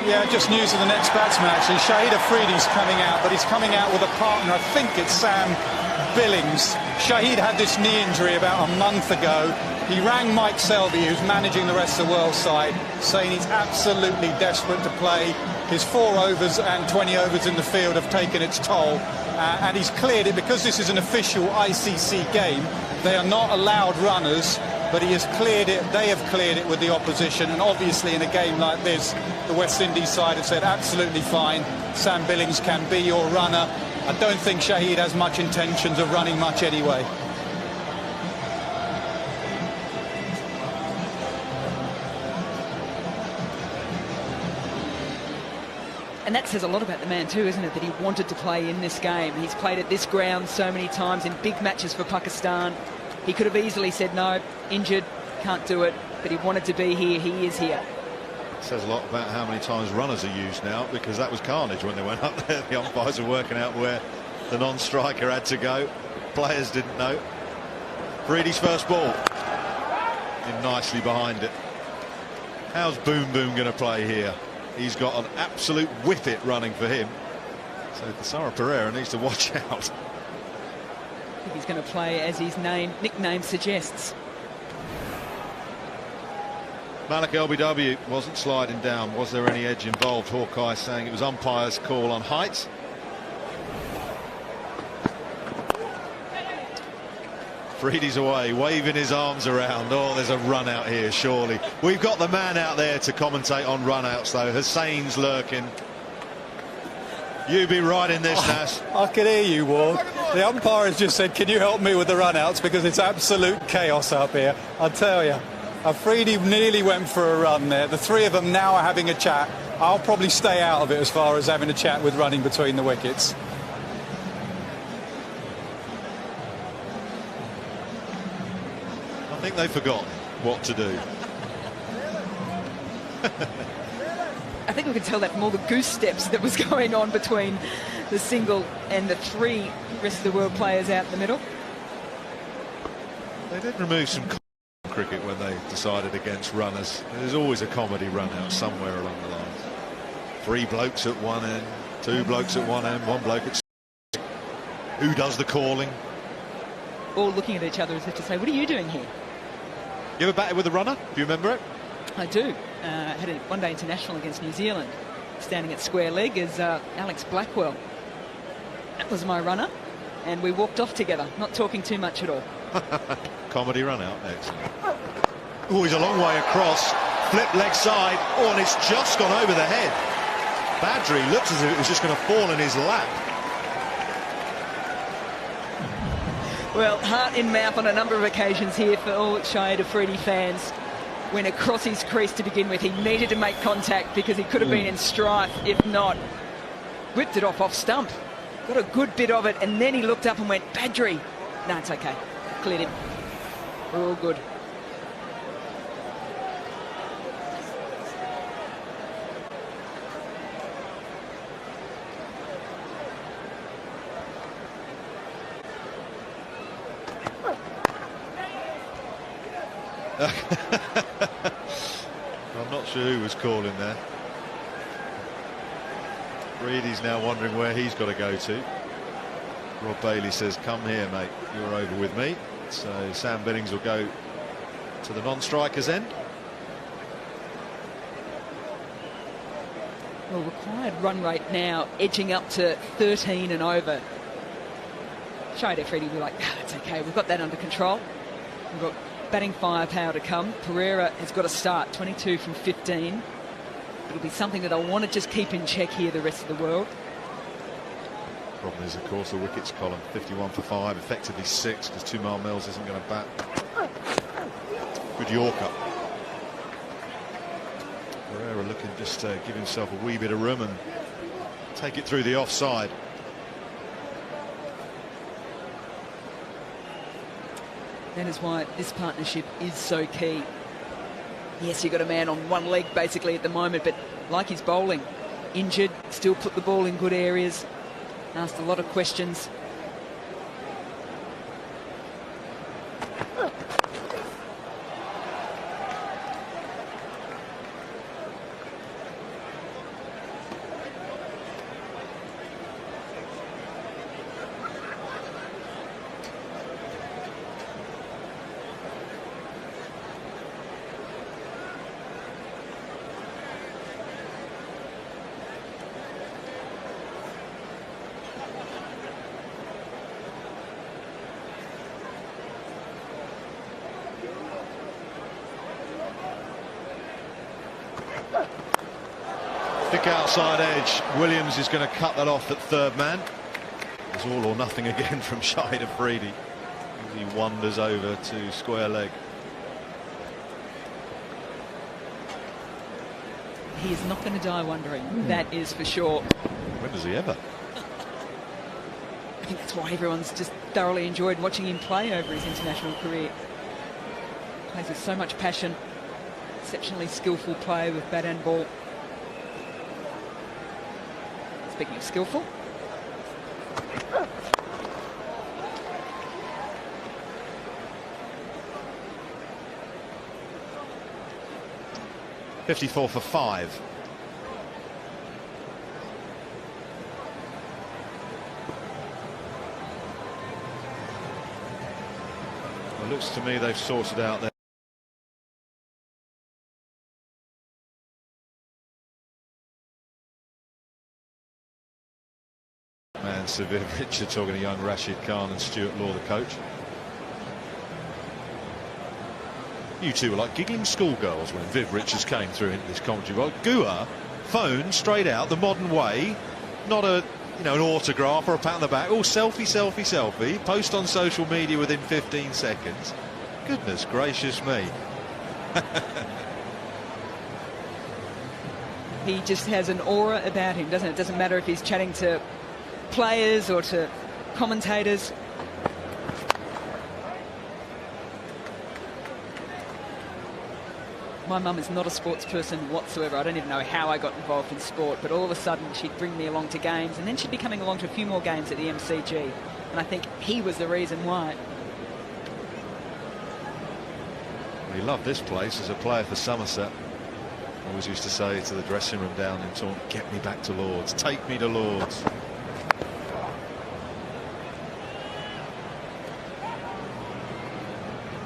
Yeah, just news of the next batsman actually. Shahid Afridi's coming out, but he's coming out with a partner. I think it's Sam Billings. Shahid had this knee injury about a month ago. He rang Mike Selby, who's managing the rest of the world side, saying he's absolutely desperate to play. His 4 overs and 20 overs in the field have taken its toll. And he's cleared it because this is an official ICC game. They are not allowed runners, but he has cleared it. They have cleared it with the opposition. And obviously in a game like this, the West Indies side have said absolutely fine. Sam Billings can be your runner. I don't think Shahid has much intentions of running much anyway. And that says a lot about the man too, isn't it, that he wanted to play in this game. He's played at this ground so many times in big matches for Pakistan. He could have easily said, no, injured, can't do it, but he wanted to be here. He is here. It says a lot about how many times runners are used now, because that was carnage when they went up there. The umpires are working out where the non-striker had to go. Players didn't know. Freedy's first ball. In nicely behind it. How's Boom Boom going to play here? He's got an absolute whippet running for him. So Thisara Pereira needs to watch out. I think he's going to play as his nickname suggests. Malik LBW wasn't sliding down. Was there any edge involved? Hawkeye saying it was umpire's call on height. Freedy's away, waving his arms around. Oh, there's a run out here, surely. We've got the man out there to commentate on run outs, though. Hussein's lurking. You be right in this, Nas. I can hear you, Ward. The umpire has just said, can you help me with the run outs, because it's absolute chaos up here. I tell you, Afridi nearly went for a run there. The three of them now are having a chat. I'll probably stay out of it as far as having a chat with running between the wickets. I think they forgot what to do. I think we can tell that from all the goose steps that was going on between the single and the 3 rest of the world players out in the middle. They did remove some cricket when they decided against runners. There's always a comedy run out somewhere along the line. 3 blokes at one end, 2 blokes at one end, 1 bloke at... Who does the calling? All looking at each other as if to say, what are you doing here? You ever batted with a runner? Do you remember it? I do. Had a one-day international against New Zealand, standing at square leg as Alex Blackwell. That was my runner, and we walked off together, not talking too much at all. Comedy run out next. Oh, he's a long way across. Flip leg side. Oh, and it's just gone over the head. Badri looks as if it was just going to fall in his lap. Well, heart in mouth on a number of occasions here for all Shahid Afridi fans. Went across his crease to begin with. He needed to make contact because he could have been in strife. If not, whipped it off stump. Got a good bit of it, and then he looked up and went, Badri. No, it's okay. Cleared him. We're all good. I'm not sure who was calling there. Reedy's now wondering where he's got to go to. Rob Bailey says, come here, mate, you're over with me. So Sam Billings will go to the non-striker's end. Well, required run rate now edging up to 13 and over. Shahid Afridi will be like, it's okay, we've got that under control. We've got batting firepower to come. Pereira has got to start 22 from 15. It'll be something that I want to just keep in check here the rest of the world. Problem is, of course, the wickets column 51 for 5, effectively 6, because Tumal Mills isn't going to bat. Good Yorker. Pereira looking just to give himself a wee bit of room and take it through the offside. That is why this partnership is so key. Yes, you've got a man on one leg basically at the moment, but like his bowling, injured, still put the ball in good areas, asked a lot of questions. Thick outside edge. Williams is going to cut that off at third man. It's all or nothing again from Shahid Afridi. He wanders over to square leg. He is not going to die wondering, that is for sure. When does he ever? I think that's why everyone's just thoroughly enjoyed watching him play over his international career. Plays with so much passion, exceptionally skillful play with bat and ball. Speaking of skillful, 54 for 5. Well, it looks to me they've sorted out their man. Severe Richard talking to young Rashid Khan and Stuart Law, the coach. You two were like giggling schoolgirls when Viv Richards came through into this commentary box. Gua, phone straight out the modern way, not a an autograph or a pat on the back. Oh, selfie, selfie, selfie. Post on social media within 15 seconds. Goodness gracious me. he just has an aura about him, doesn't it? It doesn't matter if he's chatting to players or to commentators. My mum is not a sports person whatsoever. I don't even know how I got involved in sport, but all of a sudden she'd bring me along to games, and then she'd be coming along to a few more games at the MCG, and I think he was the reason why. He loved this place as a player for Somerset. Always used to say to the dressing room down in Taunton, get me back to Lords, take me to Lords.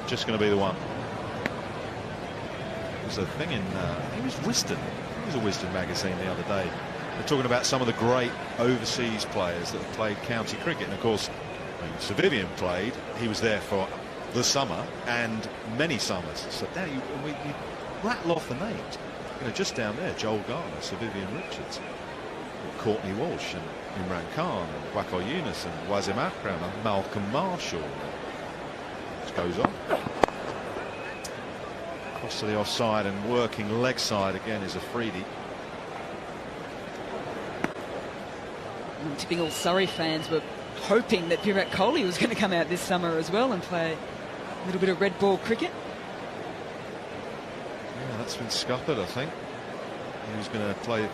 Just going to be the one. There's a thing in, I think it was Wisden. It was a Wisden magazine the other day. They're talking about some of the great overseas players that have played county cricket. And of course, when Sir Vivian played, he was there for the summer and many summers. So now you rattle off the names. Just down there, Joel Garner, Sir Vivian Richards, Courtney Walsh and Imran Khan, and Waqar Younis and Wasim Akram and Malcolm Marshall. This goes on. Cross to the offside and working leg side again is Afridi. Typical Surrey fans were hoping that Virat Kohli was going to come out this summer as well and play a little bit of red ball cricket. Yeah, that's been scuppered, I think. He was going to play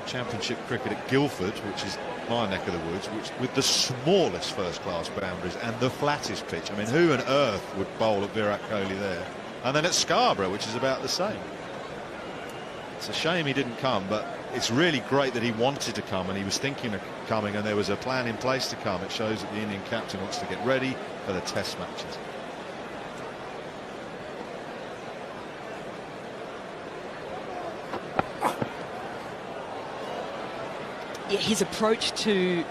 championship cricket at Guildford, which is my neck of the woods, which with the smallest first-class boundaries and the flattest pitch. I mean, who on earth would bowl at Virat Kohli there? And then at Scarborough, which is about the same. It's a shame he didn't come, but it's really great that he wanted to come and he was thinking of coming and there was a plan in place to come. It shows that the Indian captain wants to get ready for the test matches. Yeah, his approach to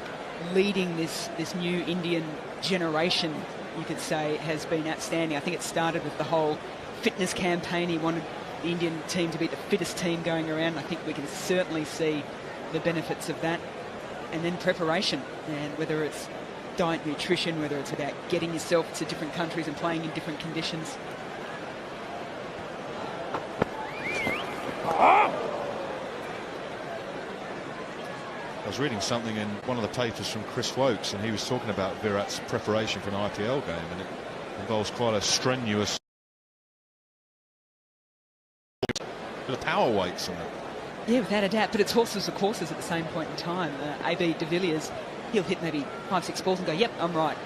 leading this new Indian generation, you could say, has been outstanding. I think it started with the whole fitness campaign. He wanted the Indian team to be the fittest team going around. I think we can certainly see the benefits of that. And then preparation, and whether it's diet, nutrition, whether it's about getting yourself to different countries and playing in different conditions. I was reading something in one of the papers from Chris Wokes, and he was talking about Virat's preparation for an IPL game, and it involves quite a strenuous bit of power weights and that. Yeah, without a doubt, but it's horses for courses at the same point in time. AB de Villiers, he'll hit maybe 5-6 balls and go, yep, I'm right.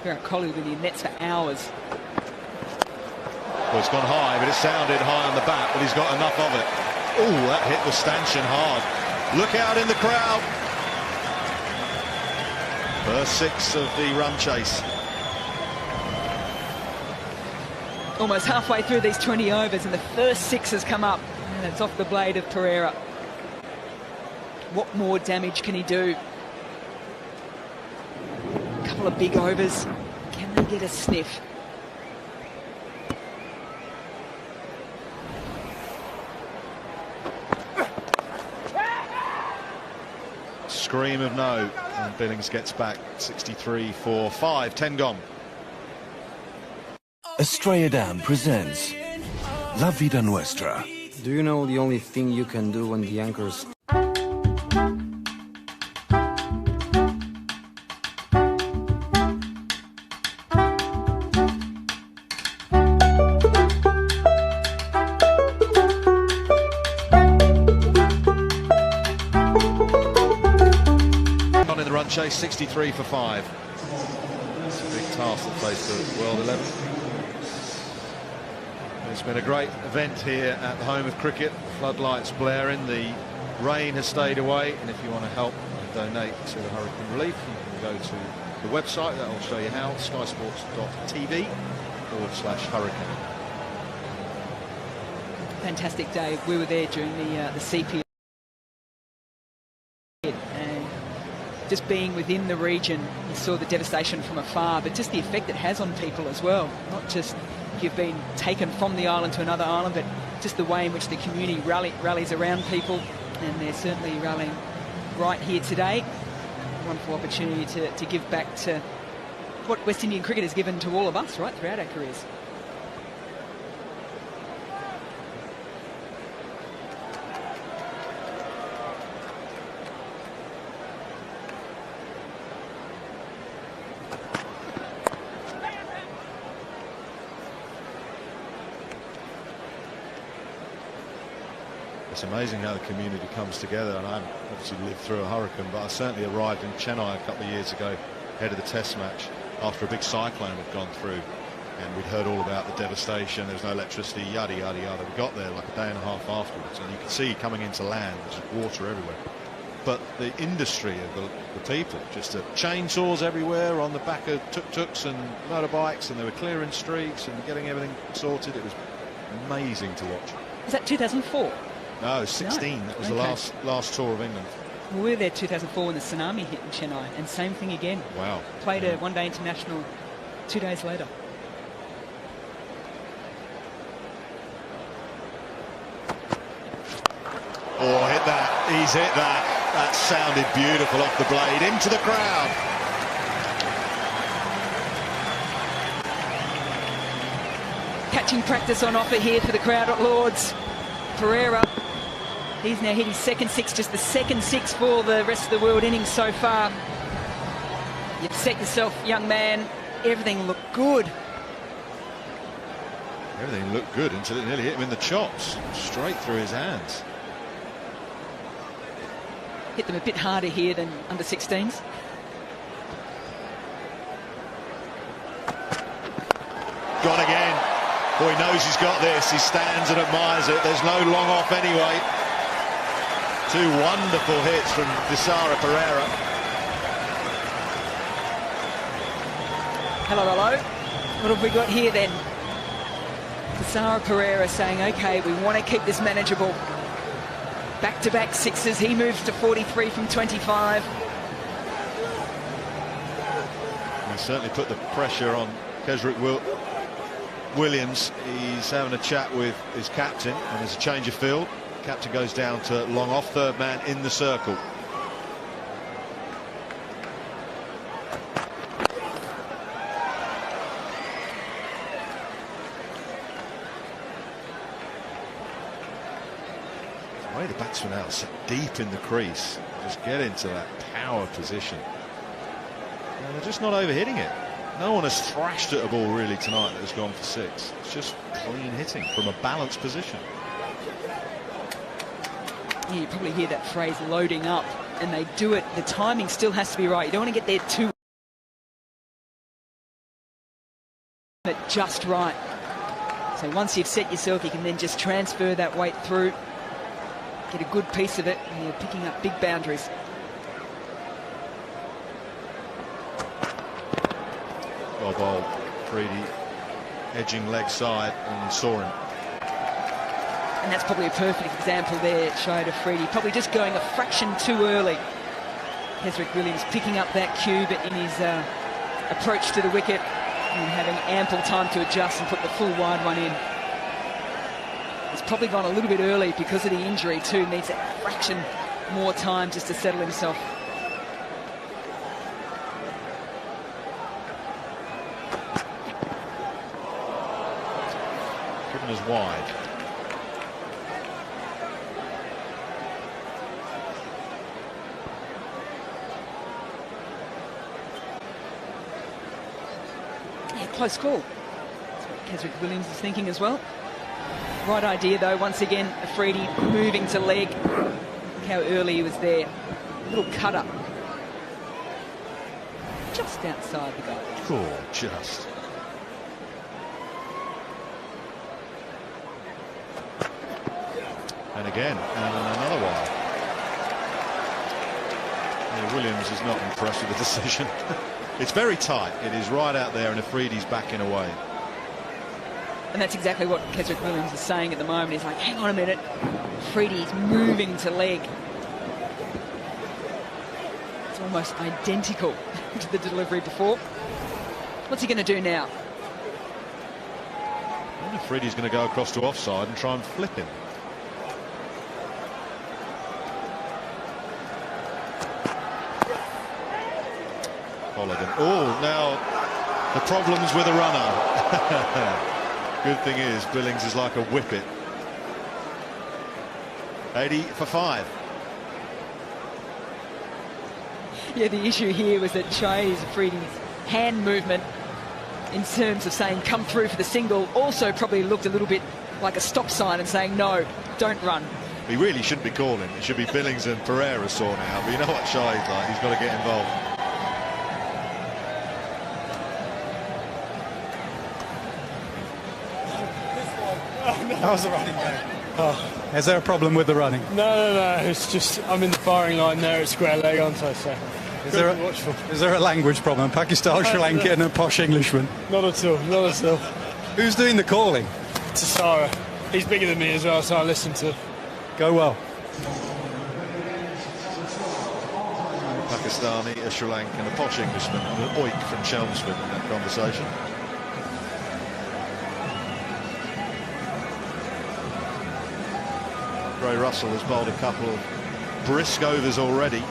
Virat Kohli will be in the nets for hours. Well, it's gone high, but it sounded high on the bat, but he's got enough of it. Oh, that hit the stanchion hard. Look out in the crowd. First 6 of the run chase. Almost halfway through these 20 overs and the first 6 has come up. And it's off the blade of Pereira. What more damage can he do? A couple of big overs. Can they get a sniff? scream of no, and Billings gets back 63 for 5. 10 gone. Estrella Damm presents La Vida Nuestra. Do you know the only thing you can do when the anchors... On in the run chase, 63 for 5. It's a big task that plays the World 11. It's been a great event here at the home of cricket. Floodlights blaring, the rain has stayed away, and if you want to help and donate to the hurricane relief, you can go to the website. That will show you how, skysports.tv/hurricane. Fantastic day. We were there during the CPL, and just being within the region, you saw the devastation from afar, but just the effect it has on people as well. Not just you've been taken from the island to another island, but just the way in which the community rallies around people, and they're certainly rallying right here today. A wonderful opportunity to give back to what West Indian cricket has given to all of us, right, throughout our careers. It's amazing how the community comes together, and I obviously lived through a hurricane, but I certainly arrived in Chennai a couple of years ago ahead of the test match after a big cyclone had gone through, and we'd heard all about the devastation. There was no electricity, yada yada yada. We got there like a day and a half afterwards, and you could see coming into land there's water everywhere, but the industry of the people, just chainsaws everywhere on the back of tuk-tuks and motorbikes, and they were clearing streets and getting everything sorted. It was amazing to watch. Was that 2004? No, 16. No. That was the last tour of England. Well, we were there 2004 when the tsunami hit in Chennai, and same thing again. Wow. Played a one-day international 2 days later. Oh, hit that. He's hit that. That sounded beautiful off the blade into the crowd. Catching practice on offer here for the crowd at Lords. Pereira, he's now hit his second six, just the second six for the rest of the world innings so far. You've set yourself, young man. Everything looked good. Everything looked good until it nearly hit him in the chops, straight through his hands. Hit them a bit harder here than under 16s. Gone again. Boy, he knows he's got this. He stands and admires it. There's no long off anyway. 2 wonderful hits from Thisara Pereira. Hello, hello. What have we got here then? Thisara Pereira saying, OK, we want to keep this manageable. Back-to-back sixes. He moves to 43 from 25. He certainly put the pressure on Kesrick Williams. He's having a chat with his captain, and there's a change of field. Captain goes down to long off, third man in the circle. The way the batsman out, so deep in the crease, just get into that power position. And they're just not overhitting it. No one has thrashed at a ball really tonight that has gone for 6. It's just clean hitting from a balanced position. Yeah, you probably hear that phrase, loading up, and they do it. The timing still has to be right. You don't want to get there too but just right. So once you've set yourself, you can then just transfer that weight through, get a good piece of it, and you're picking up big boundaries. Well bowled, Freedy edging leg side and saw him. And that's probably a perfect example there, Shahid Afridi, probably just going a fraction too early. Kesrick Williams picking up that cube in his approach to the wicket and having ample time to adjust and put the full wide one in. He's probably gone a little bit early because of the injury too, needs a fraction more time just to settle himself. as wide. Yeah, close call. That's what Keswick Williams is thinking as well. Right idea though, once again, Afridi moving to leg. Look how early he was there. Little cutter. Just outside the goal. Cool, just. And again, and another one. Yeah, Williams is not impressed with the decision. It's very tight. It is right out there, and Afridi's backing away. And that's exactly what Keswick Williams is saying at the moment. He's like, hang on a minute. Afridi's moving to leg. It's almost identical to the delivery before. What's he going to do now? Afridi's going to go across to offside and try and flip him. Oh, now the problems with a runner. Good thing is, Billings is like a whippet. 80 for 5. Yeah, the issue here was that Chase Afridi's hand movement in terms of saying come through for the single also probably looked a little bit like a stop sign and saying no, don't run. He really shouldn't be calling. It should be Billings and Pereira sorting out. But you know what Shai's like. He's got to get involved. That was a running game. Oh. Is there a problem with the running? No. It's just I'm in the firing line there at square leg, aren't I? So is there a language problem? Pakistan, Sri Lanka, and a posh Englishman? Not at all. Not at all. Who's doing the calling? Tisara. He's bigger than me as well, so I listen to. Go well. Pakistani, a Sri Lankan, a posh Englishman, and an oik from Chelmsford in that conversation. Andre Russell has bowled a couple of brisk overs already.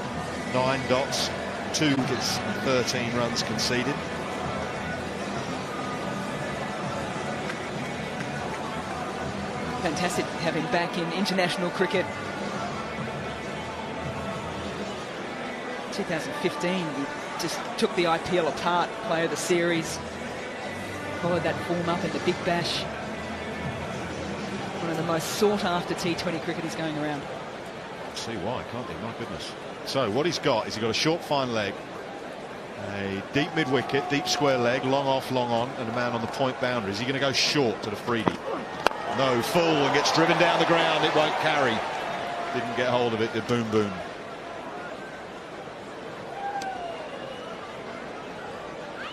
9 dots, 2 wickets and 13 runs conceded. Fantastic to have him back in international cricket. 2015, he just took the IPL apart, player of the series. Followed that form up in the Big Bash. One of the most sought-after T20 cricketers going around. See why, can't he? My goodness. So what he's got is he's got a short, fine leg, a deep mid-wicket, deep square leg, long off, long on, and a man on the point boundary. Is he going to go short to the Afridi? No, full, and gets driven down the ground. It won't carry. Didn't get hold of it, did Boom Boom.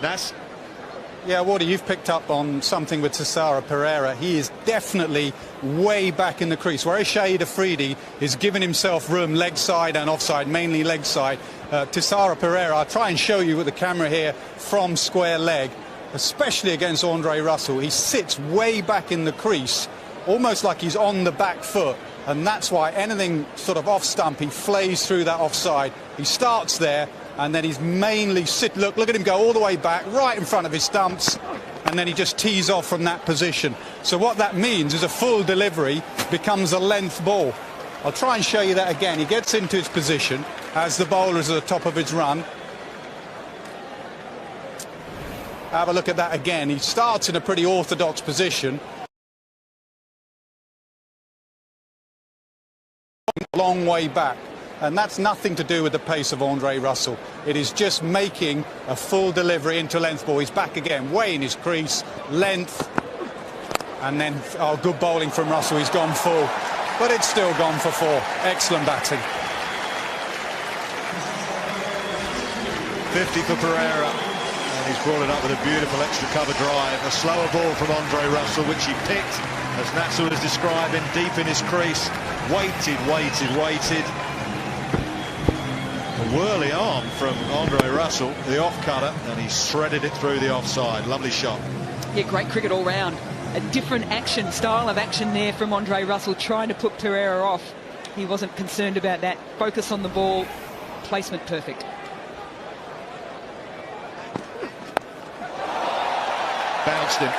Nas? Yeah, Wardy, you've picked up on something with Tisara Pereira. He is definitely way back in the crease, whereas Shahid Afridi is giving himself room leg side and offside, mainly leg side. Tisara Pereira, I'll try and show you with the camera here from square leg, especially against Andre Russell. He sits way back in the crease, almost like he's on the back foot, and that's why anything sort of off stump, he flays through that offside. He starts there, and then he's mainly look at him go all the way back, right in front of his stumps, and then he just tees off from that position. So what that means is a full delivery becomes a length ball. I'll try and show you that again. He gets into his position as the bowler is at the top of his run. Have a look at that again. He starts in a pretty orthodox position. Long way back. And that's nothing to do with the pace of Andre Russell. It is just making a full delivery into length ball. He's back again, way in his crease, length, and then good bowling from Russell. He's gone full, but it's still gone for 4. Excellent batting. 50 for Pereira, and he's brought it up with a beautiful extra cover drive. A slower ball from Andre Russell, which he picked, as Natsu was describing, deep in his crease. Waited. A whirly arm from Andre Russell, the off cutter, and he shredded it through the offside. Lovely shot. Yeah, great cricket all round. A different style of action there from Andre Russell, trying to put Pereira off. He wasn't concerned about that. Focus on the ball, placement perfect. Bounced him.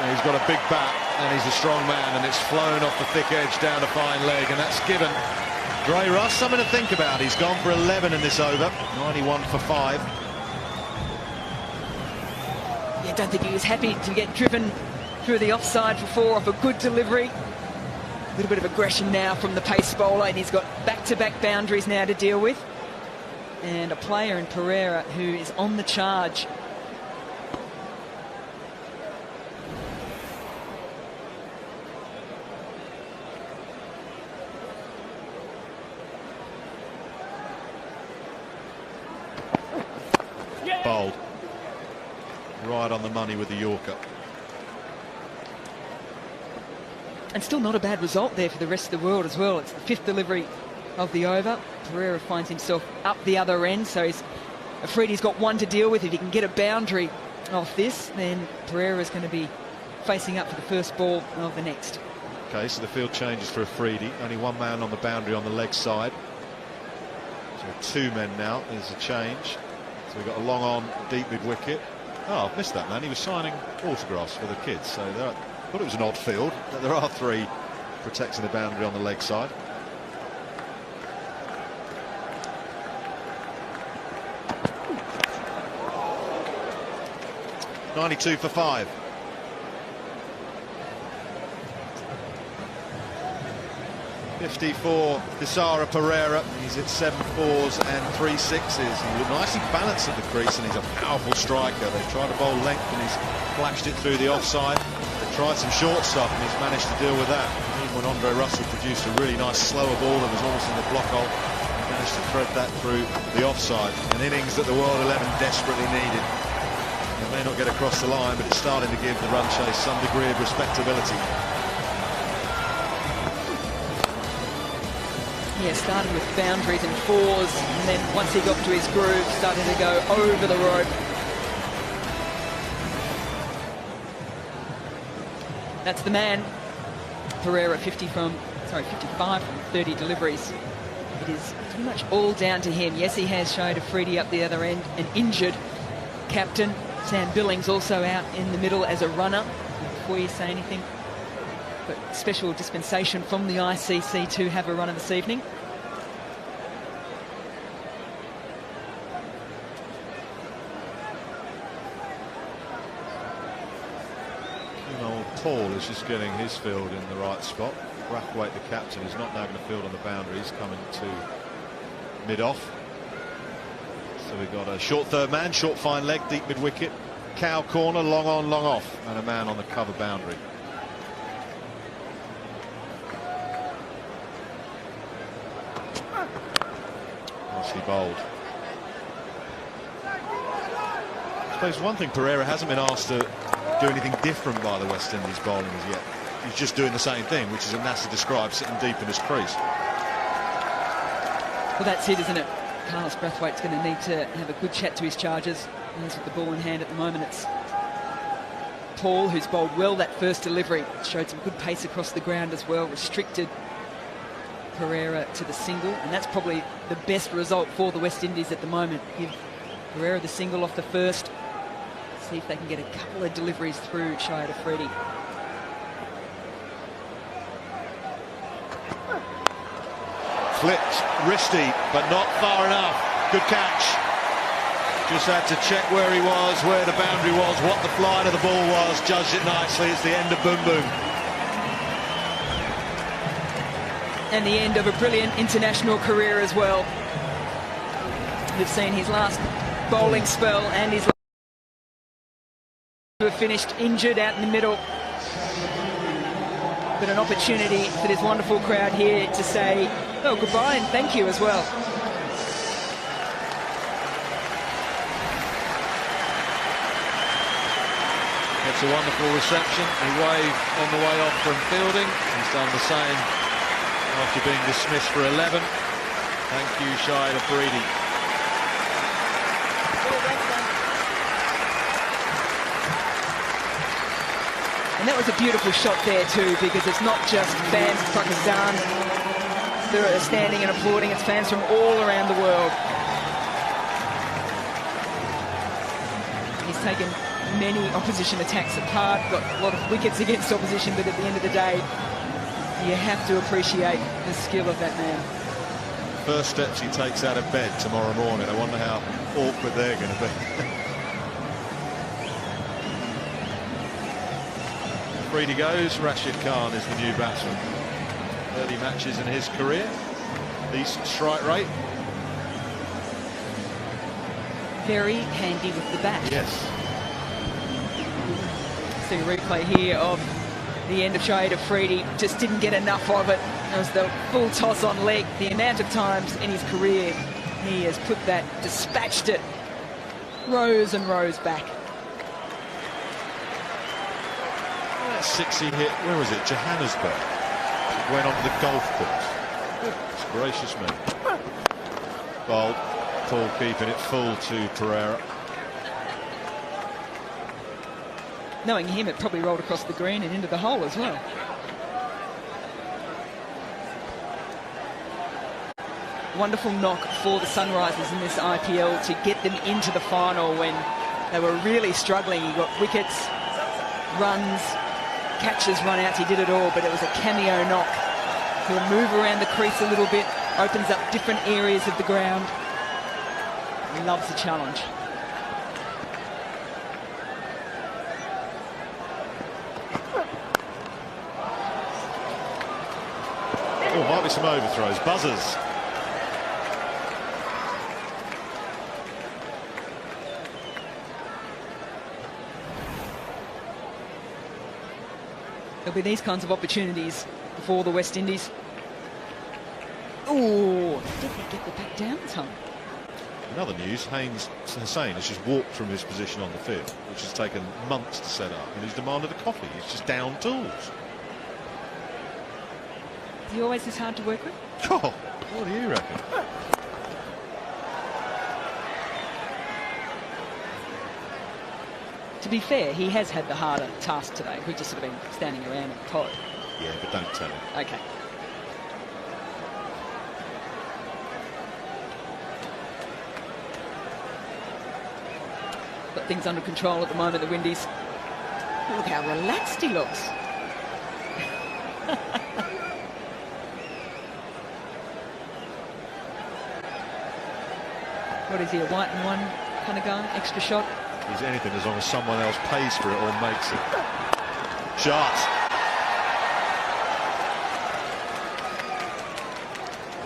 And he's got a big bat. and he's a strong man, and it's flown off the thick edge down a fine leg, and that's given Gray Russ something to think about. He's gone for 11 in this over, 91 for 5. Yeah, I don't think he was happy to get driven through the offside for 4 off a good delivery. A little bit of aggression now from the pace bowler, and he's got back-to-back boundaries now to deal with. And a player in Pereira who is on the charge. Bowled. Right on the money with the Yorker. And still not a bad result there for the rest of the world as well. It's the 5th delivery of the over. Pereira finds himself up the other end, so he's afraid he's got 1 to deal with. If he can get a boundary off this, then Pereira's going to be facing up for the first ball of the next. Okay, so the field changes for Afridi. Only 1 man on the boundary on the leg side. So 2 men now. There's a change. So we've got a long on, deep mid-wicket. Oh, I've missed that man. He was signing autographs for the kids. So I thought it was an odd field. But there are 3 protecting the boundary on the leg side. .92 for 5. 50 for Thisara Pereira. He's at 7 4s and 3 6s. He looked nicely balanced at the crease, and he's a powerful striker. They tried to bowl length, and he's flashed it through the offside. They tried some short stuff, and he's managed to deal with that. Even when Andre Russell produced a really nice slower ball that was almost in the block hole, he managed to thread that through the offside. An innings that the World 11 desperately needed. It may not get across the line, but it's starting to give the run chase some degree of respectability. Yeah, started with boundaries and 4s, and then once he got to his groove, started to go over the rope. That's the man. Pereira 55 from 30 deliveries. It is pretty much all down to him. Yes, he has showed Afridi up the other end, an injured captain. Sam Billings also out in the middle as a runner. Before you say anything, but special dispensation from the ICC to have a runner this evening. Paul is just getting his field in the right spot. Brathwaite, the captain, is not now going to field on the boundary. He's coming to mid-off. So we've got a short third man, short fine leg, deep mid-wicket, cow corner, long on, long off, and a man on the cover boundary. Nicely bowled. I suppose one thing Pereira hasn't been asked to do anything different by the West Indies bowling as yet. He's just doing the same thing, which is, as Nasser described, sitting deep in his crease. Well, that's it, isn't it? Carlos Brathwaite's going to need to have a good chat to his charges. He's with the ball in hand at the moment. It's Paul who's bowled well that first delivery. Showed some good pace across the ground as well. Restricted Pereira to the single, and that's probably the best result for the West Indies at the moment. Give Pereira the single off the first. See if they can get a couple of deliveries through Shahid Afridi. Flipped, wristy, but not far enough. Good catch. Just had to check where he was, where the boundary was, what the flight of the ball was. Judged it nicely. It's the end of Boom Boom. And the end of a brilliant international career as well. We've seen his last bowling spell and his who have finished injured out in the middle. But an opportunity for this wonderful crowd here to say, oh, goodbye and thank you as well. It's a wonderful reception. He waved on the way off from fielding. He's done the same after being dismissed for 11. Thank you, Shahid Afridi. And that was a beautiful shot there too, because it's not just fans of Pakistan that are standing and applauding, it's fans from all around the world. He's taken many opposition attacks apart, got a lot of wickets against opposition, but at the end of the day, you have to appreciate the skill of that man. First steps he takes out of bed tomorrow morning. I wonder how awkward they're going to be. Freedy goes. Rashid Khan is the new batsman. 30 matches in his career. Decent strike rate. Very handy with the bat. Yes. See a replay here of the end of Shahid Afridi. Just didn't get enough of it. It was the full toss on leg. The amount of times in his career he has put that, dispatched it rows and rows back. That six he hit, where was it? Johannesburg. It went onto the golf course. Goodness gracious me. Bolt, Paul keeping it full to Pereira. Knowing him, it probably rolled across the green and into the hole as well. Wonderful knock for the Sunrisers in this IPL to get them into the final when they were really struggling. He got wickets, runs, catches, run-outs. He did it all, but it was a cameo knock. He'll move around the crease a little bit, opens up different areas of the ground. He loves the challenge. Oh, might be some overthrows. Buzzers. There'll be these kinds of opportunities for the West Indies. Oh, did they get the bat down time? In other news, Haynes Hussain has just walked from his position on the field, which has taken months to set up, and he's demanded a coffee. He's just down tools. Is he always this hard to work with? Oh, what do you reckon? To be fair, he has had the harder task today. We've just sort of been standing around in the pod. Yeah, but don't tell him. Okay. Got things under control at the moment, the Windies. Look how relaxed he looks. What is he, a white and one kind of guy? Extra shot? He's anything as long as someone else pays for it or makes it. Shot.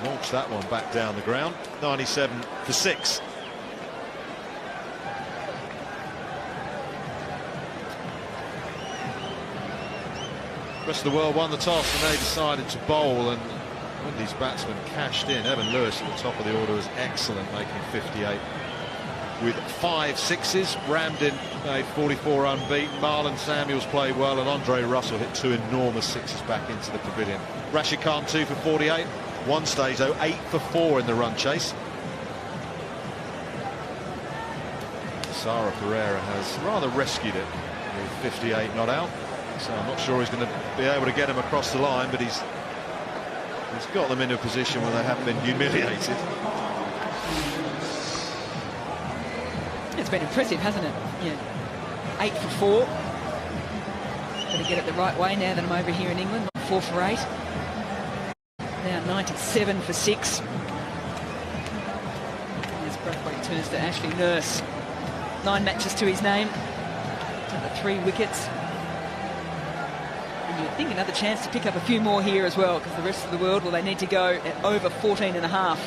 Launch that one back down the ground. 97 for 6. The rest of the world won the toss and they decided to bowl, and Windies batsmen cashed in. Evan Lewis at the top of the order was excellent, making 58 with 5 sixes. rammed in a 44 unbeaten. Marlon Samuels played well, and Andre Russell hit 2 enormous sixes back into the pavilion. Rashid Khan 2 for 48. One stage though 8 for 4 in the run chase. Sara Pereira has rather rescued it with 58 not out, so I'm not sure he's going to be able to get him across the line, but he's got them into a position where they haven't been humiliated. It's been impressive, hasn't it? Yeah. 8 for 4. Got to get it the right way now that I'm over here in England. 4 for 8. Now 97 for 6. As Brathwaite turns to Ashley Nurse. 9 matches to his name. Another 3 wickets. And you'd think another chance to pick up a few more here as well, because the rest of the world, well, they need to go at over 14.5.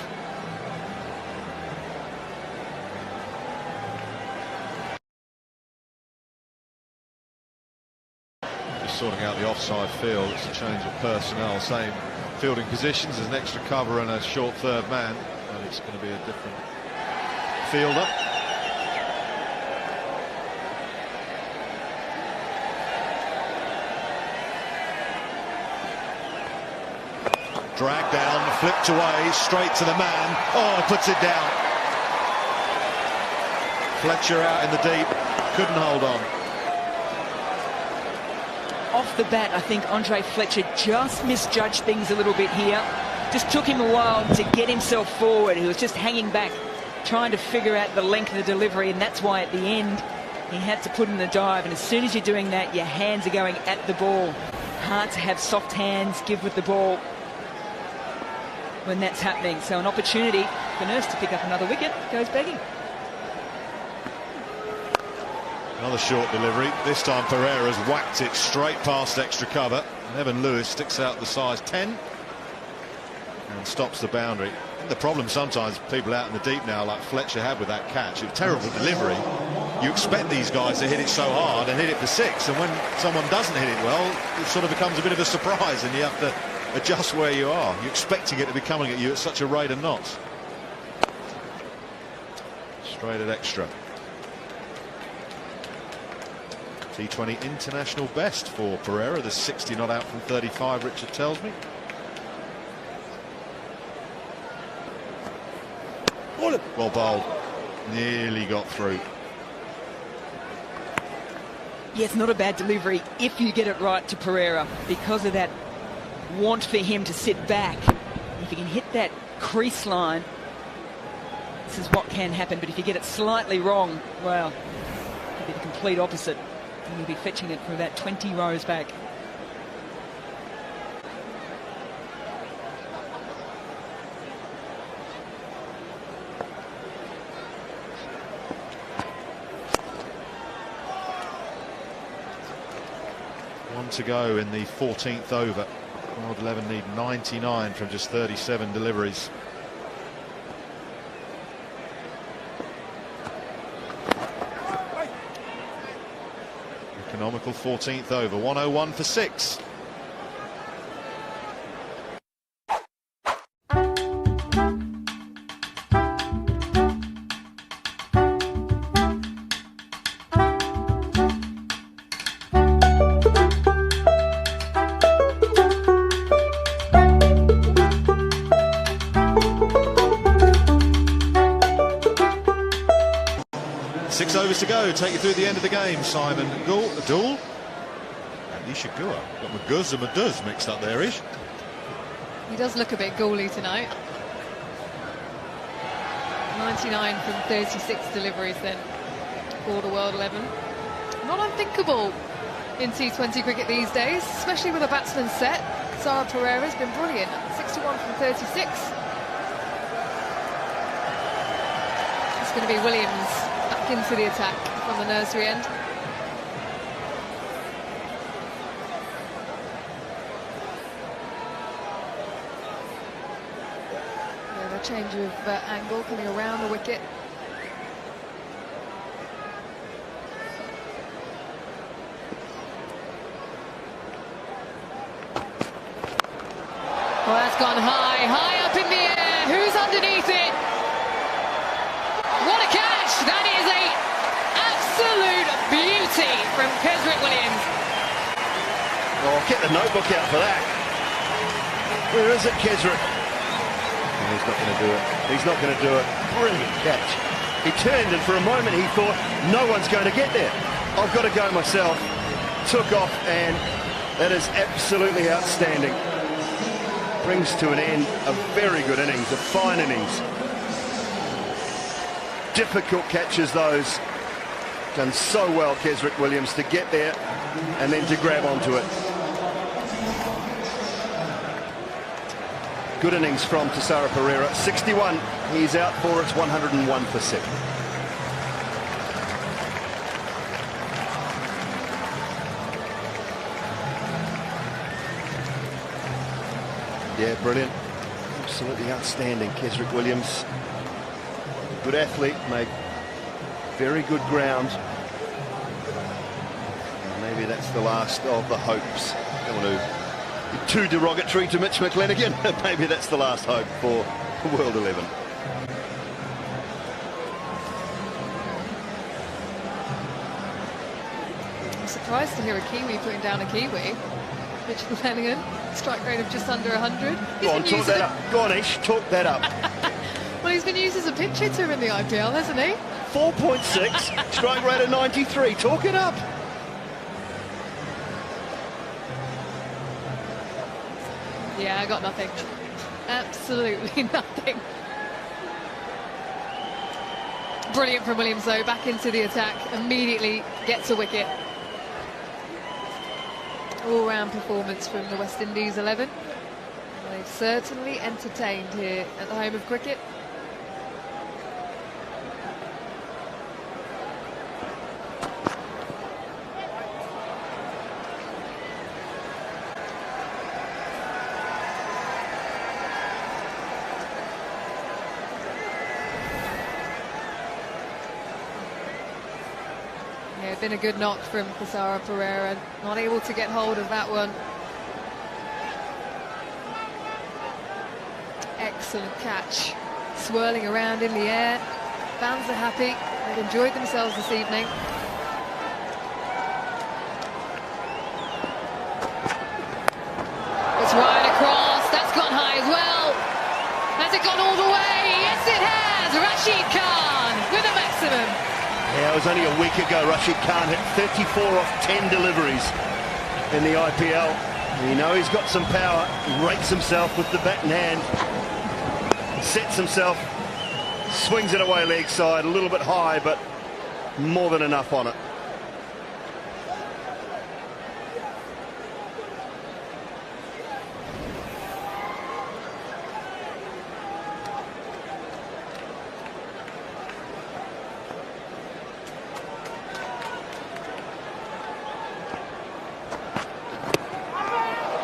Sorting out the offside field. It's a change of personnel, same fielding positions, as an extra cover and a short third man, and it's going to be a different fielder. Dragged down, flipped away, straight to the man. Oh, puts it down. Fletcher out in the deep, couldn't hold on. Off the bat, I think Andre Fletcher just misjudged things a little bit here. Just took him a while to get himself forward. He was just hanging back, trying to figure out the length of the delivery, and that's why at the end He had to put in the dive, and as soon as you're doing that, your hands are going at the ball. Hard to have soft hands, give with the ball when that's happening. So an opportunity for Nurse to pick up another wicket goes begging. Another short delivery. This time Pereira's whacked it straight past extra cover. And Evan Lewis sticks out the size 10 and stops the boundary. I think the problem sometimes people out in the deep now, like Fletcher had with that catch, it's terrible delivery. You expect these guys to hit it so hard and hit it for 6, and when someone doesn't hit it well, it sort of becomes a bit of a surprise and you have to adjust where you are. You're expecting it to be coming at you at such a rate of knots. Straight at extra. T20 international best for Pereira. The 60 not out from 35, Richard tells me. Well bowled. Nearly got through. Yeah, it's not a bad delivery if you get it right to Pereira, because of that want for him to sit back. If you can hit that crease line, this is what can happen. But if you get it slightly wrong, well, it could be the complete opposite. And you'll be fetching it for about 20 rows back. One to go in the 14th over. World 11 need 99 from just 37 deliveries. Economical 14th over, 101 for 6. To go, take you through the end of the game. Simon Gould and Isha Guha. Got Maguz and Maduz mixed up there, Ish. He does look a bit goaly tonight. 99 from 36 deliveries then for the World 11. Not unthinkable in T20 cricket these days, especially with a batsman set. Sara Pereira's been brilliant. 61 from 36. It's going to be Williams back into the attack from the nursery end. Yeah, the change of angle coming around the wicket. Well, that's gone high up in the air. Who's underneath it? What a catch! That is a absolute beauty from Kesrick Williams. Oh, get the notebook out for that. Where is it, Kesrick? Oh, he's not going to do it. He's not going to do it. Brilliant catch. He turned and for a moment he thought, no one's going to get there. I've got to go myself. Took off and that is absolutely outstanding. Brings to an end a very good innings, a fine innings. Difficult catches those. Done so well, Kesrick Williams, to get there and then to grab onto it. Good innings from Thassara Pereira. 61. He's out for it's 101 for 6. Yeah, brilliant. Absolutely outstanding, Kesrick Williams. Good athlete, made very good ground. Maybe that's the last of the hopes. Don't want to be too derogatory to Mitch McLennigan. Maybe that's the last hope for World 11. I'm surprised to hear a Kiwi putting down a Kiwi. Mitch McLennigan, strike rate of just under 100. Go on, talk that up. Go on, Ish, talk that up. Well, he's been used as a pinch hitter in the IPL, hasn't he? 4.6, strike rate of 93. Talk it up. Yeah, I got nothing. Absolutely nothing. Brilliant from Williams, though, back into the attack, immediately gets a wicket. All-round performance from the West Indies 11. They've certainly entertained here at the home of cricket. Yeah, been a good knock from Thisara Perera, not able to get hold of that one. Excellent catch, swirling around in the air. Fans are happy, they've enjoyed themselves this evening. It's right across, that's gone high as well. Has it gone all the way? Yes it has, Rashid Khan with a maximum. Yeah, it was only a week ago Rashid Khan hit 34 off 10 deliveries in the IPL. You know he's got some power, he rates himself with the bat in hand. Sets himself, swings it away leg side, a little bit high, but more than enough on it.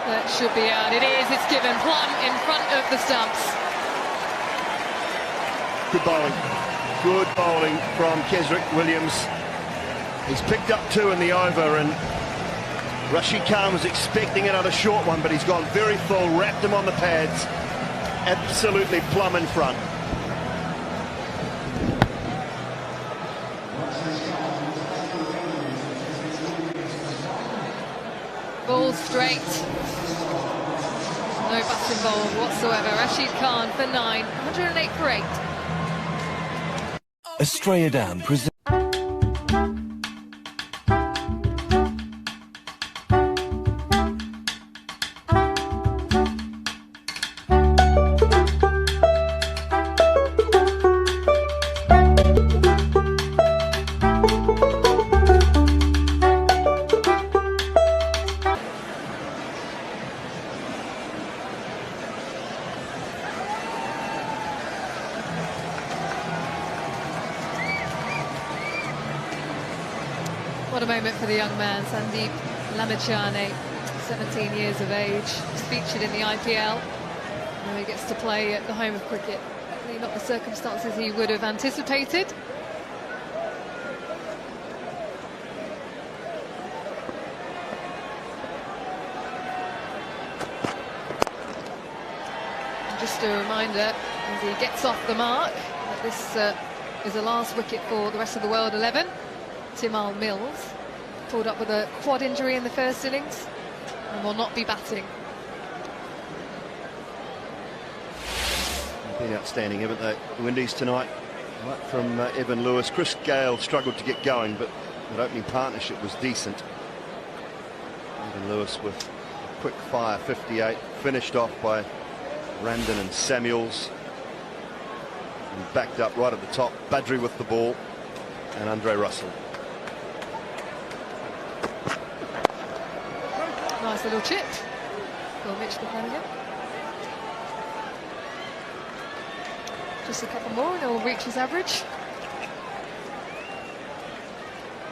That should be out. It is. It's given plumb in front of the stumps. Good bowling. Good bowling from Kesrick Williams. He's picked up 2 in the over, and Rashid Khan was expecting another short one, but he's gone very full, wrapped him on the pads. Absolutely plumb in front. Ball straight. No bats involved whatsoever. Rashid Khan for 9, 108 for 8. Australia Down presents. What a moment for the young man, Sandeep Lamichhane, 17 years of age. He's featured in the IPL. Now he gets to play at the home of cricket. Maybe not the circumstances he would have anticipated. And just a reminder, as he gets off the mark, that this is the last wicket for the rest of the world 11. Tymal Mills pulled up with a quad injury in the first innings and will not be batting. Been outstanding, haven't they, the Windies tonight? Right from Evan Lewis. Chris Gale struggled to get going, but that opening partnership was decent. Evan Lewis with a quick fire 58, finished off by Randon and Samuels. And backed up right at the top, Badri with the ball and Andre Russell. Nice little chip for Mitch Buchanan. Just a couple more and he'll reach his average.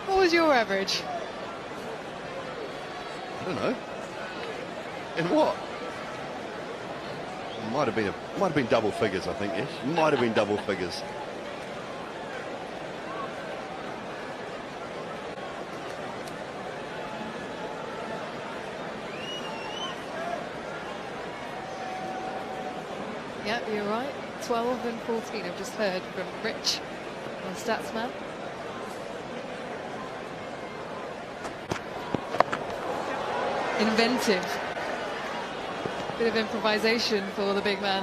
What was your average? I don't know. In what? It might have been double figures, I think. Yes, might have been double figures. Yeah, you're right. 12 and 14. I've just heard from Rich on Statsman. Inventive. Bit of improvisation for the big man.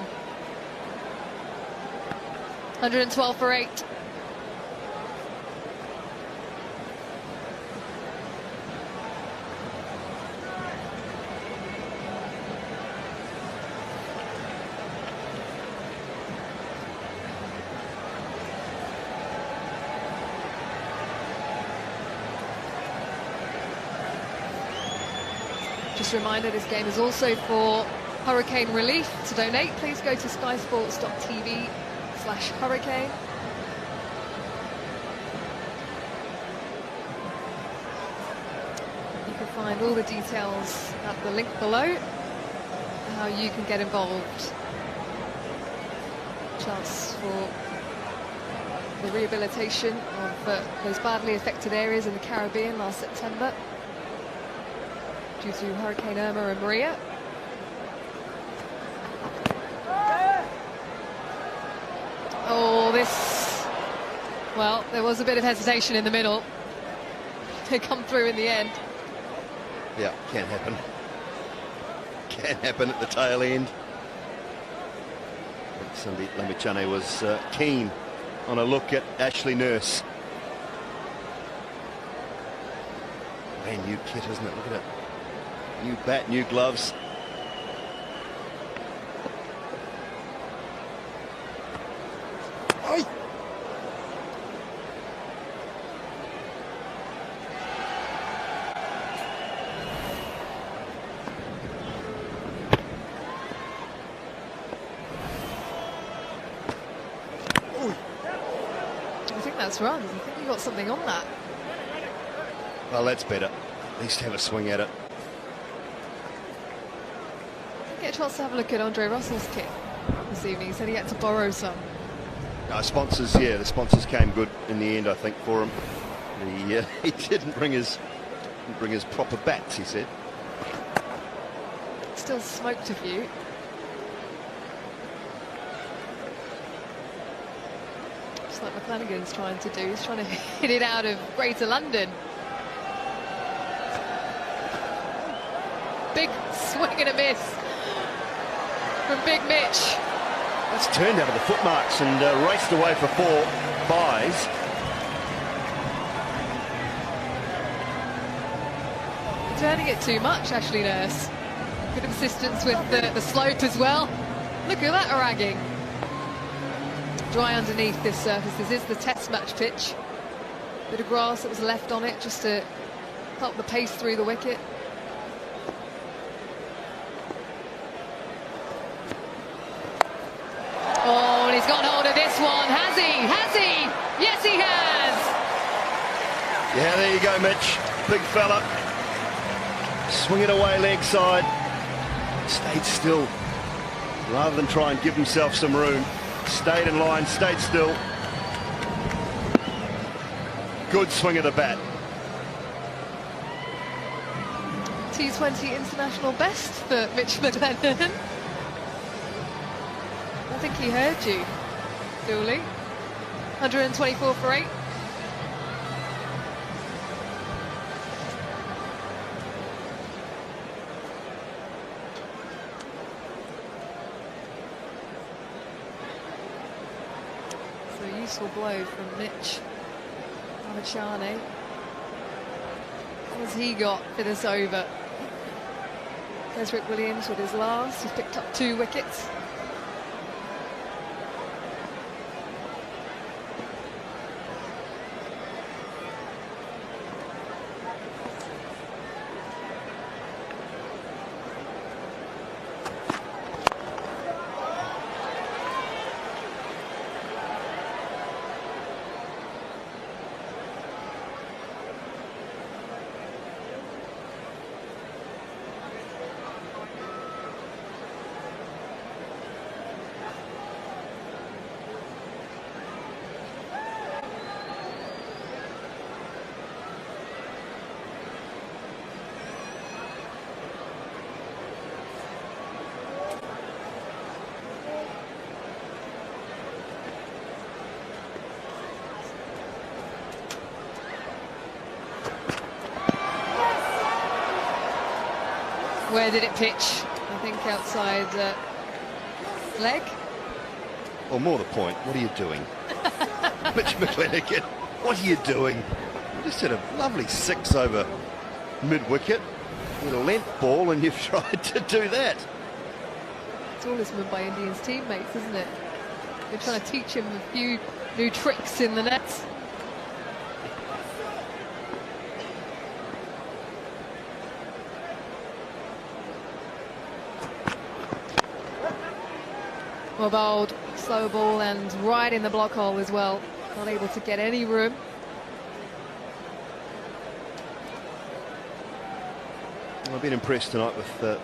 112 for 8. Just a reminder, this game is also for hurricane relief. To donate, please go to skysports.tv/hurricane. You can find all the details at the link below, how you can get involved. Chance for the rehabilitation of those badly affected areas in the Caribbean last September due to Hurricane Irma and Maria. Oh, well, there was a bit of hesitation in the middle. They come through in the end. Yeah, can't happen. Can't happen at the tail end. Sandeep Lamichhane was keen on a look at Ashley Nurse. Brand new kit, isn't it? Look at it. New bat, new gloves. Oi! I think that's runs. I think you got something on that. Well, that's better. At least have a swing at it. Get a chance to have a look at Andre Russell's kit this evening. He said he had to borrow some. Sponsors, yeah, the sponsors came good in the end, I think, for him. He didn't bring his proper bats, he said. Still smoked a few. Just like McClanagan's trying to do. He's trying to hit it out of Greater London. Big swing and a miss from Big Mitch. That's turned out of the footmarks and raced away for 4 byes. Turning it too much, Ashley Nurse. Good assistance with the slope as well. Look at that ragging. Dry underneath this surface. This is the test match pitch. Bit of grass that was left on it just to help the pace through the wicket. Oh, and he's got hold of this one. Has he? Has he? Yes, he has. Yeah, there you go, Mitch. Big fella. Swing it away leg side. Stayed still. Rather than try and give himself some room. Stayed in line, stayed still. Good swing of the bat. T20 international best for Mitch McLennan. I think he heard you, Dooley. 124 for 8. So a useful blow from Mitch Lamichhane. What has he got for this over? Desrick Williams with his last. He's picked up 2 wickets. Where did it pitch? I think outside leg. Or more the point, what are you doing? Mitch McClenaghan, what are you doing? You just hit a lovely 6 over mid-wicket with a length ball and you've tried to do that. It's all his Mumbai Indians teammates, isn't it? They're trying to teach him a few new tricks in the nets. Well bowled, slow ball, and right in the block hole as well. Not able to get any room. I've been impressed tonight with the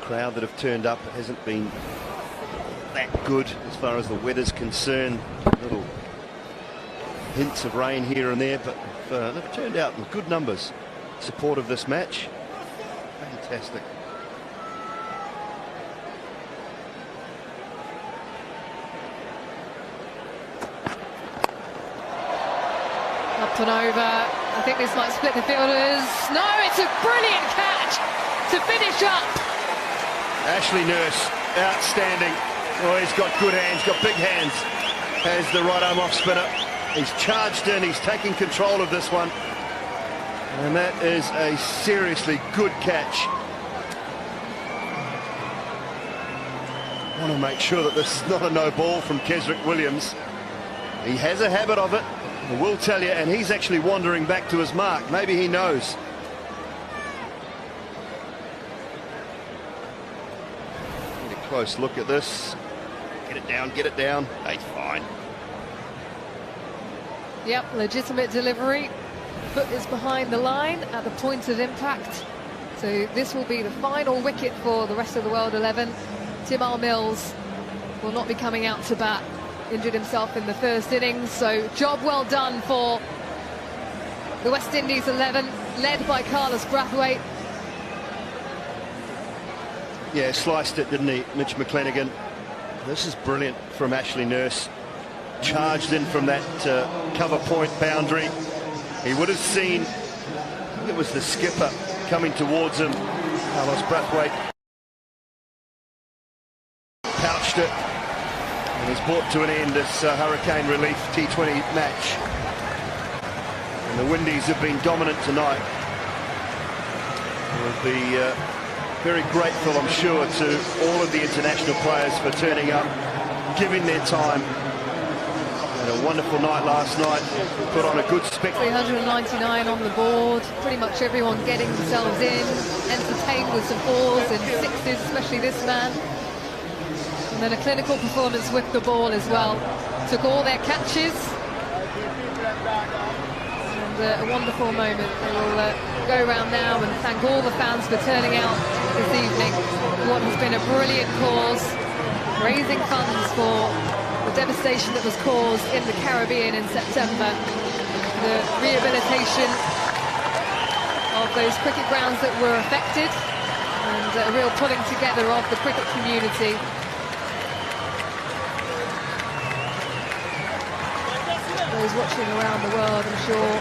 crowd that have turned up. It hasn't been that good as far as the weather's concerned. Little hints of rain here and there, but they've turned out in good numbers. Support of this match. Fantastic. Up and over. I think this might split the fielders. No, it's a brilliant catch to finish up. Ashley Nurse, outstanding. Oh, he's got good hands, got big hands. Has the right arm off spinner. He's charged in, he's taking control of this one. And that is a seriously good catch. I want to make sure that this is not a no ball from Kesrick Williams. He has a habit of it, I will tell you, and he's actually wandering back to his mark. Maybe he knows. Get a close look at this. Get it down, get it down. He's fine. Yep, legitimate delivery. Foot is behind the line at the point of impact. So this will be the final wicket for the rest of the World 11. Tymal Mills will not be coming out to bat. Injured himself in the first innings, so job well done for the West Indies 11, led by Carlos Brathwaite. Yeah, sliced it, didn't he, Mitch McClenaghan? This is brilliant from Ashley Nurse. Charged in from that cover point boundary. He would have seen, I think it was the skipper coming towards him, Carlos Brathwaite. Pouched it. And is brought to an end this hurricane relief T20 match. And the Windies have been dominant tonight. We'll be very grateful, I'm sure, to all of the international players for turning up, giving their time. Had a wonderful night last night, put on a good spectacle. 399 on the board, pretty much everyone getting themselves in, entertained with some fours and sixes, especially this man. And then a clinical performance with the ball as well. Took all their catches. And a wonderful moment. They will go around now and thank all the fans for turning out this evening. What has been a brilliant cause, raising funds for the devastation that was caused in the Caribbean in September. The rehabilitation of those cricket grounds that were affected. And a real pulling together of the cricket community. Those watching around the world, I'm sure,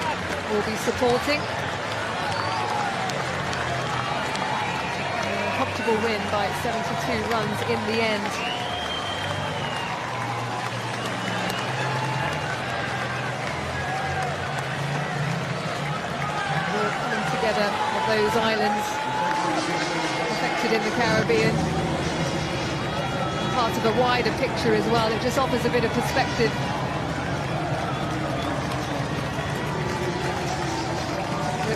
will be supporting. A comfortable win by 72 runs in the end. The coming together of those islands affected in the Caribbean. Part of a wider picture as well. It just offers a bit of perspective.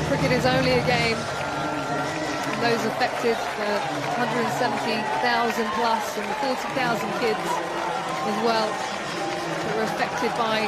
Cricket is only a game. And those affected, 170,000 plus and the 40,000 kids as well, that were affected by